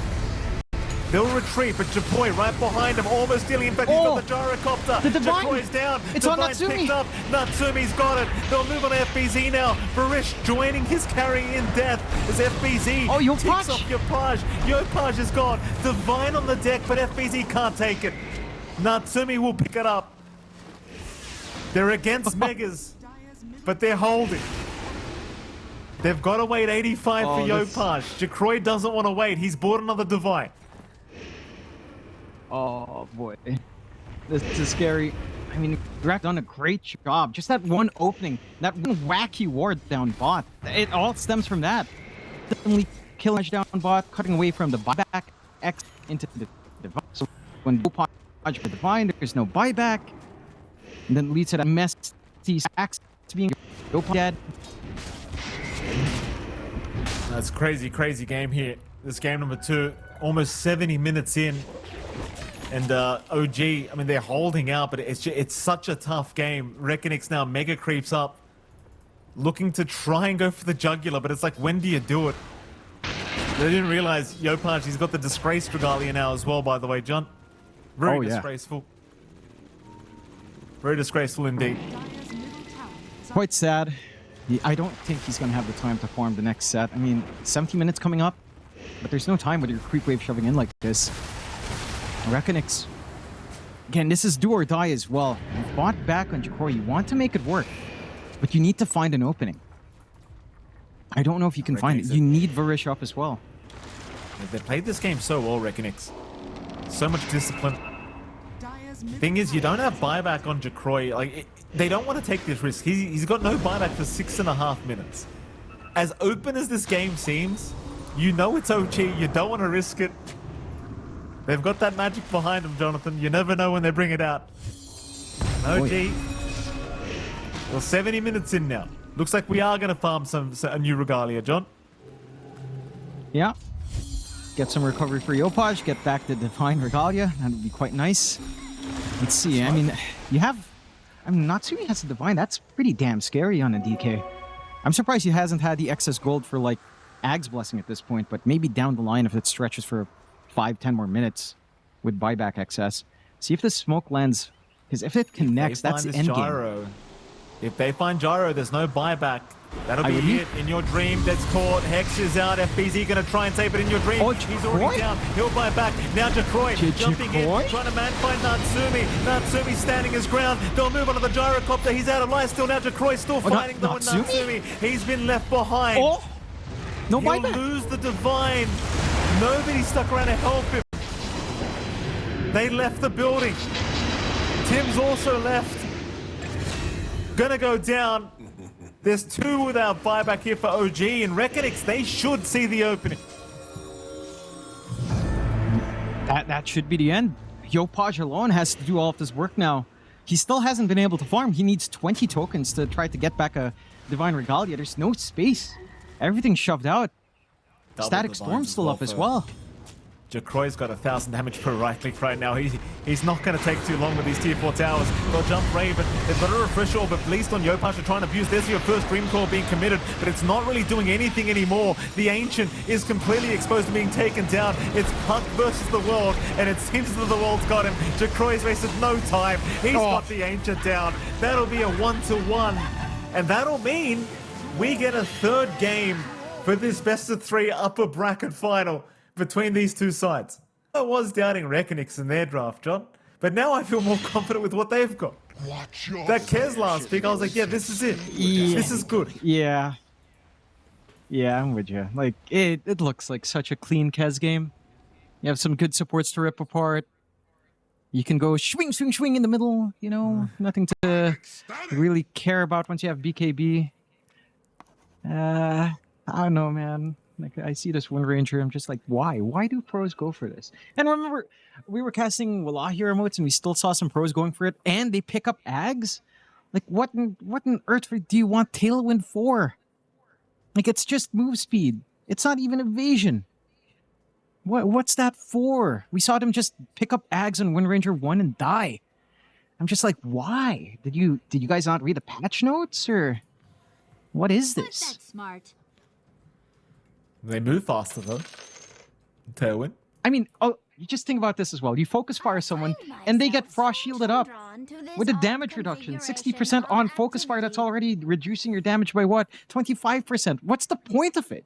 Speaker 2: They'll retreat, but Jacroy right behind him, almost stealing. In fact, he's got the gyrocopter.
Speaker 1: The Divine.
Speaker 2: Jacroy's down.
Speaker 1: It's
Speaker 2: Divine's
Speaker 1: on Natsumi.
Speaker 2: picked up. Natsumi's got it. They'll move on to FBZ now. Barish joining his carry in death as FBZ ticks off Yopaj. Yopaj is gone. Divine on the deck, but FBZ can't take it. Natsumi will pick it up. They're against Megas, but they're holding. They've got to wait 85 for Yopaj. Jacroy doesn't want to wait. He's bought another Divine.
Speaker 1: Oh boy, this is scary. I mean, Greg done a great job. Just that one opening, that one wacky ward down bot. It all stems from that. Suddenly killing down bot, cutting away from the buyback X into the Divine. So when Yopaj for Divine, there's no buyback, and then leads to that messy axe being Yopaj dead.
Speaker 2: That's crazy, crazy game here. This game number 2, almost 70 minutes in. And OG, I mean, they're holding out, but it's such a tough game. REKONIX now mega creeps up, looking to try and go for the jugular, but it's like, when do you do it? They didn't realize Yopaj, he's got the disgraced regalia now as well, by the way, John. Very disgraceful. Very disgraceful indeed.
Speaker 1: Quite sad. I don't think he's going to have the time to farm the next set. I mean, 70 minutes coming up, but there's no time with your creep wave shoving in like this. REKONIX. Again, this is do or die as well. You bought back on Jacroy. You want to make it work, but you need to find an opening. I don't know if you can find it. You need Varish up as well.
Speaker 2: They played this game so well, REKONIX. So much discipline. Thing is, you don't have buyback on Jacroy. Like, they don't want to take this risk. He's got no buyback for 6.5 minutes. As open as this game seems, you know it's OG. You don't want to risk it. They've got that magic behind them, Jonathan. You never know when they bring it out. OG. Well, 70 minutes in now. Looks like we are going to farm a new regalia, John.
Speaker 1: Yeah. Get some recovery for Yopaj. Get back the Divine Regalia. That would be quite nice. Let's see. I mean, Natsumi has a Divine. That's pretty damn scary on a DK. I'm surprised he hasn't had the excess gold for, like, Ag's Blessing at this point, but maybe down the line if it stretches for 5-10 more minutes with buyback excess. See if the smoke lands, because if it connects, that's the end game.
Speaker 2: If they find Gyro, there's no buyback. That'll be it. In Your Dream, that's caught. Hex is out. FBZ gonna try and save it. In Your Dream, he's already down. He'll buy back. Now Jacroy jumping in, trying to man find Natsumi. Natsumi standing his ground. They'll move on to the gyrocopter. He's out of life still. Now Jacroy still fighting though. Natsumi, he's been left behind.
Speaker 1: No
Speaker 2: He'll
Speaker 1: buyback.
Speaker 2: lose the Divine. Nobody stuck around to help him. They left the building. Tim's also left. Gonna go down. There's 2 without buyback here for OG, and REKONIX, they should see the opening.
Speaker 1: That should be the end. Yopaj alone has to do all of this work now. He still hasn't been able to farm. He needs 20 tokens to try to get back a Divine Regalia. There's no space. Everything's shoved out. Static Storm's still up as well.
Speaker 2: Jacroy's got 1,000 damage per right click right now. He's not going to take too long with these tier 4 towers. They'll jump Raven. They've got a refresh orb, but at least on Yopaj to try and abuse. There's your first Dream Core being committed, but it's not really doing anything anymore. The Ancient is completely exposed to being taken down. It's Puck versus the world, and it seems that the world's got him. Jacroy's wasted no time. He's got the Ancient down. That'll be a 1-to-1, and that'll mean we get a 3rd game for this best of 3 upper bracket final between these two sides. I was doubting REKONIX in their draft, John, but now I feel more confident with what they've got. That Kez last pick, I was like, yeah, this is it.
Speaker 1: Yeah.
Speaker 2: This is good.
Speaker 1: Yeah. Yeah, I'm with you. Like, it looks like such a clean Kez game. You have some good supports to rip apart. You can go swing, swing, swing in the middle. You know, nothing to really care about once you have BKB. I don't know, man. Like, I see this Wind Ranger, I'm just like, why? Why do pros go for this? And remember, we were casting Wallahi emotes, and we still saw some pros going for it, and they pick up Ags? Like, what in earth do you want Tailwind for? Like, it's just move speed. It's not even evasion. What's that for? We saw them just pick up Ags on Wind Ranger 1 and die. I'm just like, why? Did you guys not read the patch notes, or what is this?
Speaker 5: That's smart.
Speaker 2: They move faster though. Tailwind.
Speaker 1: I mean, oh, you just think about this as well. You focus fire someone, and they get frost shielded up with a damage reduction. 60% on focus fire, that's already reducing your damage by what? 25%. What's the point of it?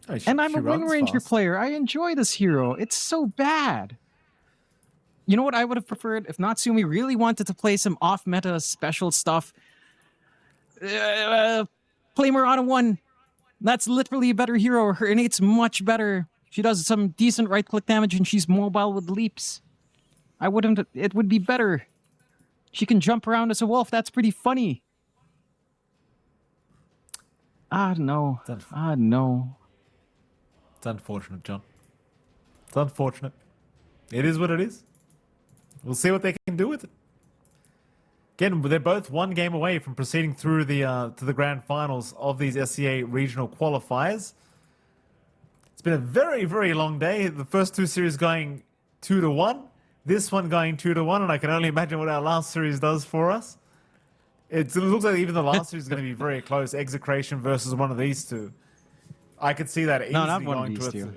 Speaker 2: Oh,
Speaker 1: And I'm
Speaker 2: she
Speaker 1: a Wind
Speaker 2: runs
Speaker 1: Ranger
Speaker 2: fast.
Speaker 1: player. I enjoy this hero. It's so bad. You know what I would have preferred if Natsumi really wanted to play some off-meta special stuff? Play Murata 1. That's literally a better hero. Her innate's much better. She does some decent right-click damage, and she's mobile with leaps. I wouldn't... It would be better. She can jump around as a wolf. That's pretty funny. Ah, no. Ah, no.
Speaker 2: It's unfortunate, John. It's unfortunate. It is what it is. We'll see what they can do with it. Again, they're both one game away from proceeding through the to the grand finals of these SCA regional qualifiers. It's been a very, very long day. The first two series going 2-1. This one going 2-1, and I can only imagine what our last series does for us. It looks like even the last series is going to be very close. Execration versus one of these two. I could see that easily
Speaker 1: No, not one of
Speaker 2: going
Speaker 1: these
Speaker 2: to
Speaker 1: two.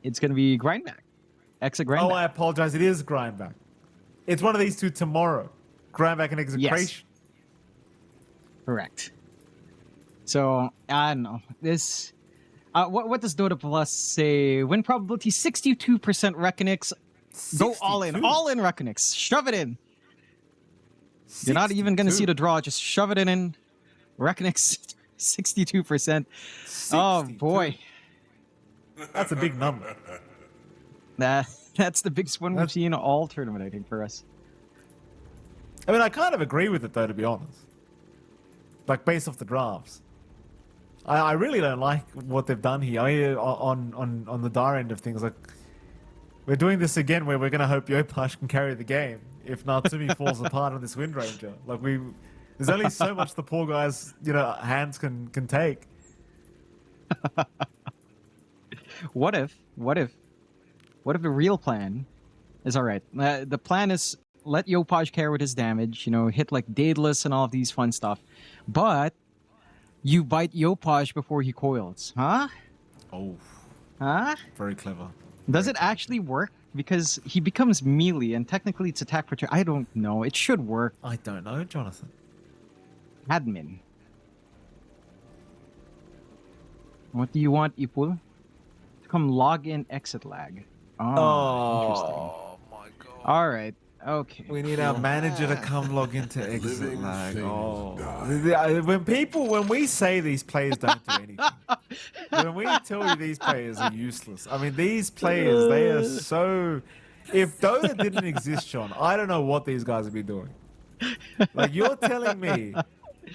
Speaker 1: It's going to be Grindback. Exa Grindback.
Speaker 2: Oh, I apologize. It is Grindback. It's one of these two tomorrow. Grindback and Execration.
Speaker 1: Correct. So, I don't know. This... what does Dota Plus say? Win probability 62% REKONIX. Go all in.
Speaker 2: 62?
Speaker 1: All in REKONIX. Shove it in. You're not even going to see the draw. Just shove it in. REKONIX 62%. Oh,
Speaker 2: 62.
Speaker 1: boy.
Speaker 2: That's a big number.
Speaker 1: That's the biggest one we've seen all tournament, I think, for us.
Speaker 2: I mean, I kind of agree with it, though, to be honest. Like, based off the drafts. I really don't like what they've done here. I mean, on the dire end of things, like, we're doing this again where we're going to hope Yopash can carry the game if Natsumi falls apart on this Wind Ranger. Like, there's only so much the poor guy's, hands can take.
Speaker 1: What if the real plan is all right? The plan is let Yopaj carry with his damage, hit like Daedalus and all of these fun stuff, but you bite Yopaj before he coils, huh?
Speaker 2: Oh,
Speaker 1: Huh?
Speaker 2: very clever.
Speaker 1: Does it actually work? Because he becomes melee, and technically it's attack protection. I don't know. It should work.
Speaker 2: I don't know, Jonathan.
Speaker 1: Admin. What do you want, Ipul? To come log in, exit lag. Oh, interesting.
Speaker 2: Oh my god.
Speaker 1: All right. Okay.
Speaker 2: We need our manager to come log into exit
Speaker 6: Living
Speaker 2: lag.
Speaker 6: things
Speaker 2: Oh.
Speaker 6: die.
Speaker 2: When we say these players don't do anything, when we tell you these players are useless, I mean, these players, they are so... If Dota didn't exist, Sean, I don't know what these guys would be doing. Like, you're telling me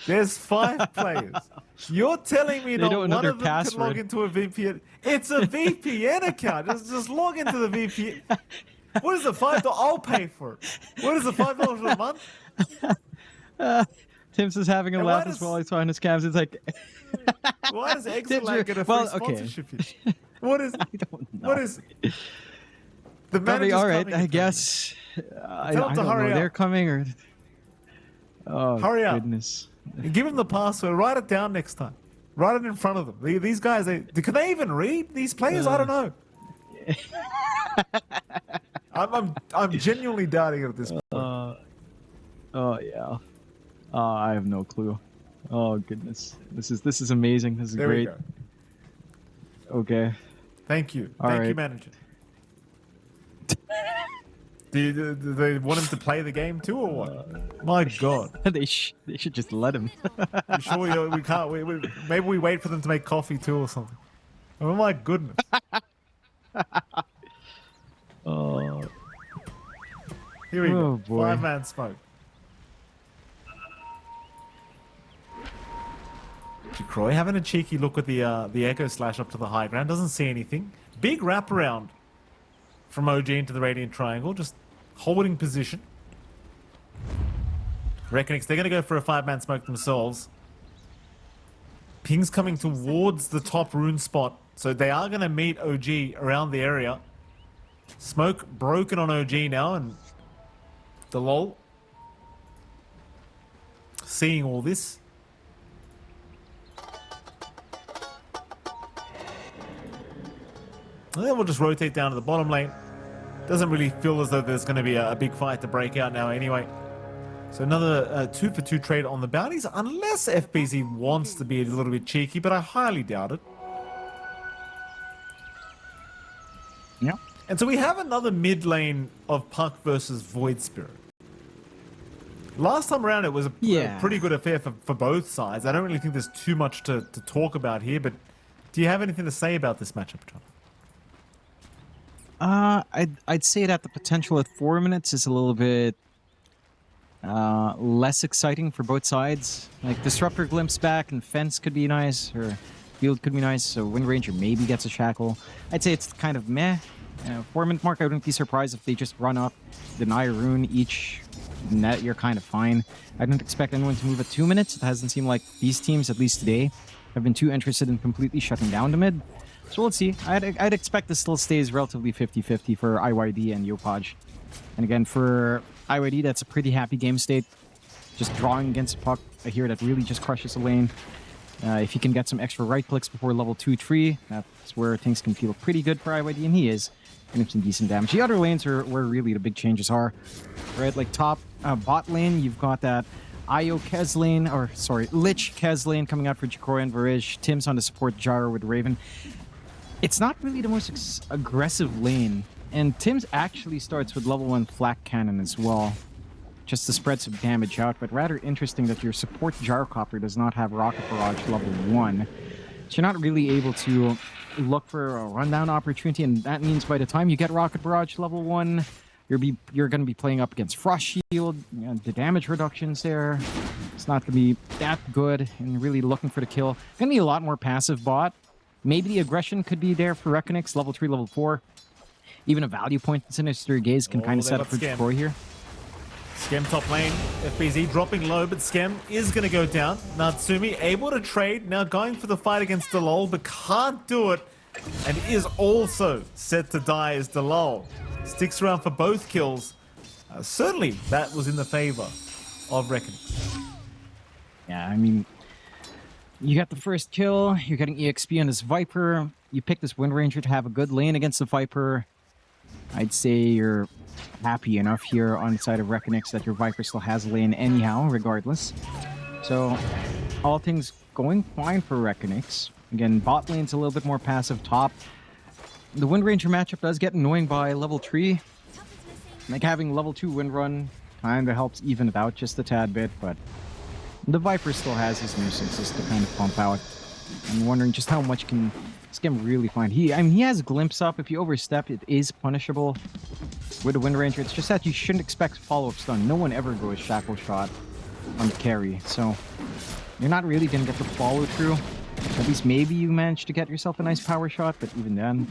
Speaker 2: there's 5 players. You're telling me
Speaker 1: They
Speaker 2: not
Speaker 1: don't know
Speaker 2: one
Speaker 1: their
Speaker 2: of them can
Speaker 1: password.
Speaker 2: log into a VPN. It's a VPN account. Just log into the VPN. What is the $5? I'll pay for it. What is the $5 a month?
Speaker 1: Tim's is having a
Speaker 2: And
Speaker 1: laugh
Speaker 2: why
Speaker 1: as
Speaker 2: does-
Speaker 1: well. He's on his cams. It's like,
Speaker 2: Why does
Speaker 1: Did
Speaker 2: Exit
Speaker 1: you-
Speaker 2: get a free
Speaker 1: well, okay.
Speaker 2: sponsorship here? What is?
Speaker 1: I don't know.
Speaker 2: What is? The
Speaker 1: Probably
Speaker 2: manager's
Speaker 1: all right,
Speaker 2: coming
Speaker 1: I
Speaker 2: in
Speaker 1: guess. I
Speaker 2: Tell him to
Speaker 1: don't
Speaker 2: hurry
Speaker 1: know.
Speaker 2: up.
Speaker 1: They're coming or... Oh,
Speaker 2: Hurry up.
Speaker 1: goodness.
Speaker 2: and give him the password. Write it down next time. Write it in front of them. These guys, can they even read? These players, I don't know. I'm genuinely doubting it at this point.
Speaker 1: Oh, yeah. I have no clue. Oh, goodness. This is amazing. This is
Speaker 2: There we
Speaker 1: great.
Speaker 2: go.
Speaker 1: Okay.
Speaker 2: Thank you.
Speaker 1: All
Speaker 2: Thank you,
Speaker 1: right.
Speaker 2: manager. Do they want him to play the game too, or what? My God.
Speaker 1: they should just let him.
Speaker 2: You sure we can't? Maybe we wait for them to make coffee too or something. Oh my goodness.
Speaker 1: Oh,
Speaker 2: Here we
Speaker 1: Oh,
Speaker 2: go.
Speaker 1: boy.
Speaker 2: 5-man smoke. Croy having a cheeky look at the Echo Slash up to the high ground. Doesn't see anything. Big wraparound from OG into the Radiant Triangle. Just holding position. REKONIX, they're going to go for a 5-man smoke themselves. Ping's coming towards the top rune spot. So they are going to meet OG around the area. Smoke broken on OG now, and the lol seeing all this. And then we'll just rotate down to the bottom lane. Doesn't really feel as though there's going to be a big fight to break out now anyway. So another 2-for-2 trade on the bounties, unless FBZ wants to be a little bit cheeky, but I highly doubt it.
Speaker 1: yeah.
Speaker 2: And so we have another mid lane of Puck versus Void Spirit. Last time around, it was a pretty good affair for both sides. I don't really think there's too much to talk about here, but do you have anything to say about this matchup, John?
Speaker 1: I'd say that the potential at 4 minutes is a little bit less exciting for both sides. Like Disruptor glimpse back and Fence could be nice, or Field could be nice. So Wind Ranger maybe gets a Shackle. I'd say it's kind of meh. 4 minute mark, I wouldn't be surprised if they just run up, deny a rune each. Net, you're kind of fine. I don't expect anyone to move at 2 minutes. It hasn't seemed like these teams, at least today, have been too interested in completely shutting down the mid. So we'll see. I'd expect this still stays relatively 50-50 for IYD and Yopaj. And again, for IYD, that's a pretty happy game state. Just drawing against a Puck, I hear that really just crushes the lane. If you can get some extra right clicks before level 2-3, that's where things can feel pretty good for IYD, and he is. And some decent damage. The other lanes are where really the big changes are. Right, like top bot lane, you've got that Io Kez lane, or sorry, Lich Kez lane coming out for Jikoro and Varij. Tim's on the support Gyro with Raven. It's not really the most aggressive lane, and Tim's actually starts with level 1 Flak Cannon as well, just to spread some damage out, but rather interesting that your support Gyrocopter does not have Rocket Barrage level 1. So you're not really able to look for a rundown opportunity, and that means by the time you get Rocket Barrage level 1, you're going to be playing up against Frost Shield. You know, the damage reductions there, it's not going to be that good, and really looking for the kill. Going to be a lot more passive bot. Maybe the aggression could be there for REKONIX, level 3, level 4. Even a value point in Sinister Gaze can kind of set up for Detroit here.
Speaker 2: Skem top lane, FBZ dropping low, but Skem is going to go down. Natsumi able to trade, now going for the fight against Delol, but can't do it, and is also set to die as Delol sticks around for both kills. Certainly, that was in the favor of REKONIX.
Speaker 1: Yeah, I mean, you got the first kill, you're getting EXP on this Viper, you pick this Wind Ranger to have a good lane against the Viper. I'd say you're happy enough here on the side of REKONIX that your Viper still has a lane anyhow, regardless. So, all things going fine for REKONIX. Again, bot lane's a little bit more passive. Top, the Wind Ranger matchup does get annoying by level 3. Like having level 2 Wind Run kind of helps even it out just a tad bit, but the Viper still has his nuisances to kind of pump out. I'm wondering just how much can Skem really find. He has Glimpse up. If you overstep, it is punishable with the Wind Ranger. It's just that you shouldn't expect follow-up stun. No one ever goes Shackle Shot on the carry, so you're not really going to get the follow-through. At least maybe you manage to get yourself a nice power shot, but even then,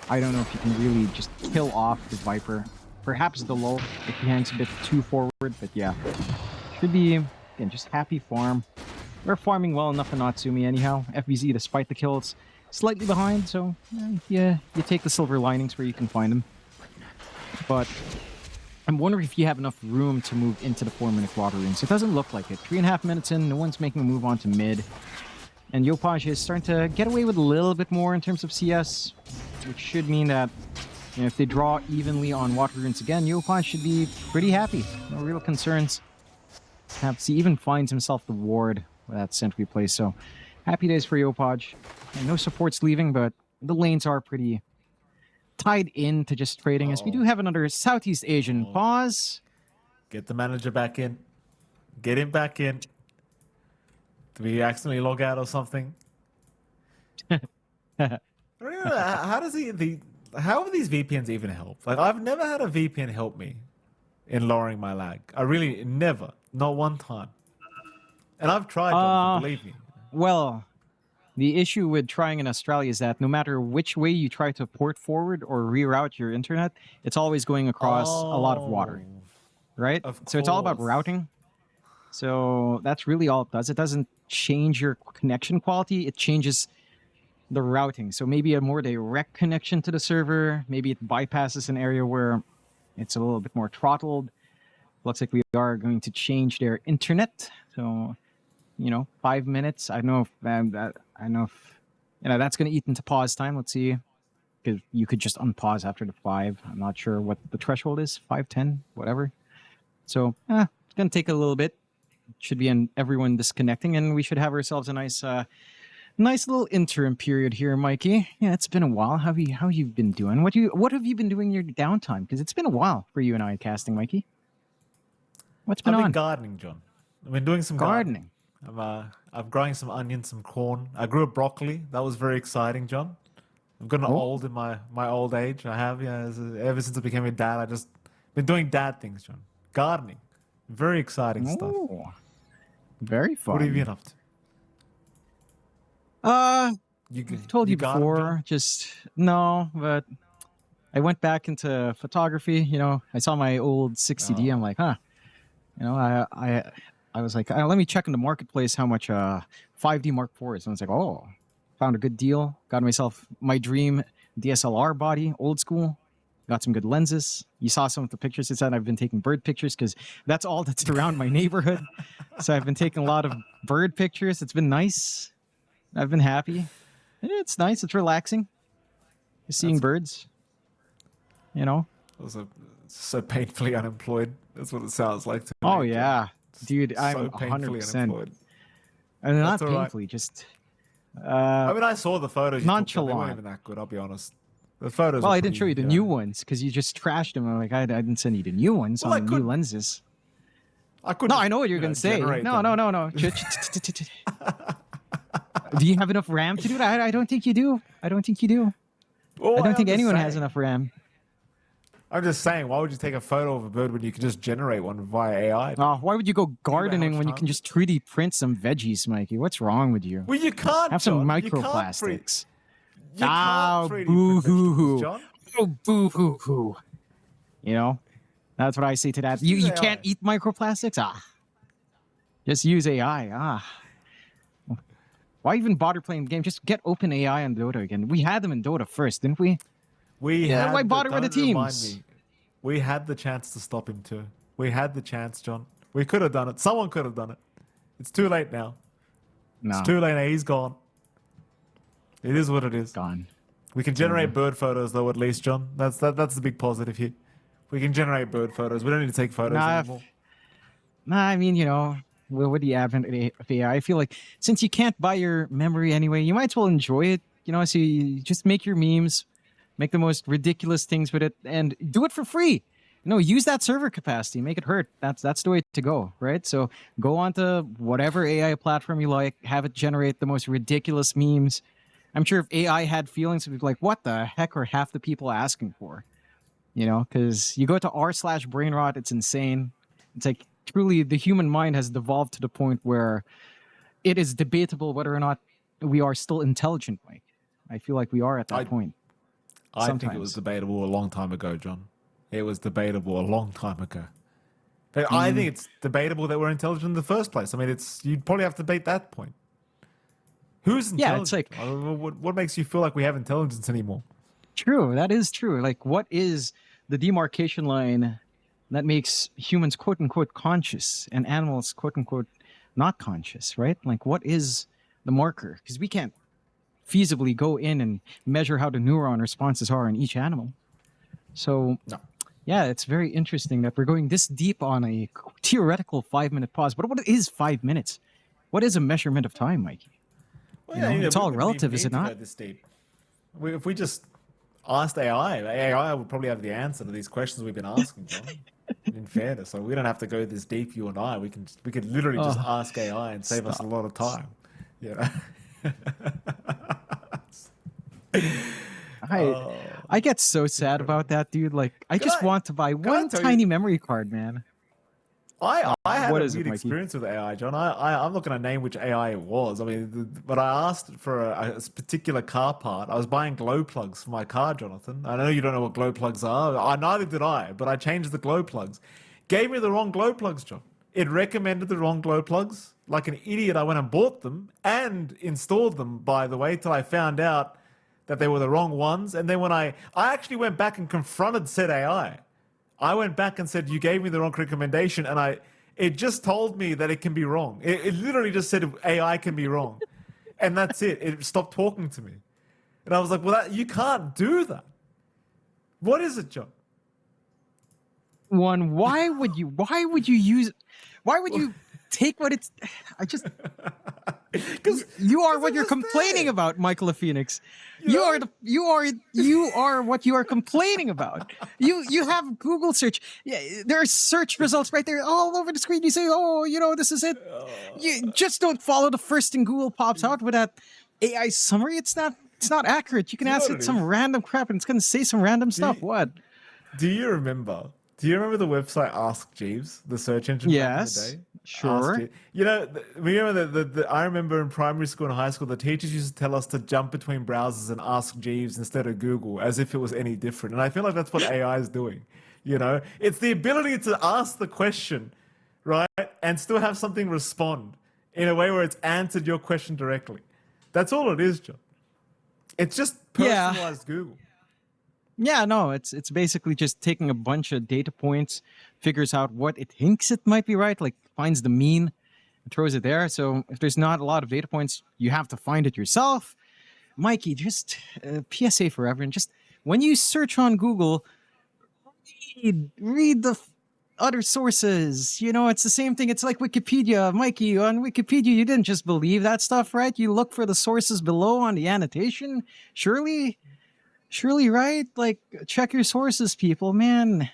Speaker 1: I don't know if you can really just kill off the Viper. Perhaps the low if he hangs a bit too forward, but yeah. Should be, again, just happy farm. We're farming well enough for Natsumi anyhow. FBZ, despite the kills, slightly behind, so yeah, you take the silver linings where you can find them. But I'm wondering if you have enough room to move into the 4-minute water runes. It doesn't look like it. 3.5 minutes in, no one's making a move onto mid. And Yopaj is starting to get away with a little bit more in terms of CS, which should mean that if they draw evenly on water runes again, Yopaj should be pretty happy. No real concerns. Perhaps he even finds himself the ward with that sentry play, so happy days for Yopaj. And no supports leaving, but the lanes are pretty tied into just trading as we do have another Southeast Asian pause.
Speaker 2: Get the manager back in. Get him back in. Did we accidentally log out or something? How does how do these VPNs even help? Like, I've never had a VPN help me in lowering my lag. I really never, not one time. And I've tried, Jonathan, believe me.
Speaker 1: Well, the issue with trying in Australia is that no matter which way you try to port forward or reroute your internet, it's always going across a lot of water, right? So it's all about
Speaker 2: course.
Speaker 1: routing. So that's really all it does. It doesn't change your connection quality. It changes the routing. So maybe a more direct connection to the server. Maybe it bypasses an area where it's a little bit more throttled. Looks like we are going to change their internet. So, 5 minutes. I know if that's going to eat into pause time. Let's see, because you could just unpause after the 5. I'm not sure what the threshold is. 5, 10, whatever. So it's going to take a little bit. Should be everyone disconnecting, and we should have ourselves a nice little interim period here, Mikey. Yeah, it's been a while. How you been doing? What have you been doing in your downtime? Because it's been a while for you and I casting, Mikey. What's been
Speaker 2: I've
Speaker 1: on?
Speaker 2: been gardening, John. I've been doing some gardening. I'm growing some onions, some corn. I grew a broccoli. That was very exciting, John. I've gotten old in my old age. I have, ever since I became a dad, I just been doing dad things, John. Gardening. Very exciting stuff.
Speaker 1: Very fun.
Speaker 2: What have you been up to?
Speaker 1: I've told you
Speaker 2: garden,
Speaker 1: before.
Speaker 2: John?
Speaker 1: But I went back into photography. I saw my old 60D. I'm like, huh. I was like, let me check in the marketplace how much 5D Mark IV is. And I was like, oh, found a good deal. Got myself my dream DSLR body, old school. Got some good lenses. You saw some of the pictures. It said I've been taking bird pictures because that's all that's around my neighborhood. So I've been taking a lot of bird pictures. It's been nice. I've been happy. It's nice. It's relaxing. Just seeing birds.
Speaker 2: Also, so painfully unemployed. That's what it sounds like to me.
Speaker 1: Oh, yeah. Dude,
Speaker 2: So
Speaker 1: I'm
Speaker 2: painfully
Speaker 1: 100%.
Speaker 2: unemployed.
Speaker 1: And not
Speaker 2: That's all right.
Speaker 1: painfully, just
Speaker 2: I mean, I saw the photos. You took, but they
Speaker 1: nonchalant.
Speaker 2: weren't even that good. I'll be honest. The photos.
Speaker 1: Well,
Speaker 2: were
Speaker 1: I didn't
Speaker 2: pretty,
Speaker 1: show you the new ones because you just trashed them. I'm like, I didn't send you the new ones
Speaker 2: Well, I
Speaker 1: on the new
Speaker 2: could-
Speaker 1: lenses.
Speaker 2: I couldn't.
Speaker 1: No, I know what you're going to say. No. Do you have enough RAM to do that? I don't think you do. I don't think anyone has enough RAM.
Speaker 2: I'm just saying, why would you take a photo of a bird when you can just generate one via AI?
Speaker 1: Why would you go gardening
Speaker 2: much
Speaker 1: when you
Speaker 2: time?
Speaker 1: can just 3D print some veggies, Mikey? What's wrong with you?
Speaker 2: Well, you can't.
Speaker 1: Have some
Speaker 2: John. You can't
Speaker 1: microplastics.
Speaker 2: You can't 3D print
Speaker 1: boo hoo
Speaker 2: vegetables,
Speaker 1: hoo.
Speaker 2: John.
Speaker 1: Oh, boo hoo hoo. That's what I say to that. You
Speaker 2: use
Speaker 1: can't
Speaker 2: AI.
Speaker 1: eat microplastics? Just use AI. Why even bother playing the game? Just get open AI on Dota again. We had them in Dota first, didn't we?
Speaker 2: Had
Speaker 1: why bother with the
Speaker 2: don't remind
Speaker 1: teams?
Speaker 2: me. We had the chance to stop him too. We had the chance, John. We could have done it. Someone could have done it. It's too late now.
Speaker 1: No,
Speaker 2: It's too late now. He's gone. It is what it is.
Speaker 1: gone.
Speaker 2: We can generate bird photos though, at least, John. That's the big positive here. We can generate bird photos. We don't need to take photos anymore.
Speaker 1: I mean, with the advent of AI, I feel like since you can't buy your memory anyway, you might as well enjoy it. So you just make your memes, make the most ridiculous things with it, and do it for free. Use that server capacity, make it hurt. That's the way to go, right? So go onto whatever AI platform you like, have it generate the most ridiculous memes. I'm sure if AI had feelings, it'd be like, what the heck are half the people asking for? Because you go to r/brainrot, it's insane. It's like truly the human mind has devolved to the point where it is debatable whether or not we are still intelligent, Mike. I feel like we are at that point.
Speaker 2: I think it
Speaker 1: Sometimes.
Speaker 2: was debatable a long time ago, John. It was debatable a long time ago. But I think it's debatable that we're intelligent in the first place. I mean, you'd probably have to debate that point. Who's intelligent?
Speaker 1: Yeah, it's like
Speaker 2: what makes you feel like we have intelligence anymore?
Speaker 1: true. That is true. Like, what is the demarcation line that makes humans quote unquote conscious and animals quote unquote not conscious, right? Like, what is the marker? Because we can't feasibly go in and measure how the neuron responses are in each animal. So, yeah, it's very interesting that we're going this deep on a theoretical 5-minute pause. But what is 5 minutes? What is a measurement of time, Mikey?
Speaker 2: Well,
Speaker 1: it's all
Speaker 2: we wouldn't
Speaker 1: relative,
Speaker 2: even
Speaker 1: is it
Speaker 2: need to
Speaker 1: not?
Speaker 2: go this deep. If we just asked AI. AI would probably have the answer to these questions we've been asking, John. In fairness, so we don't have to go this deep, you and I. We could literally just
Speaker 1: Oh,
Speaker 2: ask AI and save us a lot of time. You know?
Speaker 1: I get so sad about that, dude. Like, I just want to buy one
Speaker 2: tell
Speaker 1: tiny
Speaker 2: you-
Speaker 1: memory card, man.
Speaker 2: I had
Speaker 1: What
Speaker 2: a
Speaker 1: is it,
Speaker 2: weird
Speaker 1: Mikey?
Speaker 2: experience with AI, John. I'm not going to name which AI it was. I mean, but I asked for a particular car part. I was buying glow plugs for my car, Jonathan. I know you don't know what glow plugs are. Neither did I, but I changed the glow plugs. Gave me the wrong glow plugs, John. It recommended the wrong glow plugs. Like an idiot, I went and bought them and installed them, by the way, till I found out that they were the wrong ones. And then when I actually went back and confronted said AI. I went back and said, you gave me the wrong recommendation, and it just told me that it can be wrong. It literally just said AI can be wrong. And that's it. It stopped talking to me. And I was like, well, you can't do that. What is it, John?
Speaker 1: Why would you take what it's, because you are what you're complaining about, Michael Phoenix. You are what you are complaining about. You have Google search. Yeah, there are search results right there all over the screen. You say, oh, this is it. You just don't follow the first thing Google pops out with that AI summary. It's not accurate. You can ask it some random crap and it's gonna say some random stuff. What?
Speaker 2: Do you remember the website Ask Jeeves, the search engine back in
Speaker 1: Yes,
Speaker 2: the day?
Speaker 1: sure.
Speaker 2: Remember I remember in primary school and high school, the teachers used to tell us to jump between browsers and ask Jeeves instead of Google, as if it was any different. And I feel like that's what AI is doing. It's the ability to ask the question, right, and still have something respond in a way where it's answered your question directly. That's all it is, John. It's just personalized Google.
Speaker 1: Yeah, no, it's basically just taking a bunch of data points, figures out what it thinks it might be right, like finds the mean, and throws it there. So if there's not a lot of data points, you have to find it yourself. Mikey, just PSA for everyone. Just when you search on Google, read the other sources. It's the same thing. It's like Wikipedia. Mikey, on Wikipedia, you didn't just believe that stuff, right? You look for the sources below on the annotation. Surely, right? Like, check your sources, people, man.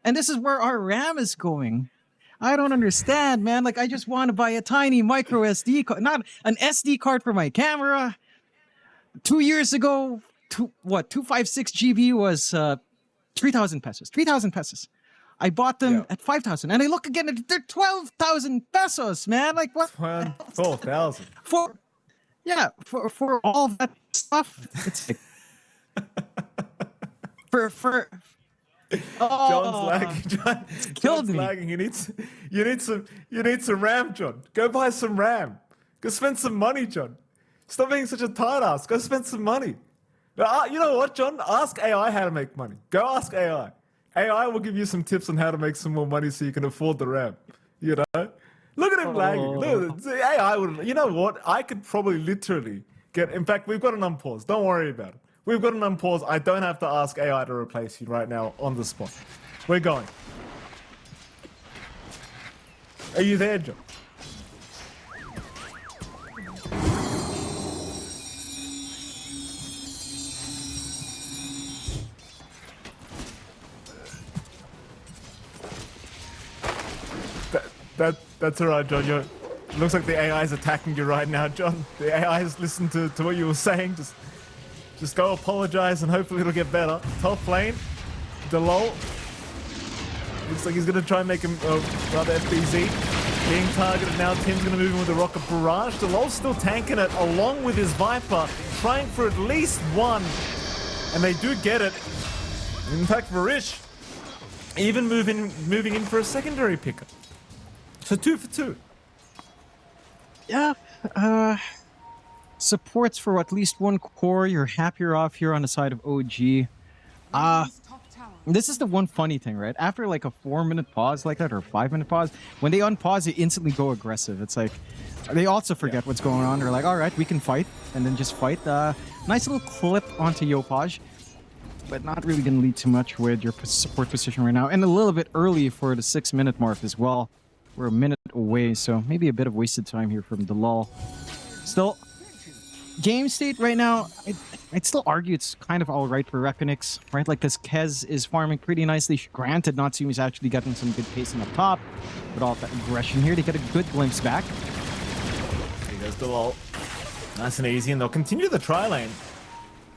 Speaker 1: And this is where our RAM is going. I don't understand, man. Like, I just want to buy a tiny micro SD card, not an SD card for my camera. 2 years ago, 256 GB was 3,000 pesos. 3,000 pesos. I bought them at 5,000, and I look again, they're 12,000 pesos, man. Like, what?
Speaker 2: 12,000.
Speaker 1: For all that stuff, it's like, for
Speaker 2: John's lagging. John's
Speaker 1: me.
Speaker 2: lagging. You need some RAM, John. Go buy some RAM. Go spend some money, John. Stop being such a tight ass. Go spend some money. You know what, John? Ask AI how to make money. Go ask AI. AI will give you some tips on how to make some more money so you can afford the RAM. Look at him lagging. Look, AI would. You know what? I could probably literally get. In fact, we've got an unpause. Don't worry about it. We've got an unpause. I don't have to ask AI to replace you right now on the spot. We're going. Are you there, John? That's all right, John. Looks like the AI is attacking you right now, John. The AI has listened to what you were saying. Just go apologize and hopefully it'll get better. Top lane, Delol. Looks like he's going to try and make him rather FBZ. Being targeted now, Tim's going to move in with the Rocket Barrage. Delol's still tanking it along with his Viper, trying for at least one. And they do get it. In fact, Varish even moving in for a secondary pickup. So 2 for 2.
Speaker 1: Yeah, supports for at least one core. You're happier off here on the side of OG.
Speaker 3: Radiant's top tower
Speaker 1: This is the one funny thing, right? After like a 4-minute pause like that, or 5-minute pause, when they unpause, they instantly go aggressive. It's like, they also forget what's going on. They're like, all right, we can fight, and then just fight. Nice little clip onto Yopaj, but not really going to lead too much with your support position right now. And a little bit early for the 6-minute mark as well. We're a minute away, so maybe a bit of wasted time here from Delal. Still, game state right now, I'd still argue it's kind of all right for REKONIX, right? Like this Kez is farming pretty nicely. Granted, Natsumi's actually getting some good pacing up top, but all that aggression here to get a good glimpse back.
Speaker 2: There goes the lol. Nice and easy, and they'll continue the tri lane.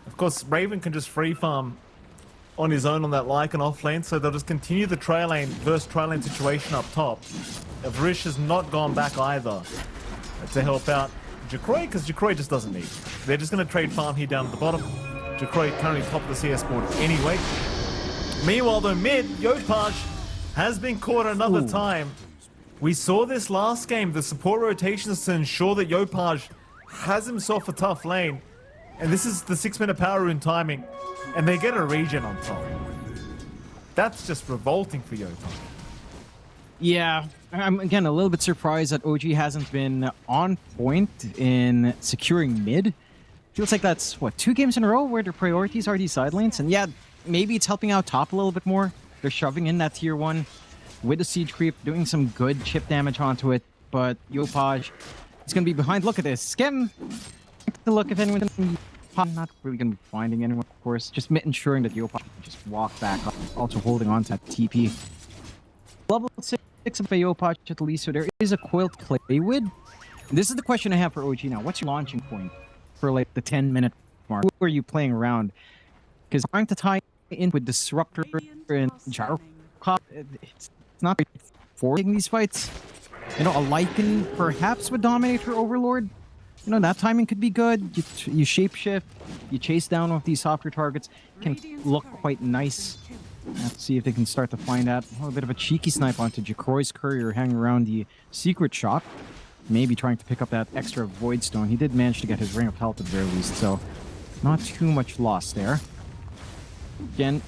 Speaker 2: Of course, Raven can just free farm on his own on that Lycan off lane, so they'll just continue the tri lane versus tri lane situation up top. Vrish has not gone back either to help out Jacroy, because Jacroy just doesn't need it. They're just going to trade farm here down at the bottom. Jacroy currently top of the CS board anyway. Meanwhile, though, mid, Yopaj has been caught another time. We saw this last game, the support rotations to ensure that Yopaj has himself a tough lane. And this is the 6-minute power rune timing. And they get a regen on top. That's just revolting for Yopaj.
Speaker 1: Yeah, I'm again a little bit surprised that OG hasn't been on point in securing mid. Feels like that's, what, 2 games in a row where their priorities are these side lanes? And yeah, maybe it's helping out top a little bit more. They're shoving in that tier 1 with the siege creep, doing some good chip damage onto it. But Yopaj is going to be behind. Look at this. Skem. To look if anyone's not really going to be finding anyone, of course. Just ensuring that Yopaj can just walk back up. Also holding on to that TP. Level 6 of Yopaj at least, so there is a coil to play with. This is the question I have for OG now. What's your launching point for like the 10-minute mark? Who are you playing around? Because trying to tie in with Disruptor and Gyro, it's not forcing these fights. You know, a Lycan perhaps would dominate her Overlord. You know, that timing could be good. You shapeshift, you chase down one of these softer targets, can look quite nice. Let's see if they can start to find out. Oh, a bit of a cheeky snipe onto Jacroy's courier hanging around the secret shop. Maybe trying to pick up that extra Void Stone. He did manage to get his Ring of Health at the very least, so not too much loss there. Again,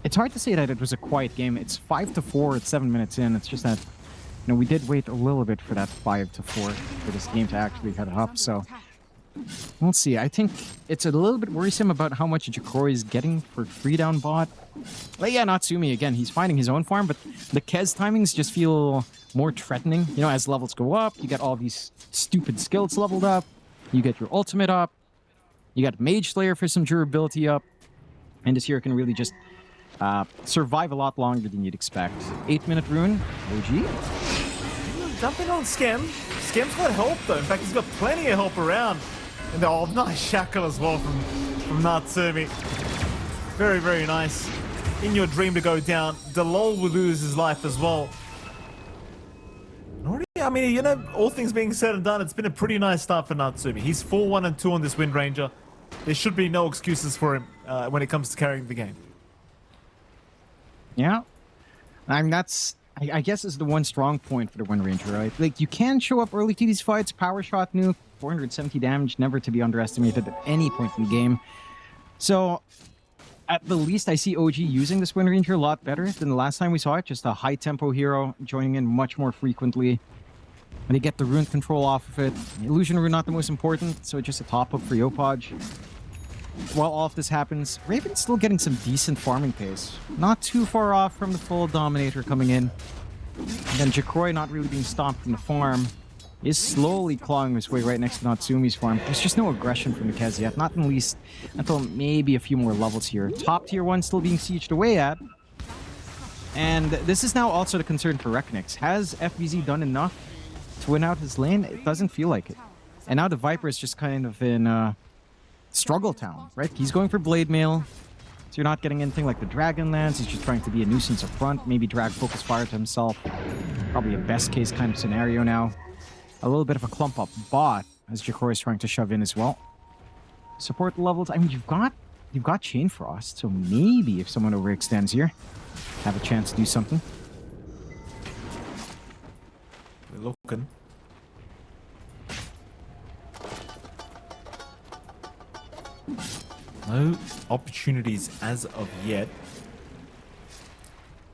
Speaker 1: it's hard to say that it was a quiet game. It's 5-4 at 7 minutes in. It's just that, you know, we did wait a little bit for that 5-4 for this game to actually head up, so we'll see. I think it's a little bit worrisome about how much Jacroy is getting for free down bot. But yeah, Natsumi, again, he's finding his own farm, but the Kez timings just feel more threatening. You know, as levels go up, you get all these stupid skills leveled up, you get your ultimate up, you got Mage Slayer for some durability up, and this hero can really just survive a lot longer than you'd expect. 8-minute rune, OG.
Speaker 2: Jumping on Skem. Skem's got help though. In fact, he's got plenty of help around. And oh, nice shackle as well from Natsumi. Very, very nice. In your dream to go down. Delol will lose his life as well. Already, I mean, you know, all things being said and done, it's been a pretty nice start for Natsumi. He's 4-1-2 on this Wind Ranger. There should be no excuses for him when it comes to carrying the game.
Speaker 1: Yeah. I mean, that's, I guess, is the one strong point for the Wind Ranger, right? Like, you can show up early to these fights. Power shot nuke, 470 damage, never to be underestimated at any point in the game. So, at the least, I see OG using this Wind Ranger a lot better than the last time we saw it. Just a high-tempo hero joining in much more frequently. When they get the rune control off of it. Illusion rune not the most important, so just a top-up for Yopaj. While all of this happens, Raven's still getting some decent farming pace. Not too far off from the full Dominator coming in. And then Jacroy, not really being stomped from the farm, is slowly clawing his way right next to Natsumi's farm. There's just no aggression from the Kez yet, not at least until maybe a few more levels here. Top tier 1 still being sieged away at. And this is now also the concern for REKONIX. Has FBZ done enough to win out his lane? It doesn't feel like it. And now the Viper is just kind of in Struggle Town, right? He's going for Blade Mail, so you're not getting anything like the Dragonlance. He's just trying to be a nuisance up front, maybe drag Focus Fire to himself. Probably a best case kind of scenario now. A little bit of a clump up bot as Jacroy is trying to shove in as well. Support levels, I mean, you've got Chain Frost, so maybe if someone overextends here, have a chance to do something.
Speaker 2: We're looking. No opportunities as of yet.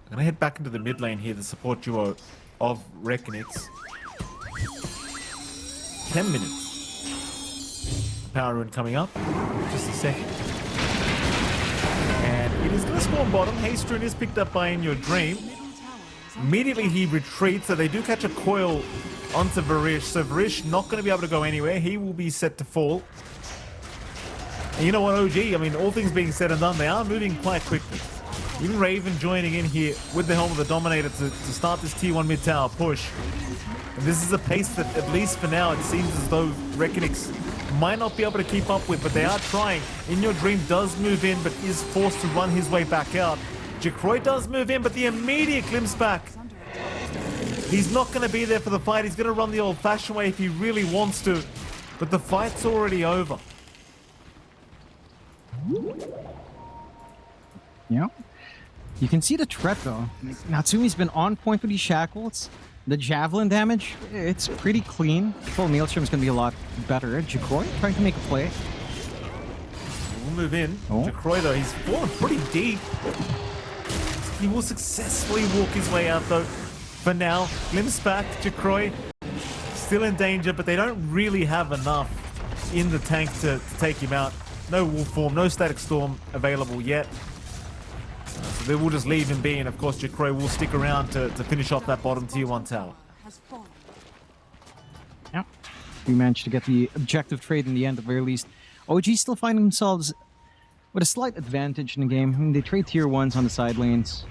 Speaker 2: I'm gonna head back into the mid lane here, the support duo of REKONIX. 10 minutes. Power rune coming up. Just a second. And it is gonna spawn bottom. Haste rune is picked up by In Your Dream. Immediately he retreats, so they do catch a coil onto Varish. So Varish not going to be able to go anywhere. He will be set to fall. And you know what, OG? I mean, all things being said and done, they are moving quite quickly. Even Raven joining in here with the helm of the Dominator to start this T1 mid tower push. And this is a pace that, at least for now, it seems as though REKONIX might not be able to keep up with, but they are trying. In Your Dream does move in, but is forced to run his way back out. Jacroy does move in, but the immediate glimpse back. He's not going to be there for the fight. He's going to run the old-fashioned way if he really wants to, but the fight's already over.
Speaker 1: Yeah. You can see the threat though. Natsumi's been on point with these shackles. The javelin damage, it's pretty clean. Full Maelstrom's gonna be a lot better. Jacroy trying to make a play.
Speaker 2: We'll move in.
Speaker 1: Oh.
Speaker 2: Jacroy though, he's fallen pretty deep. He will successfully walk his way out though. For now, glimpse back, Jacroy still in danger, but they don't really have enough in the tank to take him out. No wolf form, no static storm available yet. So they will just leave him be, and of course Jacroy will stick around to finish off that bottom tier 1 tower.
Speaker 1: Yeah. We managed to get the objective trade in the end at the very least. OG still find themselves with a slight advantage in the game. I mean, they trade tier 1s on the side lanes.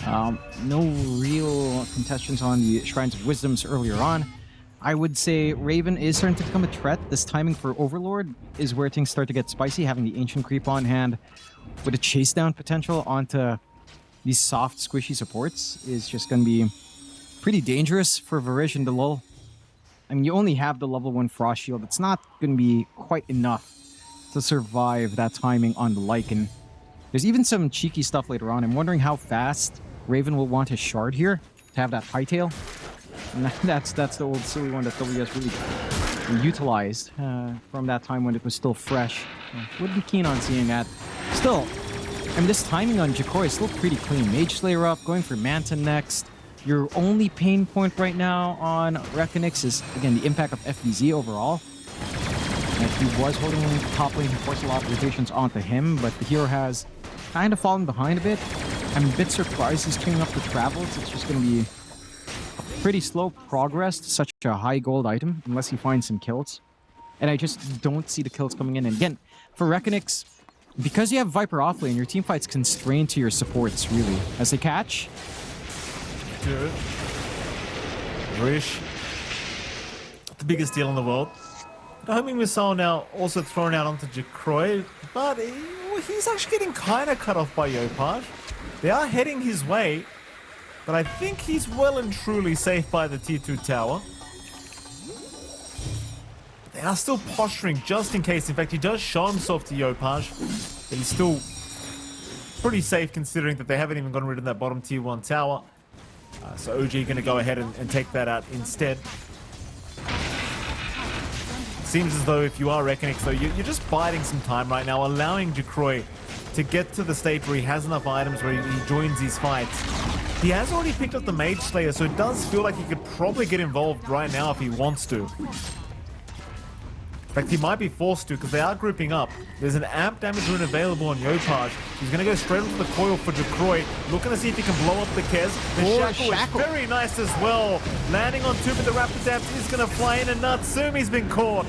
Speaker 1: No real contestants on the Shrines of Wisdoms earlier on. I would say Raven is starting to become a threat. This timing for Overlord is where things start to get spicy, having the Ancient Creep on hand with a chase down potential onto these soft, squishy supports is just going to be pretty dangerous for Varish and the lull. I mean, you only have the level 1 Frost Shield. It's not going to be quite enough to survive that timing on the Lycan. There's even some cheeky stuff later on. I'm wondering how fast Raven will want his Shard here to have that Hightail. And that's the old silly one that WS really utilized from that time when it was still fresh. Would be keen on seeing that. Still, I mean, this timing on Jacroy is still pretty clean. Mage Slayer up, going for Manta next. Your only pain point right now on REKONIX is, again, the impact of FBZ overall. And he was holding top lane, he forced a lot of rotations onto him, but the hero has kind of fallen behind a bit. I'm a bit surprised he's cleaning up the travels. It's just going to be pretty slow progress to such a high gold item unless he finds some kills. And I just don't see the kills coming in. And again, for REKONIX, because you have Viper offlane, your team fight's constrained to your supports, really. As they catch.
Speaker 2: Good. Rish. The biggest deal in the world. The homing missile now also thrown out onto Jacroy, but he's actually getting kind of cut off by Yopaj. They are heading his way, but I think he's well and truly safe by the tier 2 tower. They are still posturing just in case. In fact, he does show himself to Yopaj, but he's still pretty safe considering that they haven't even gotten rid of that bottom tier 1 tower. So OG going to go ahead and take that out instead. Seems as though if you are REKONIX, though, you're just biding some time right now, allowing Jacroy to get to the state where he has enough items where he joins these fights. He has already picked up the Mage Slayer, so it does feel like he could probably get involved right now if he wants to. In fact, he might be forced to because they are grouping up. There's an amp damage rune available on Yopaj. He's going to go straight onto the coil for Jacroy, looking to see if he can blow up the Kez. The shackle is very nice as well. Landing on two, but the Raptor Dance is going to fly in, and Natsumi's been caught.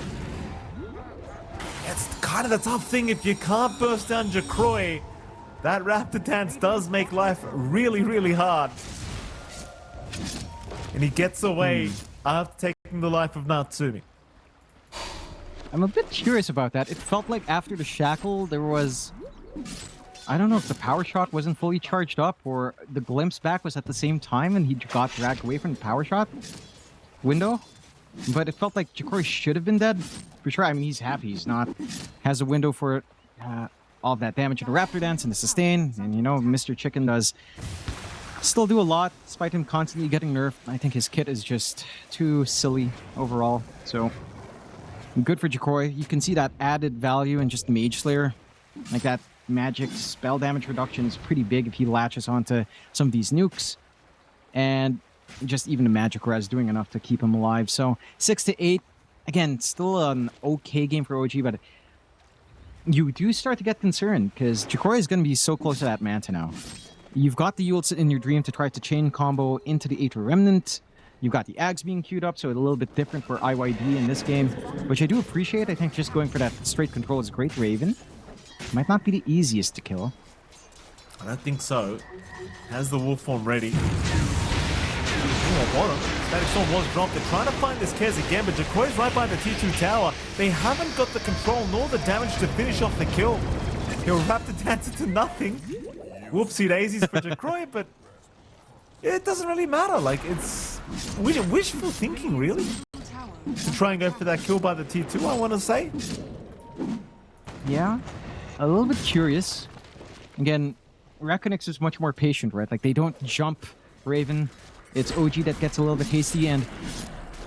Speaker 2: It's kind of the tough thing. If you can't burst down Jacroy, that Raptor Dance does make life really, really hard. And he gets away after taking the life of Natsumi.
Speaker 1: I'm a bit curious about that. It felt like after the shackle, there was... I don't know if the power shot wasn't fully charged up or the glimpse back was at the same time and he got dragged away from the power shot window. But it felt like Jacroy should have been dead. For sure, I mean, he's happy. He's not... Has a window for all that damage in the Raptor Dance and the sustain. And, you know, Mr. Chicken does still do a lot, despite him constantly getting nerfed. I think his kit is just too silly overall. So... good for Jacroy. You can see that added value in just Mage Slayer. Like that magic spell damage reduction is pretty big if he latches onto some of these nukes. And just even a magic res doing enough to keep him alive. So 6-8. Again, still an okay game for OG, but you do start to get concerned because Jacroy is going to be so close to that Manta now. You've got the Yults in your dream to try to chain combo into the Aether Remnant. You've got the Ags being queued up, so it's a little bit different for IYD in this game, which I do appreciate. I think just going for that straight control is great. Raven might not be the easiest to kill.
Speaker 2: I don't think so. Has the wolf form ready. Oh, bottom. Static Storm was dropped. They're trying to find this Kez again, but Jacroy's right by the T2 tower. They haven't got the control nor the damage to finish off the kill. He'll wrap the dancer to nothing. Whoopsie daisies for Jacroy, but it doesn't really matter. Like, it's wishful thinking, really. To try and go for that kill by the T2, I want to say.
Speaker 1: Yeah, a little bit curious. Again, REKONIX is much more patient, right? Like, they don't jump Raven. It's OG that gets a little bit hasty, and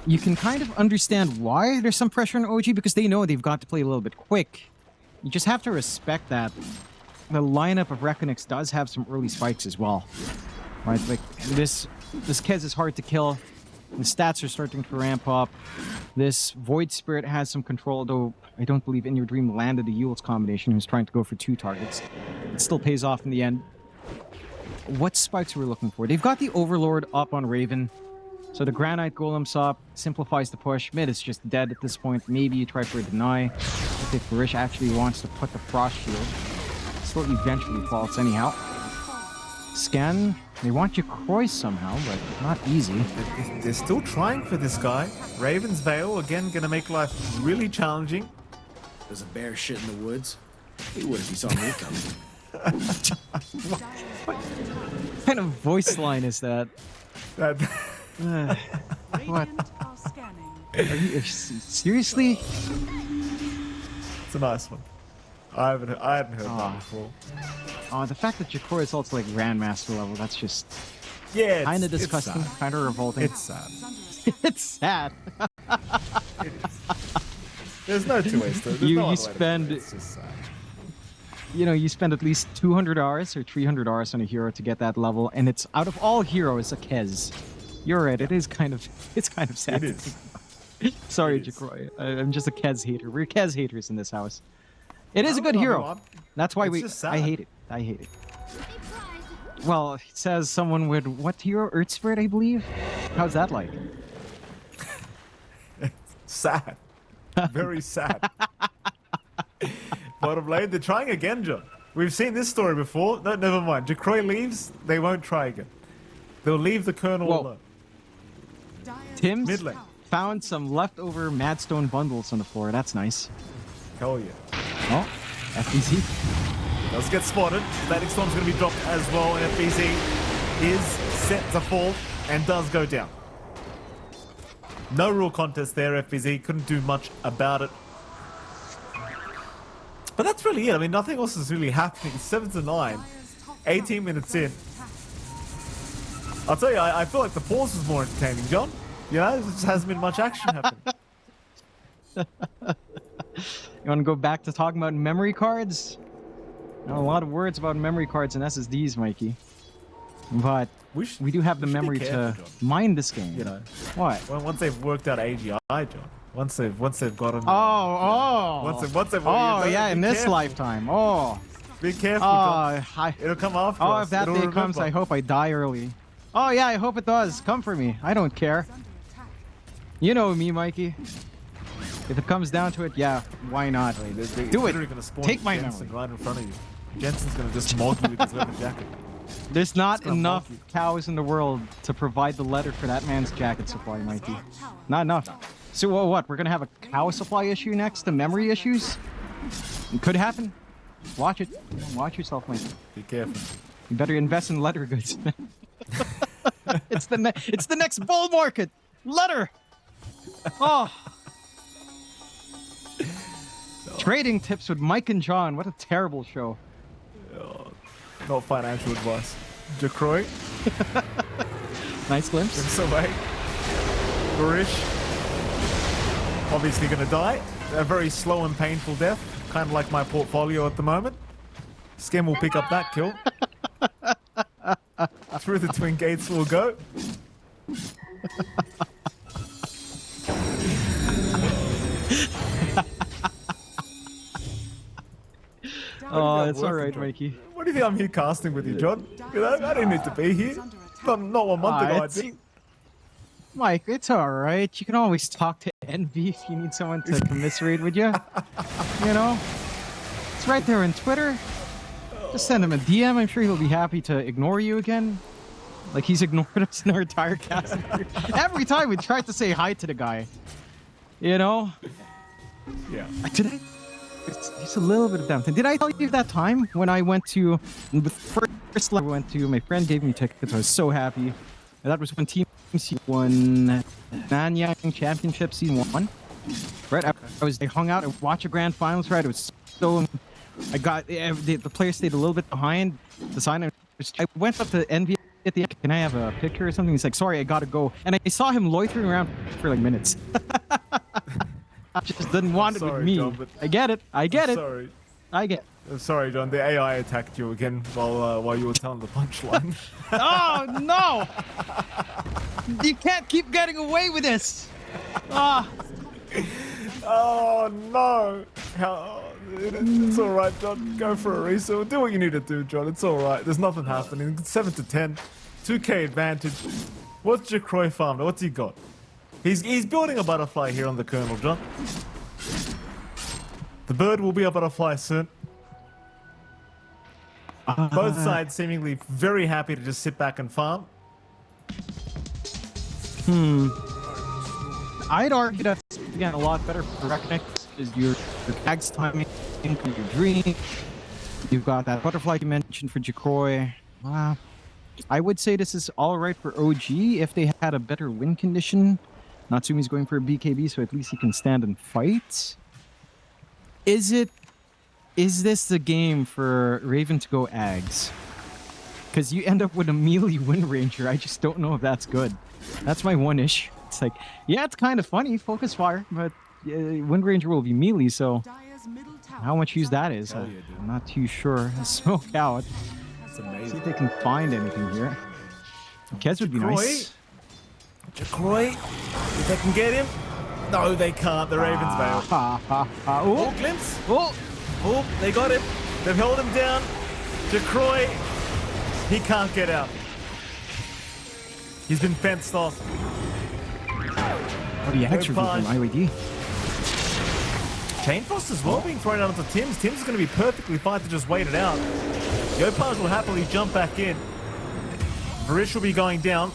Speaker 1: you can kind of understand why there's some pressure on OG, because they know they've got to play a little bit quick. You just have to respect that. The lineup of REKONIX does have some early spikes as well. Right, like, this Kez is hard to kill. The stats are starting to ramp up. This Void Spirit has some control, though I don't believe In Your Dream landed the Yule's combination. He was trying to go for 2 targets. It still pays off in the end. What spikes we're looking for? They've got the Overlord up on Raven. So the Granite Golem's up, simplifies the push. Mid is just dead at this point. Maybe you try for a deny. If Barish actually wants to put the Frost Shield. Still eventually faults anyhow. Scan. They want you Croy somehow, but not easy.
Speaker 2: They're still trying for this guy. Raven's Veil, again, gonna make life really challenging.
Speaker 5: There's a bear shit in the woods. He would if he saw me coming.
Speaker 1: What kind of voice line is that?
Speaker 2: That-
Speaker 1: What?
Speaker 3: Radiant are scanning.
Speaker 1: Are you seriously?
Speaker 2: It's a nice one. I hadn't heard that before.
Speaker 1: The fact that Jacor is also like Grandmaster level, that's just
Speaker 2: Yeah,
Speaker 1: kind of
Speaker 2: it's
Speaker 1: disgusting,
Speaker 2: sad.
Speaker 1: kind of revolting.
Speaker 2: It's sad.
Speaker 1: It's sad.
Speaker 2: It is. There's no two ways to it. There's
Speaker 1: You
Speaker 2: no other way to
Speaker 1: spend-
Speaker 2: put it. It's just sad.
Speaker 1: You know, you spend at least 200 hours or 300 hours on a hero to get that level, and it's out of all heroes a Kez. You're right. It's kind of sad.
Speaker 2: It is.
Speaker 1: Sorry,
Speaker 2: It is.
Speaker 1: Jacroy. I'm just a Kez hater. We're Kez haters in this house. It is a
Speaker 2: No,
Speaker 1: good
Speaker 2: no,
Speaker 1: hero.
Speaker 2: no, I'm-
Speaker 1: That's why
Speaker 2: it's
Speaker 1: we.
Speaker 2: just
Speaker 1: I
Speaker 2: sad.
Speaker 1: hate it. I hate it. Well, it says someone with what hero? Earth Spirit, I believe. How's that like?
Speaker 2: Sad. Very sad. Bottom lane, they're trying again, John. We've seen this story before. No, never mind. Jacroy leaves, they won't try again. They'll leave the Colonel
Speaker 1: Whoa.
Speaker 2: alone.
Speaker 3: Dire's
Speaker 1: Tim's
Speaker 2: Mid lane.
Speaker 1: found some leftover Madstone bundles on the floor. That's nice.
Speaker 2: Hell yeah.
Speaker 1: Oh, FBC.
Speaker 2: Does get spotted. Static Storm's going to be dropped as well, and FBZ is set to fall and does go down. No real contest there, FBZ. Couldn't do much about it. But that's really it. I mean, nothing else is really happening. 7-9. 18 minutes in. I'll tell you, I feel like the pause was more entertaining, John. You know, there just hasn't been much action happening.
Speaker 1: You want to go back to talking about memory cards? Now, a lot of words about memory cards and SSDs, Mikey. But we do have the
Speaker 2: we should be
Speaker 1: memory to
Speaker 2: careful, John.
Speaker 1: mine this game.
Speaker 2: You know,
Speaker 1: What?
Speaker 2: once they've worked out AGI, John. Once they've gotten.
Speaker 1: Oh.
Speaker 2: Once they've
Speaker 1: Oh,
Speaker 2: be
Speaker 1: yeah, in this
Speaker 2: careful.
Speaker 1: lifetime. Oh.
Speaker 2: Be careful, John.
Speaker 1: I,
Speaker 2: It'll come after
Speaker 1: oh,
Speaker 2: us.
Speaker 1: if that
Speaker 2: It'll
Speaker 1: day comes,
Speaker 2: remember.
Speaker 1: I hope I die early. Oh, yeah, I hope it does. Come for me. I don't care.
Speaker 3: under attack.
Speaker 1: You know me, Mikey. If it comes down to it, yeah, why not?
Speaker 2: They're
Speaker 1: Do it.
Speaker 2: literally gonna spawn
Speaker 1: Take my
Speaker 2: Jensen
Speaker 1: memory.
Speaker 2: right in front of you. Jensen's gonna just mog you with his leather jacket.
Speaker 1: There's not
Speaker 2: It's gonna
Speaker 1: enough
Speaker 2: mock you.
Speaker 1: cows in the world to provide the leather for that man's jacket supply, Mikey. Not enough. So what? We're gonna have a cow supply issue next to memory issues? It could happen. Watch it. Watch yourself, Mikey.
Speaker 2: Be careful.
Speaker 1: You better invest in leather goods. it's the next bull market. Leather. Oh. Trading tips with Mike and John. What a terrible show.
Speaker 2: Not financial advice. Jacroy,
Speaker 1: Nice glimpse.
Speaker 2: it's away. Barish, obviously gonna die. A very slow and painful death. Kind of like my portfolio at the moment. Skem will pick up that kill. Through the twin gates will go.
Speaker 1: Oh, it's
Speaker 2: working,
Speaker 1: all right,
Speaker 2: John.
Speaker 1: Mikey.
Speaker 2: What do you think I'm here casting with you, John? You know, I didn't need to be here. Not 1 month ago, I
Speaker 1: it's-
Speaker 2: didn't.
Speaker 1: Mike, it's all right. You can always talk to Envy if you need someone to commiserate with you. You know, it's right there on Twitter. Just send him a DM. I'm sure he'll be happy to ignore you again. Like he's ignored us in our entire cast. Every time we tried to say hi to the guy. You know?
Speaker 2: Yeah.
Speaker 1: Did I? It's a little bit of damn. Did I tell you that time when I went to the first level I went to? My friend gave me tickets. I was so happy. And that was when Team C won Nanyang Championship Season 1. Right? I hung out and watched the grand finals. Right? It was so. I got the players stayed a little bit behind the sign. I went up to Envy at the end. Can I have a picture or something? He's like, sorry, I gotta go. And I saw him loitering around for like minutes. I just didn't want it with me.
Speaker 2: John, but
Speaker 1: I get it. I get it.
Speaker 2: Sorry.
Speaker 1: I get.
Speaker 2: I'm sorry, John. The AI attacked you again while you were telling the punchline.
Speaker 1: Oh no! You can't keep getting away with this. Ah.
Speaker 2: Oh no! It's all right, John. Go for a reset. Do what you need to do, John. It's all right. There's nothing happening. It's 7 to 10, 2K advantage. What's Jacroy farmed? What's he got? He's building a butterfly here on the kernel, John. The bird will be a butterfly soon. Both sides seemingly very happy to just sit back and farm.
Speaker 1: I'd argue that's again a lot better for REKONIX is your tags timing, your dream. You've got that butterfly you mentioned for Jacroy. I would say this is all right for OG if they had a better win condition. Natsumi's going for a BKB, so at least he can stand and fight. Is this the game for Raven to go Ags? Because you end up with a melee Wind Ranger. I just don't know if that's good. That's my one issue. It's like, yeah, it's kind of funny, focus fire, but Wind Ranger will be melee, so how much use that is, I'm not too sure. Smoke out.
Speaker 2: It's
Speaker 1: See
Speaker 2: amazing.
Speaker 1: if they can find anything here. Kez would be nice.
Speaker 2: Jacroy, if they can get him. No, they can't. The Ravens Veil.
Speaker 1: Oh,
Speaker 2: Oh, glimpse.
Speaker 1: oh,
Speaker 2: Oh, they got him. They've held him down. Jacroy, he can't get out. He's been fenced off.
Speaker 1: oh, the extra view from IOD.
Speaker 2: Chain Frost as well being thrown out onto Tim's. Tim's going to be perfectly fine to just wait it out. Yopaj will happily jump back in. Varish will be going down.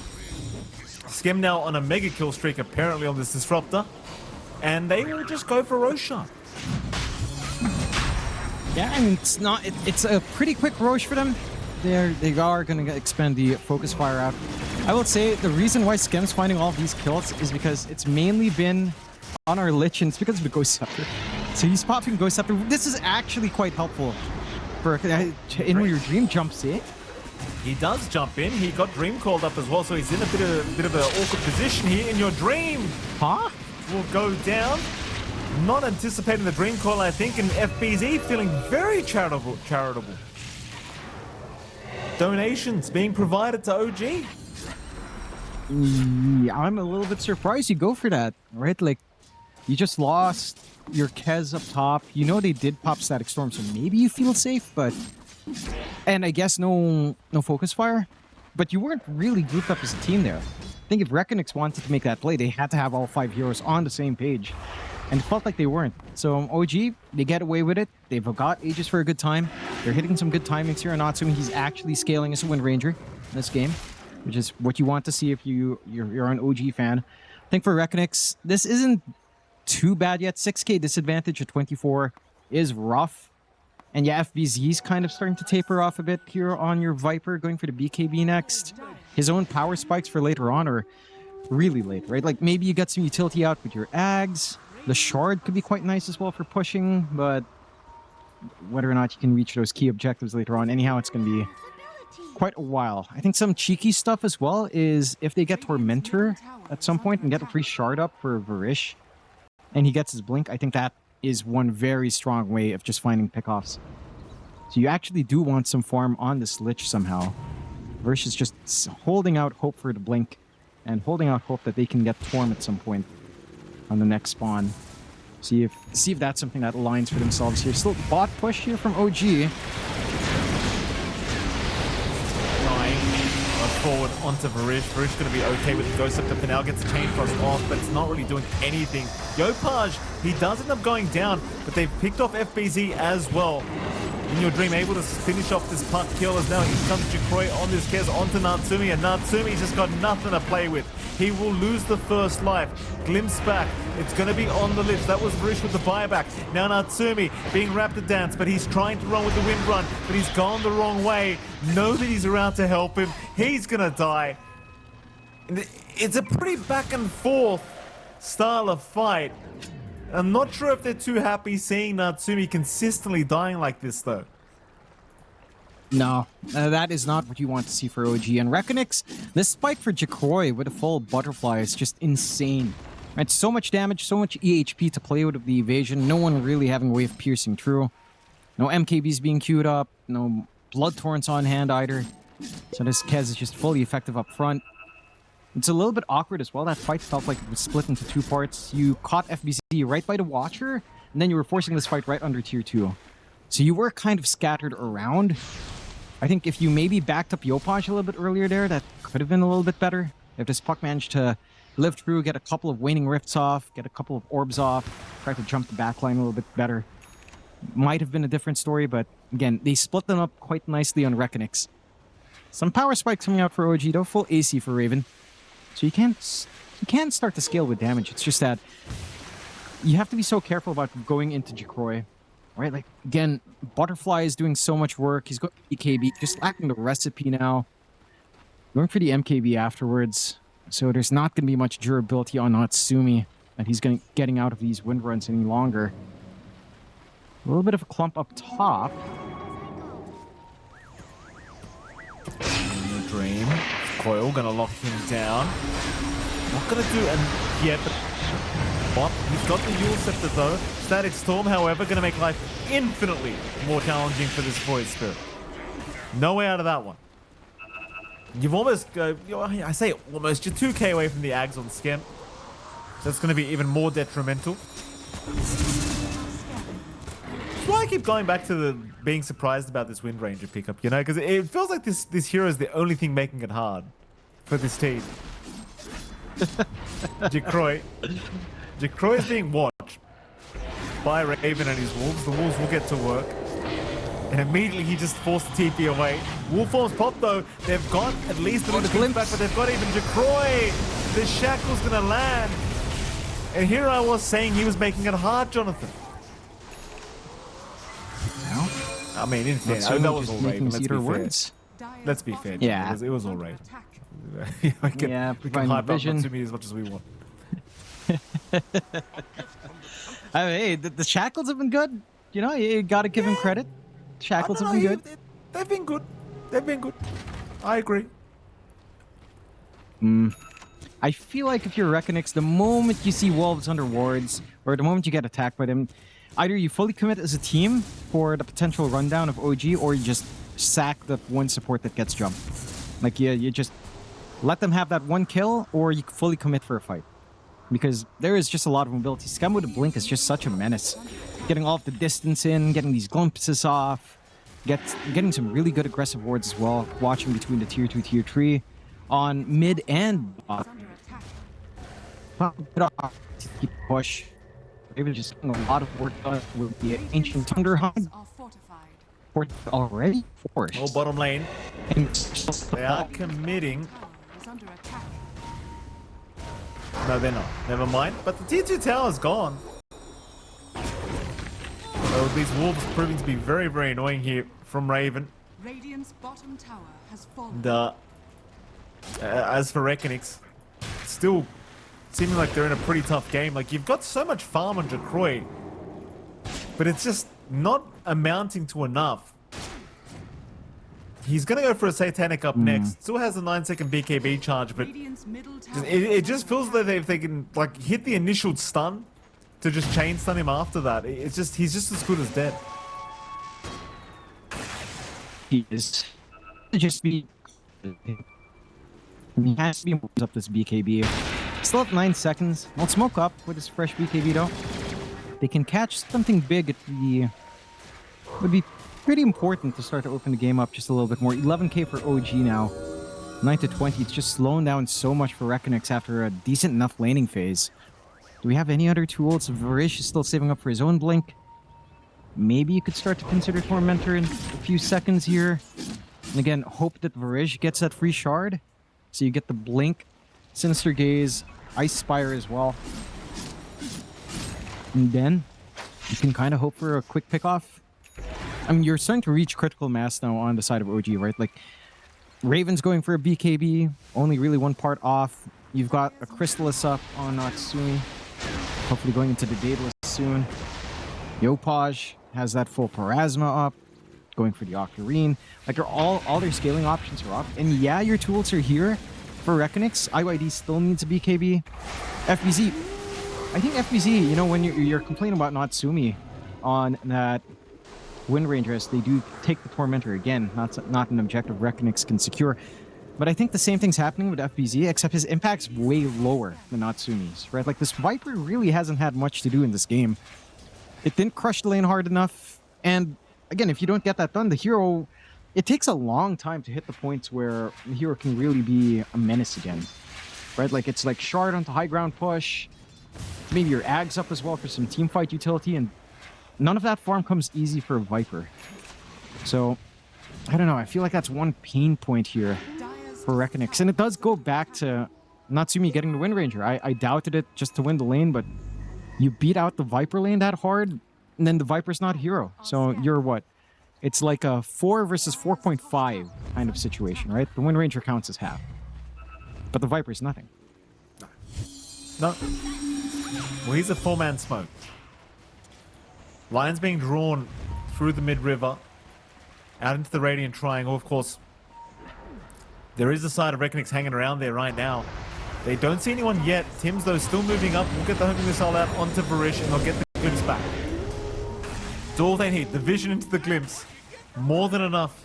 Speaker 2: Skem now on a mega kill streak apparently on this Disruptor. And they will just go for Roshan.
Speaker 1: Yeah, I mean, it's a pretty quick Roche for them. They are going to expand the focus fire out. I will say the reason why Skem's finding all of these kills is because it's mainly been on our Lich, and it's because of the Ghost Scepter. So he's popping Ghost Scepter. This is actually quite helpful for in when your Dream jumps in.
Speaker 2: He does jump in. He got Dream called up as well, so he's in a bit of an awkward position here. In your Dream
Speaker 1: Huh?
Speaker 2: will go down. Not anticipating the Dream call, I think, and FBZ feeling very charitable. Donations being provided to OG.
Speaker 1: Yeah, I'm a little bit surprised you go for that, right? Like, you just lost your Kez up top. You know they did pop Static Storm, so maybe you feel safe, but... And I guess no focus fire, but you weren't really grouped up as a team there. I think if REKONIX wanted to make that play, they had to have all 5 heroes on the same page. And it felt like they weren't. So OG, they get away with it. They've got Aegis for a good time. They're hitting some good timings here on Natsumi. He's actually scaling as a Wind Ranger in this game, which is what you want to see if you're an OG fan. I think for REKONIX, this isn't too bad yet. 6k disadvantage at 24 is rough. And yeah, FBZ's kind of starting to taper off a bit here on your Viper, going for the BKB next. His own power spikes for later on are really late, right? Like maybe you got some utility out with your Ags. The Shard could be quite nice as well for pushing, but whether or not you can reach those key objectives later on, anyhow, it's going to be quite a while. I think some cheeky stuff as well is if they get Tormentor at some point and get a free Shard up for Varish, and he gets his Blink, I think that is one very strong way of just finding pickoffs. So you actually do want some farm on this Lich somehow. Varish is just holding out hope for the Blink and holding out hope that they can get Torm at some point on the next spawn. See if that's something that aligns for themselves here. Still bot push here from OG.
Speaker 2: forward onto Varish. Varish going to be okay with the Ghost Scepter for now. Gets the Chain Frost off, but it's not really doing anything. Yopaj, he does end up going down, but they've picked off FBZ as well. In Your Dream able to finish off this puck kill as now he comes Jacroy on this Kez onto Natsumi, and Natsumi's just got nothing to play with. He will lose the first life. Glimpse back. It's going to be on the lips. That was Varish with the buyback. Now Natsumi being rapid dance, but he's trying to run with the wind run, but he's gone the wrong way. Nobody's around to help him. He's going to die. It's a pretty back and forth style of fight. I'm not sure if they're too happy seeing Natsumi consistently dying like this, though.
Speaker 1: No, that is not what you want to see for OG. And REKONIX, this spike for Jacroy with a full butterfly is just insane. Right, so much damage, so much EHP to play with the evasion. No one really having a way of piercing through. No MKBs being queued up. No blood torrents on hand either. So this Kez is just fully effective up front. It's a little bit awkward as well. That fight felt like it was split into two parts. You caught FBZ right by the Watcher, and then you were forcing this fight right under Tier 2. So you were kind of scattered around. I think if you maybe backed up Yopaj a little bit earlier there, that could have been a little bit better. If this puck managed to live through, get a couple of waning rifts off, get a couple of orbs off, try to jump the backline a little bit better. Might have been a different story, but again, they split them up quite nicely on REKONIX. Some power spikes coming out for OG, though. Full AC for Raven. So you can't start to scale with damage. It's just that you have to be so careful about going into Jacroy. Right? Like, again, Butterfly is doing so much work. He's got EKB, just lacking the recipe now. Going for the MKB afterwards. So there's not going to be much durability on Natsumi that he's getting out of these wind runs any longer. A little bit of a clump up top.
Speaker 2: In Your Dream. Coil gonna lock him down. Not gonna do yet, but he's got the Yule Scepter though. Static Storm, however, gonna make life infinitely more challenging for this Void Spirit. No way out of that one. You've almost, I say almost, you're 2k away from the Ags on Scamp. So that's gonna be even more detrimental. That's why I keep going back to the being surprised about this Wind Ranger pickup, you know, because it feels like this hero is the only thing making it hard for this team. Jacroy is being watched by Raven and his wolves. The wolves will get to work. And immediately he just forced the TP away. Wolf forms pop though. They've got at least a little glimpse back, but they've got even Jacroy. The shackle's gonna land. And here I was saying he was making it hard, Jonathan.
Speaker 1: Now,
Speaker 2: I mean, in fairness, that was all Raven. Let's be fair.
Speaker 1: Yeah.
Speaker 2: It was all Raven. we can hype up to me as much as we want.
Speaker 1: I mean, hey, the Shackles have been good. You know, you gotta give him credit. Shackles have been good.
Speaker 2: They've been good. They've been good. I agree.
Speaker 1: I feel like if you're REKONIX, the moment you see wolves under wards, or the moment you get attacked by them, either you fully commit as a team for the potential rundown of OG, or you just sack the one support that gets jumped. Like, you just let them have that one kill, or you fully commit for a fight. Because there is just a lot of mobility. Scum with a blink is just such a menace. Getting all of the distance in, getting these glimpses off, getting some really good aggressive wards as well, watching between the tier 2, tier 3 on mid and bot. Keep push. Maybe just getting a lot of work done with the ancient Thunderhawk. Already forced.
Speaker 2: Oh, bottom lane. They are committing. No, they're not. Never mind. But the tier 2 tower's gone. So these wolves proving to be very, very annoying here from Raven.
Speaker 3: Radiant's bottom tower has fallen.
Speaker 2: And, as for REKONIX, still seeming like they're in a pretty tough game. Like, you've got so much farm on Jacroy, but it's just not amounting to enough. He's gonna go for a Satanic up next. Still has a 9-second BKB charge, but it just feels that if they can like hit the initial stun to just chain stun him after that, it's just he's just as good as dead.
Speaker 1: He is just be. He has to be up this BKB. Still at 9 seconds. Won't smoke up with his fresh BKB though. They can catch something big. Would be pretty important to start to open the game up just a little bit more. 11k for OG now. 9 to 20. It's just slowing down so much for REKONIX after a decent enough laning phase. Do we have any other tools? Varish is still saving up for his own blink. Maybe you could start to consider Tormentor in a few seconds here. And again, hope that Varish gets that free shard. So you get the blink, Sinister Gaze, Ice Spire as well. And then you can kind of hope for a quick pick-off. I mean, you're starting to reach critical mass now on the side of OG, right? Like, Raven's going for a BKB, only really one part off. You've got a Crystallis up on Natsumi, hopefully going into the Daedalus soon. Yopaj has that full Parasma up, going for the Octarine. Like, they're all their scaling options are up. And yeah, your tools are here for REKONIX. IYD still needs a BKB. FBZ. I think FBZ, you know, when you're complaining about Natsumi on that Wind Ranger, they do take the Tormentor again. Not an objective REKONIX can secure. But I think the same thing's happening with FBZ, except his impact's way lower than Natsumi's, right? Like, this Viper really hasn't had much to do in this game. It didn't crush the lane hard enough. And again, if you don't get that done, the hero, it takes a long time to hit the points where the hero can really be a menace again, right? Like, it's like shard onto high ground push, maybe your Ags up as well for some team fight utility, and none of that farm comes easy for a Viper. So, I don't know. I feel like that's one pain point here for REKONIX. And it does go back to Natsumi getting the Wind Ranger. I doubted it just to win the lane, but you beat out the Viper lane that hard, and then the Viper's not a hero. So you're what? It's like a 4 versus 4.5 kind of situation, right? The Wind Ranger counts as half. But the Viper's nothing.
Speaker 2: No. Well, he's a 4-man smoke. Lion's being drawn through the mid-river, out into the Radiant Triangle. Of course, there is a side of REKONIX hanging around there right now. They don't see anyone yet. Tim's, though, still moving up. We'll get the homing missile out onto Varish, and they'll get the glimpse back. It's all they need. The vision into the glimpse. More than enough.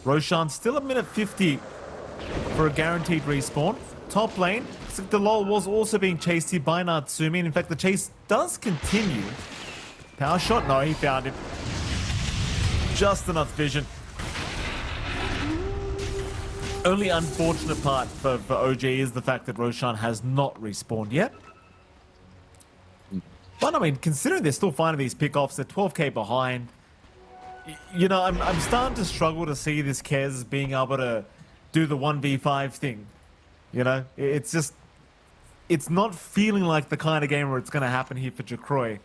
Speaker 2: Roshan still a minute 50 for a guaranteed respawn. Top lane, the LoL was also being chased here by Natsumi, and in fact the chase does continue. Power shot? No, he found him. Just enough vision. Only unfortunate part for OG is the fact that Roshan has not respawned yet. But I mean, considering they're still finding these pickoffs, they're 12k behind. You know, I'm starting to struggle to see this Kez being able to do the 1v5 thing. You know, it's just, it's not feeling like the kind of game where it's going to happen here for Jacroy.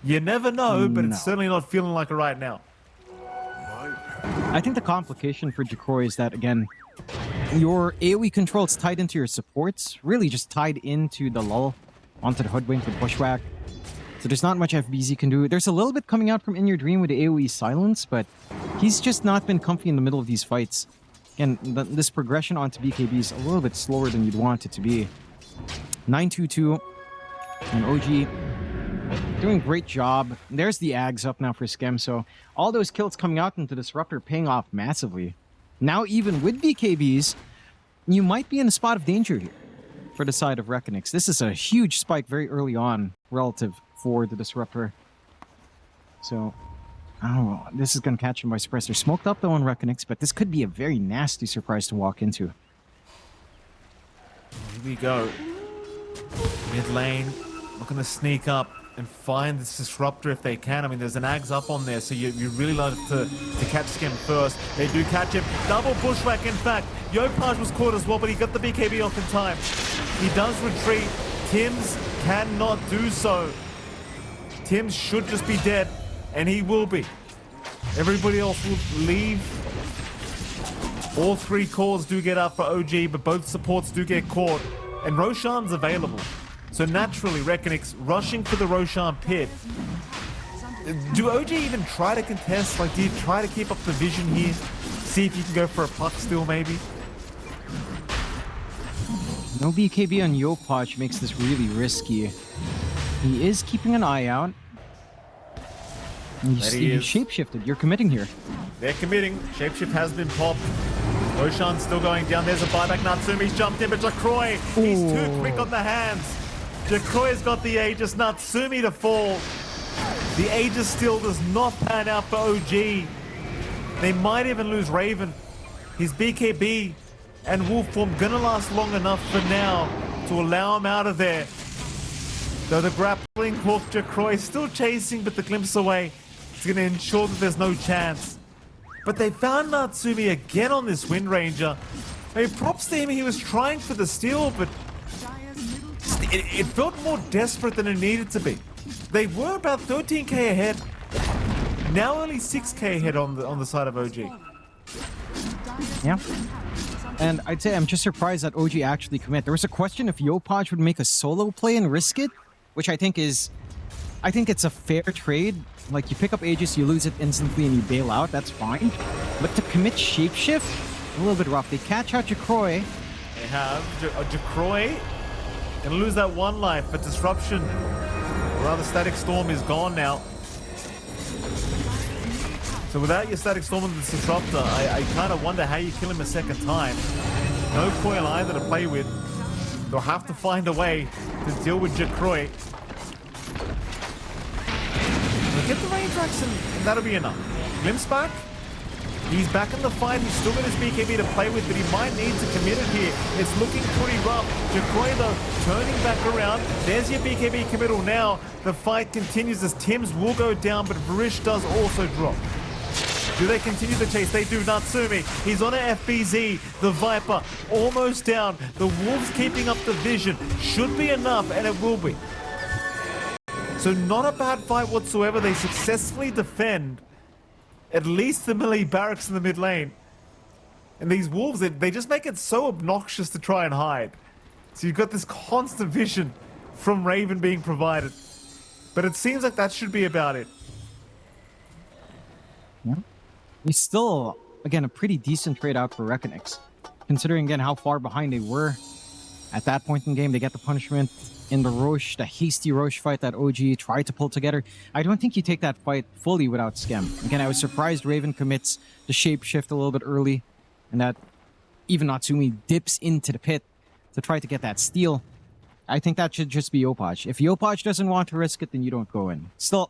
Speaker 2: You never know, but it's certainly not feeling like it right now.
Speaker 1: I think the complication for Jacroy is that, again, your AoE control is tied into your supports, really just tied into the lull, onto the Hoodwink with Bushwhack. So there's not much FBZ can do. There's a little bit coming out from In Your Dream with the AoE silence, but he's just not been comfy in the middle of these fights. Again, this progression onto BKB is a little bit slower than you'd want it to be. 922 and OG doing a great job. There's the Ags up now for Skem, so all those kills coming out into Disruptor paying off massively. Now even with BKBs, you might be in a spot of danger here for the side of REKONIX. This is a huge spike very early on relative for the Disruptor. So, I don't know. This is going to catch him by surprise. They're smoked up though on REKONIX, but this could be a very nasty surprise to walk into.
Speaker 2: Here we go. Mid lane, looking to sneak up and find this Disruptor if they can. I mean, there's an Ags up on there, so you really love to catch Skem first. They do catch him. Double Bushwhack, in fact. Yopaj was caught as well, but he got the BKB off in time. He does retreat. Tims cannot do so. Tims should just be dead, and he will be. Everybody else will leave. All 3 cores do get up for OG, but both supports do get caught. And Roshan's available. So naturally, REKONIX rushing for the Roshan pit. Do OG even try to contest? Like, do you try to keep up the vision here? See if you can go for a puck still, maybe?
Speaker 1: No BKB on Yopaj makes this really risky. He is keeping an eye out. He's shapeshifted. You're committing here.
Speaker 2: They're committing. Shapeshift has been popped. Roshan's still going down. There's a buyback. Natsumi's jumped in, but Jacroy, he's too quick on the hands. Jacroy's got the Aegis. Natsumi to fall. The Aegis still does not pan out for OG. They might even lose Raven. his BKB and wolf form gonna last long enough for now to allow him out of there. Though the grappling hook, Jacroy still chasing, but the glimpse away is gonna ensure that there's no chance. But they found Natsumi again on this Wind Ranger. I mean, props to him, he was trying for the steal, but it felt more desperate than it needed to be. They were about 13k ahead. Now only 6k ahead on the side of OG.
Speaker 1: Yeah. And I'd say I'm just surprised that OG actually commit. There was a question if Yopaj would make a solo play and risk it, which I think it's a fair trade. Like, you pick up Aegis, you lose it instantly, and you bail out. That's fine. But to commit Shapeshift, a little bit rough. They catch out Jacroy.
Speaker 2: They have Jacroy gonna lose that one life, but Disruption, or rather Static Storm, is gone now. So without your Static Storm and the Disruptor, I kind of wonder how you kill him a second time. No coil either to play with. They'll have to find a way to deal with Jacroy. They'll get the range racks and that'll be enough. Glimpse back. He's back in the fight. He's still got his BKB to play with, but he might need to commit it here. It's looking pretty rough. Jacroy, though, turning back around. There's your BKB committal now. The fight continues as Tim's will go down, but Varish does also drop. Do they continue the chase? They do. Natsumi, he's on an FBZ. The Viper almost down. The Wolves keeping up the vision. Should be enough, and it will be. So not a bad fight whatsoever. They successfully defend at least the melee barracks in the mid lane. And these Wolves, they just make it so obnoxious to try and hide. So you've got this constant vision from Raven being provided. But it seems like that should be about it.
Speaker 1: Yeah. He's still, again, a pretty decent trade out for REKONIX. Considering, again, how far behind they were at that point in the game. They get the punishment in the Roche, the hasty Roche fight that OG tried to pull together. I don't think you take that fight fully without Schem. Again, I was surprised Raven commits the shapeshift a little bit early, and that even Natsumi dips into the pit to try to get that steal. I think that should just be Yopaj. If Yopaj doesn't want to risk it, then you don't go in. Still,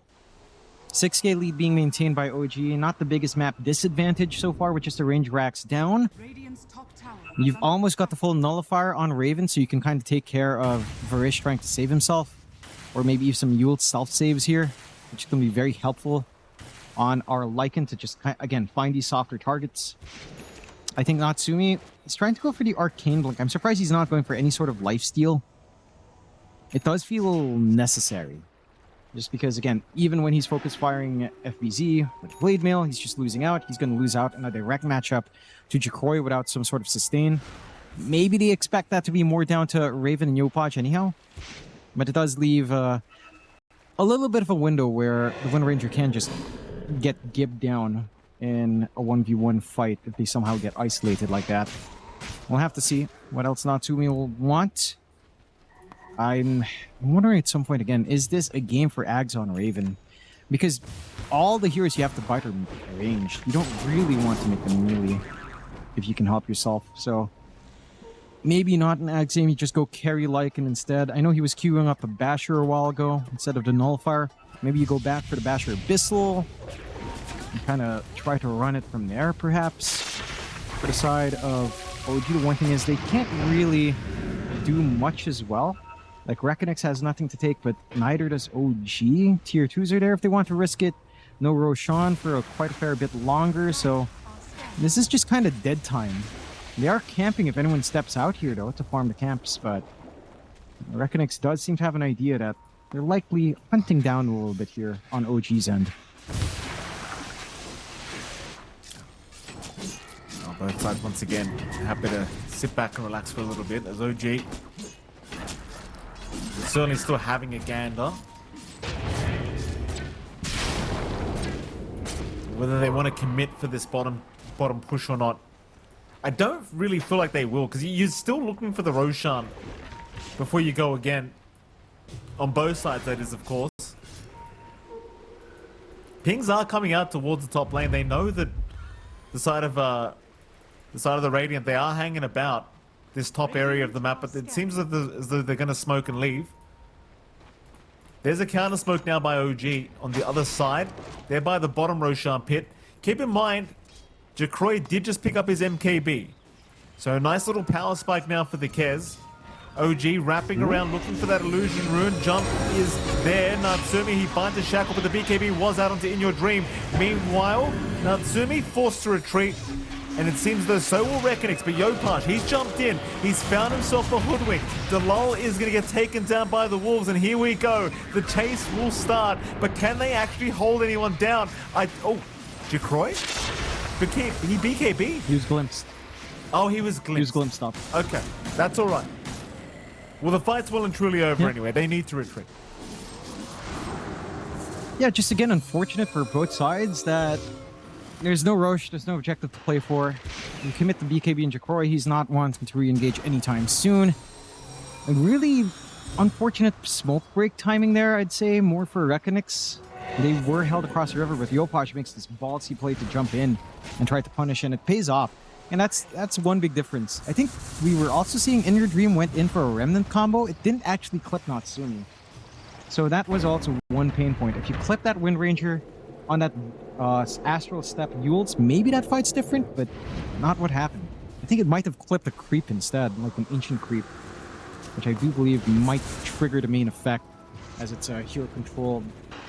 Speaker 1: 6k lead being maintained by OG. Not the biggest map disadvantage so far with just the range racks down.
Speaker 3: Radiant's top tower.
Speaker 1: You've almost got the full nullifier on Raven, so you can kind of take care of Varish trying to save himself. Or maybe even some Yule self-saves here, which is going to be very helpful on our Lycan to just, again, find these softer targets. I think Natsumi is trying to go for the Arcane Blink. I'm surprised he's not going for any sort of lifesteal. It does feel necessary. Just because, again, even when he's focus firing FBZ with Blade Mail, he's just losing out. He's going to lose out in a direct matchup to Jacroy without some sort of sustain. Maybe they expect that to be more down to Raven and Yopaj anyhow. But it does leave a little bit of a window where the Wind Ranger can just get gibbed down in a 1v1 fight if they somehow get isolated like that. We'll have to see what else Natsumi will want. I'm wondering at some point again, is this a game for Ags on Raven? Because all the heroes you have to bite are ranged. You don't really want to make them melee if you can help yourself. So maybe not an Ags game, you just go carry Lycan instead. I know he was queuing up a Basher a while ago instead of the Nullifier. Maybe you go back for the Basher Abyssal and kind of try to run it from there perhaps. For the side of OG, the one thing is they can't really do much as well. Like, REKONIX has nothing to take, but neither does OG. Tier 2s are there if they want to risk it. No Roshan for quite a fair bit longer, so this is just kind of dead time. They are camping if anyone steps out here, though, to farm the camps, but REKONIX does seem to have an idea that they're likely hunting down a little bit here on OG's end.
Speaker 2: Both sides, once again, happy to sit back and relax for a little bit as OG certainly still having a gander. Whether they want to commit for this bottom push or not, I don't really feel like they will, because you're still looking for the Roshan before you go again. On both sides, that is, of course. Pings are coming out towards the top lane. They know that the side of the Radiant, they are hanging about this top area of the map, but it seems as though they're going to smoke and leave. There's a counter smoke now by OG on the other side. They're by the bottom Roshan pit. Keep in mind, Jacroy did just pick up his MKB. So a nice little power spike now for the Kez. OG wrapping around looking for that illusion rune. Jump is there. Natsumi, he finds a shackle, but the BKB was out onto In Your Dream. Meanwhile, Natsumi forced to retreat. And it seems though so will REKONIX, but Yopaj, he's jumped in. He's found himself a hoodwink. Delal is going to get taken down by the Wolves, and here we go. The chase will start, but can they actually hold anyone down? Oh, Jacroy? He BKB?
Speaker 1: He was glimpsed.
Speaker 2: Oh, he was glimpsed.
Speaker 1: He was glimpsed up.
Speaker 2: Okay, that's all right. Well, the fight's well and truly over anyway. They need to retreat.
Speaker 1: Yeah, just again, unfortunate for both sides that there's no Roche, there's no objective to play for. You commit the BKB and Jacroy, he's not wanting to re-engage anytime soon. A really unfortunate smoke break timing there, I'd say, more for REKONIX. They were held across the river, but Yopaj makes this ballsy play to jump in and try to punish, and it pays off. And that's one big difference. I think we were also seeing In Your Dream went in for a Remnant combo. It didn't actually clip Natsumi. So that was also one pain point. If you clip that Wind Ranger on that Astral Step Yules, maybe that fight's different, but not what happened. I think it might have clipped a creep instead, like an Ancient Creep, which I do believe might trigger the main effect, as it's a hero control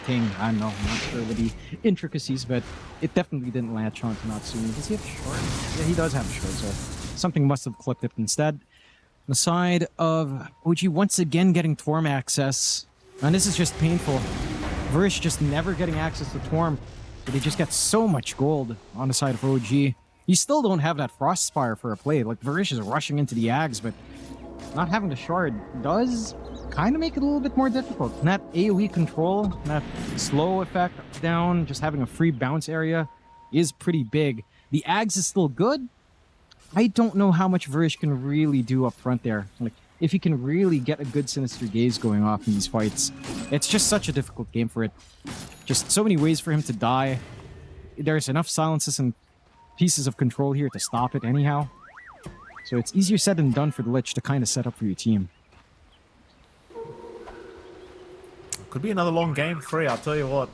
Speaker 1: thing. I don't know, I'm not sure of the intricacies, but it definitely didn't latch on to Natsumi. Does he have short? Yeah, he does have a short, so something must have clipped it instead. On the side of OG once again getting Torm access, and this is just painful. Verish just never getting access to Torm, but they just get so much gold on the side of OG. You still don't have that Frost Spire for a play. Like, Verish is rushing into the Ags, but not having the shard does kind of make it a little bit more difficult. And that AoE control, that slow effect down, just having a free bounce area is pretty big. The Ags is still good. I don't know how much Verish can really do up front there. Like, if he can really get a good Sinister Gaze going off in these fights. It's just such a difficult game for it. Just so many ways for him to die. There's enough silences and pieces of control here to stop it anyhow. So it's easier said than done for the Lich to kind of set up for your team.
Speaker 2: Could be another long game 3, I'll tell you what.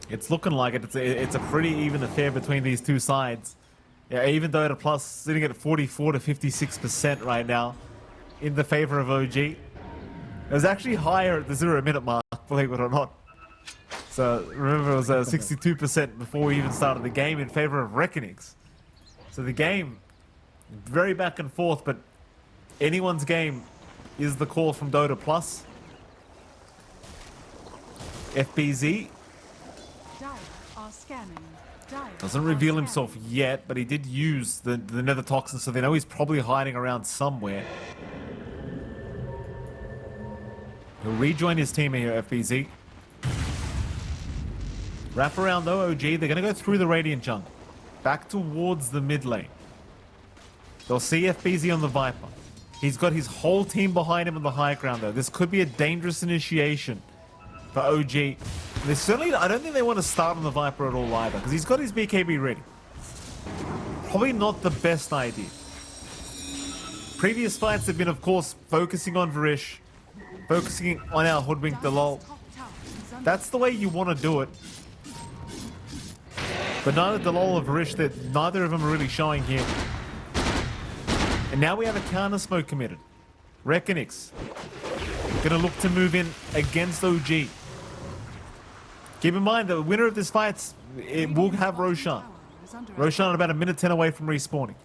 Speaker 2: It's looking like it. It's a pretty even affair between these two sides. Yeah, even though the plus sitting at 44 to 56% right now in the favor of OG. It was actually higher at the 0-minute mark, believe it or not. So remember, it was 62% before we even started the game in favor of REKONIX. So the game, very back and forth, but anyone's game is the call from Dota Plus. FBZ
Speaker 3: Dire are scanning. Dire
Speaker 2: doesn't
Speaker 3: are
Speaker 2: reveal
Speaker 3: scanning.
Speaker 2: himself yet, but he did use the nether toxin, so they know he's probably hiding around somewhere. He'll rejoin his team here, FBZ. Wrap around though, OG. They're going to go through the Radiant jungle. Back towards the mid lane. They'll see FBZ on the Viper. He's got his whole team behind him on the high ground though. This could be a dangerous initiation for OG. They certainly, I don't think they want to start on the Viper at all either, because he's got his BKB ready. Probably not the best idea. Previous fights have been, of course, focusing on Verish, focusing on our Hoodwink Delal.
Speaker 3: Top tower is under
Speaker 2: That's the way you want to do it. But neither Delal or Verish, neither of them are really showing here. And now we have a counter smoke committed. REKONIX gonna look to move in against OG. Keep in mind, the winner of this fight, it will have Roshan.
Speaker 3: is under
Speaker 2: Roshan about a minute 10 away from respawning.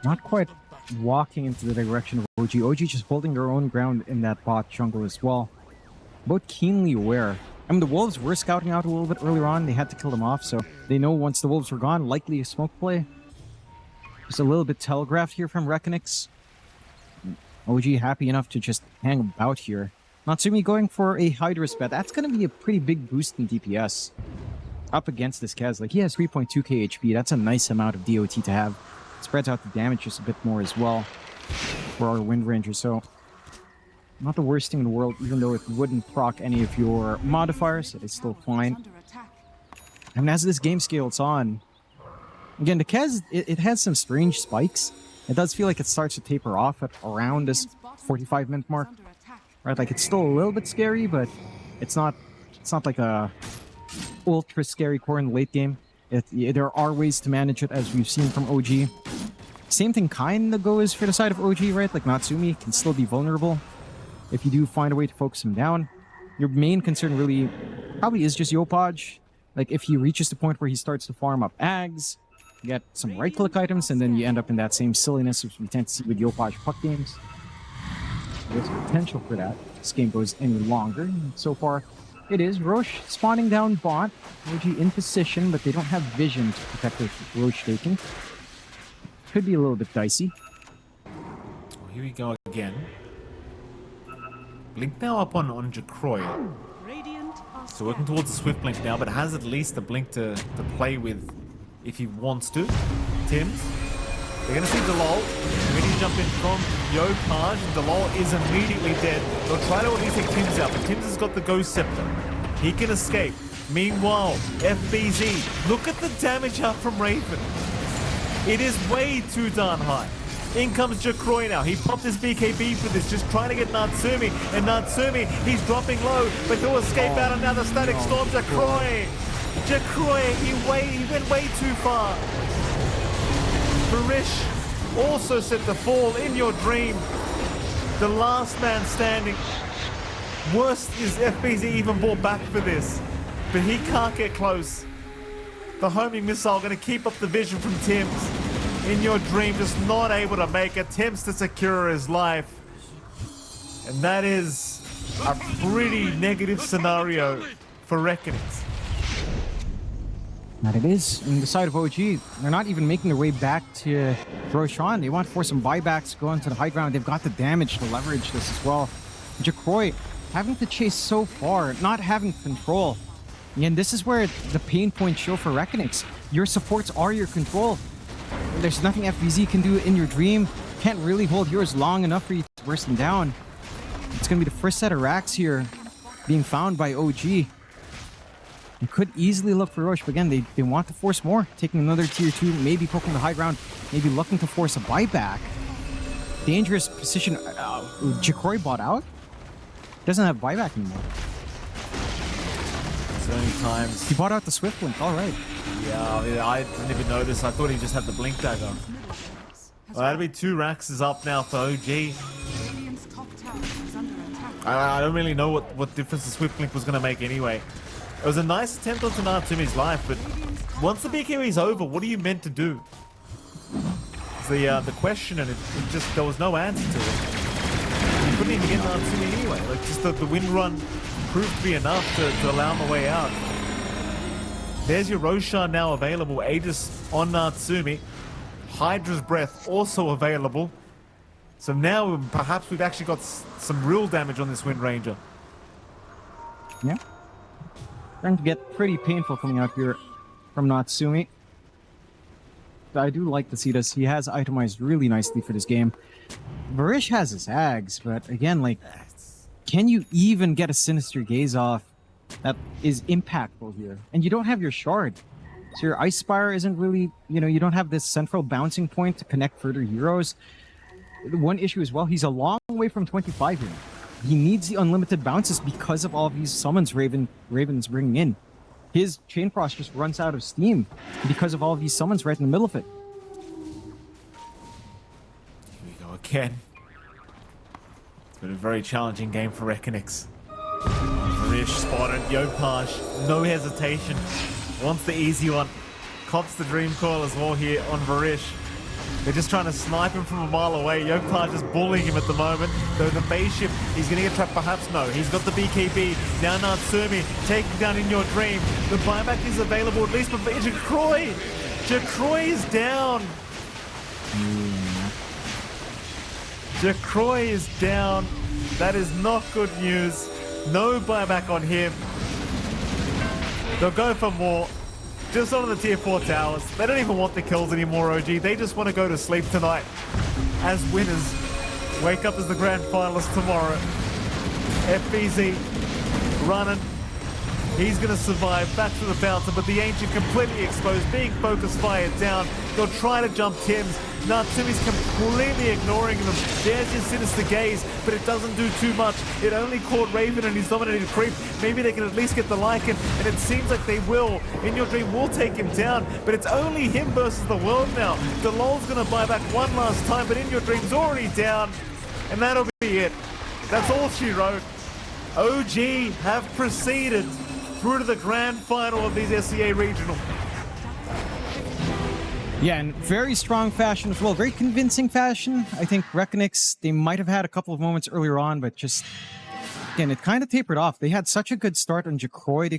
Speaker 1: Not quite walking into the direction of OG. OG just holding their own ground in that bot jungle as well. Both keenly aware. I mean, the Wolves were scouting out a little bit earlier on. They had to kill them off, so they know once the Wolves were gone, likely a smoke play. Just a little bit telegraphed here from REKONIX. OG happy enough to just hang about here. Natsumi going for a Hydra's bet. That's going to be a pretty big boost in DPS. Up against this Kaz. Like, he has 3.2k HP. That's a nice amount of DOT to have. Spreads out the damage just a bit more as well for our Wind Ranger. So, not the worst thing in the world, even though it wouldn't proc any of your modifiers. It's still fine.
Speaker 3: under attack.
Speaker 1: And as this game scales on, again, the Kaz, it has some strange spikes. It does feel like it starts to taper off at around this 45-minute mark.
Speaker 3: Under attack.
Speaker 1: Right, like it's still a little bit scary, but it's not It's not like a ultra scary core in the late game. There are ways to manage it, as we've seen from OG. Same thing kind of goes for the side of OG, right? Like Natsumi can still be vulnerable if you do find a way to focus him down. Your main concern really probably is just Yopaj. Like if he reaches the point where he starts to farm up Ags, get some right-click items, and then you end up in that same silliness which we tend to see with Yopaj puck games. There's potential for that if this game goes any longer. And so far, it is. Roche spawning down bot. OG in position, but they don't have vision to protect the Roche taking. Could be a little bit dicey.
Speaker 2: Well, here we go again. Blink now up on Jacroy.
Speaker 3: Radiant are
Speaker 2: So working towards the Swift Blink now, but has at least a Blink to play with if he wants to. Tims. They're going to see Delol. Ready to jump in from Yopaj. Delol is immediately dead. They'll try to at least take Tims out, but Tims has got the Ghost Scepter. He can escape. Meanwhile, FBZ. Look at the damage out from Raven. It is way too darn high. In comes Jacroy now. He popped his BKB for this, just trying to get Natsumi. And Natsumi, he's dropping low, but he'll escape out of now the Static Storm. Jacroy! Jacroy, he went way too far. Barish also set to fall in your dream. The last man standing. Worst is FBZ even brought back for this. But he can't get close. The homing missile going to keep up the vision from Tims. In your dream, just not able to make it. Tims to secure his life. And that is a pretty negative scenario for REKONIX.
Speaker 1: That it is. On the side of OG, they're not even making their way back to Roshan. They want for some buybacks to go into the high ground. They've got the damage to leverage this as well. Jacroy having to chase so far, not having control. And this is where the pain points show for REKONIX. Your supports are your control. There's nothing FBZ can do in your dream. Can't really hold yours long enough for you to burst them down. It's going to be the first set of racks here being found by OG. They could easily look for Roche, but again, they want to force more. Taking another tier 2, maybe poking the high ground, maybe looking to force a buyback. Dangerous position. Jacroy bought out? Doesn't have buyback anymore.
Speaker 2: So many times.
Speaker 1: He bought out the Swift Link, alright.
Speaker 2: Yeah, I didn't even notice. I thought he just had the Blink Dagger. Well, that'll be 2 racks is up now for OG.
Speaker 3: Radiant's top tower is under attack.
Speaker 2: I don't really know what difference the Swift Blink was going to make anyway. It was a nice attempt onto Natsumi's life, but once the BKB is over, what are you meant to do? It's the question, and it just, there was no answer to it. You couldn't even get Natsumi anyway. Like, just the wind run proved to be enough to allow him a way out. There's your Roshan now available. Aegis on Natsumi. Hydra's Breath also available. So now perhaps we've actually got some real damage on this Wind Ranger.
Speaker 1: Yeah. Starting to get pretty painful coming out here from Natsumi. But I do like to see this. He has itemized really nicely for this game. Varish has his Ags, but again, like, can you even get a Sinister Gaze off that is impactful here? And you don't have your Shard. So your Ice Spire isn't really, you don't have this central bouncing point to connect further heroes. One issue as well, he's a long way from 25 here. He needs the unlimited bounces because of all of these summons Raven's bringing in. His Chain Frost just runs out of steam because of all of these summons right in the middle of it.
Speaker 2: Here we go again. It's been a very challenging game for REKONIX. Varish spotted, Yopaj, no hesitation. Wants the easy one. Cops the Dream Coil as well here on Varish. They're just trying to snipe him from a mile away. Yopaj is bullying him at the moment. Though the base shift, he's going to get trapped perhaps? No. He's got the BKB. Now Natsumi taking down In Your Dream. The buyback is available at least for Jacroy. Jacroy is down. Jacroy is down. That is not good news. No buyback on him. They'll go for more. Just on the tier 4 towers. They don't even want the kills anymore, OG. They just want to go to sleep tonight as winners. Wake up as the grand finalists tomorrow. FBZ running. He's going to survive back to the fountain, but the Ancient completely exposed, being focus fired down. They'll try to jump Tims. Natsumi's completely ignoring them. There's your Sinister Gaze, but it doesn't do too much. It only caught Raven and his dominated creep. Maybe they can at least get the Lycan, and it seems like they will. In Your Dream will take him down, but it's only him versus the world now. DeLol's gonna buy back one last time, but In Your Dream's already down, and that'll be it. That's all she wrote. OG have proceeded through to the grand final of these SEA Regional.
Speaker 1: Yeah, in very strong fashion as well. Very convincing fashion. I think REKONIX, they might have had a couple of moments earlier on, but just, again, it kind of tapered off. They had such a good start on Jacroy. They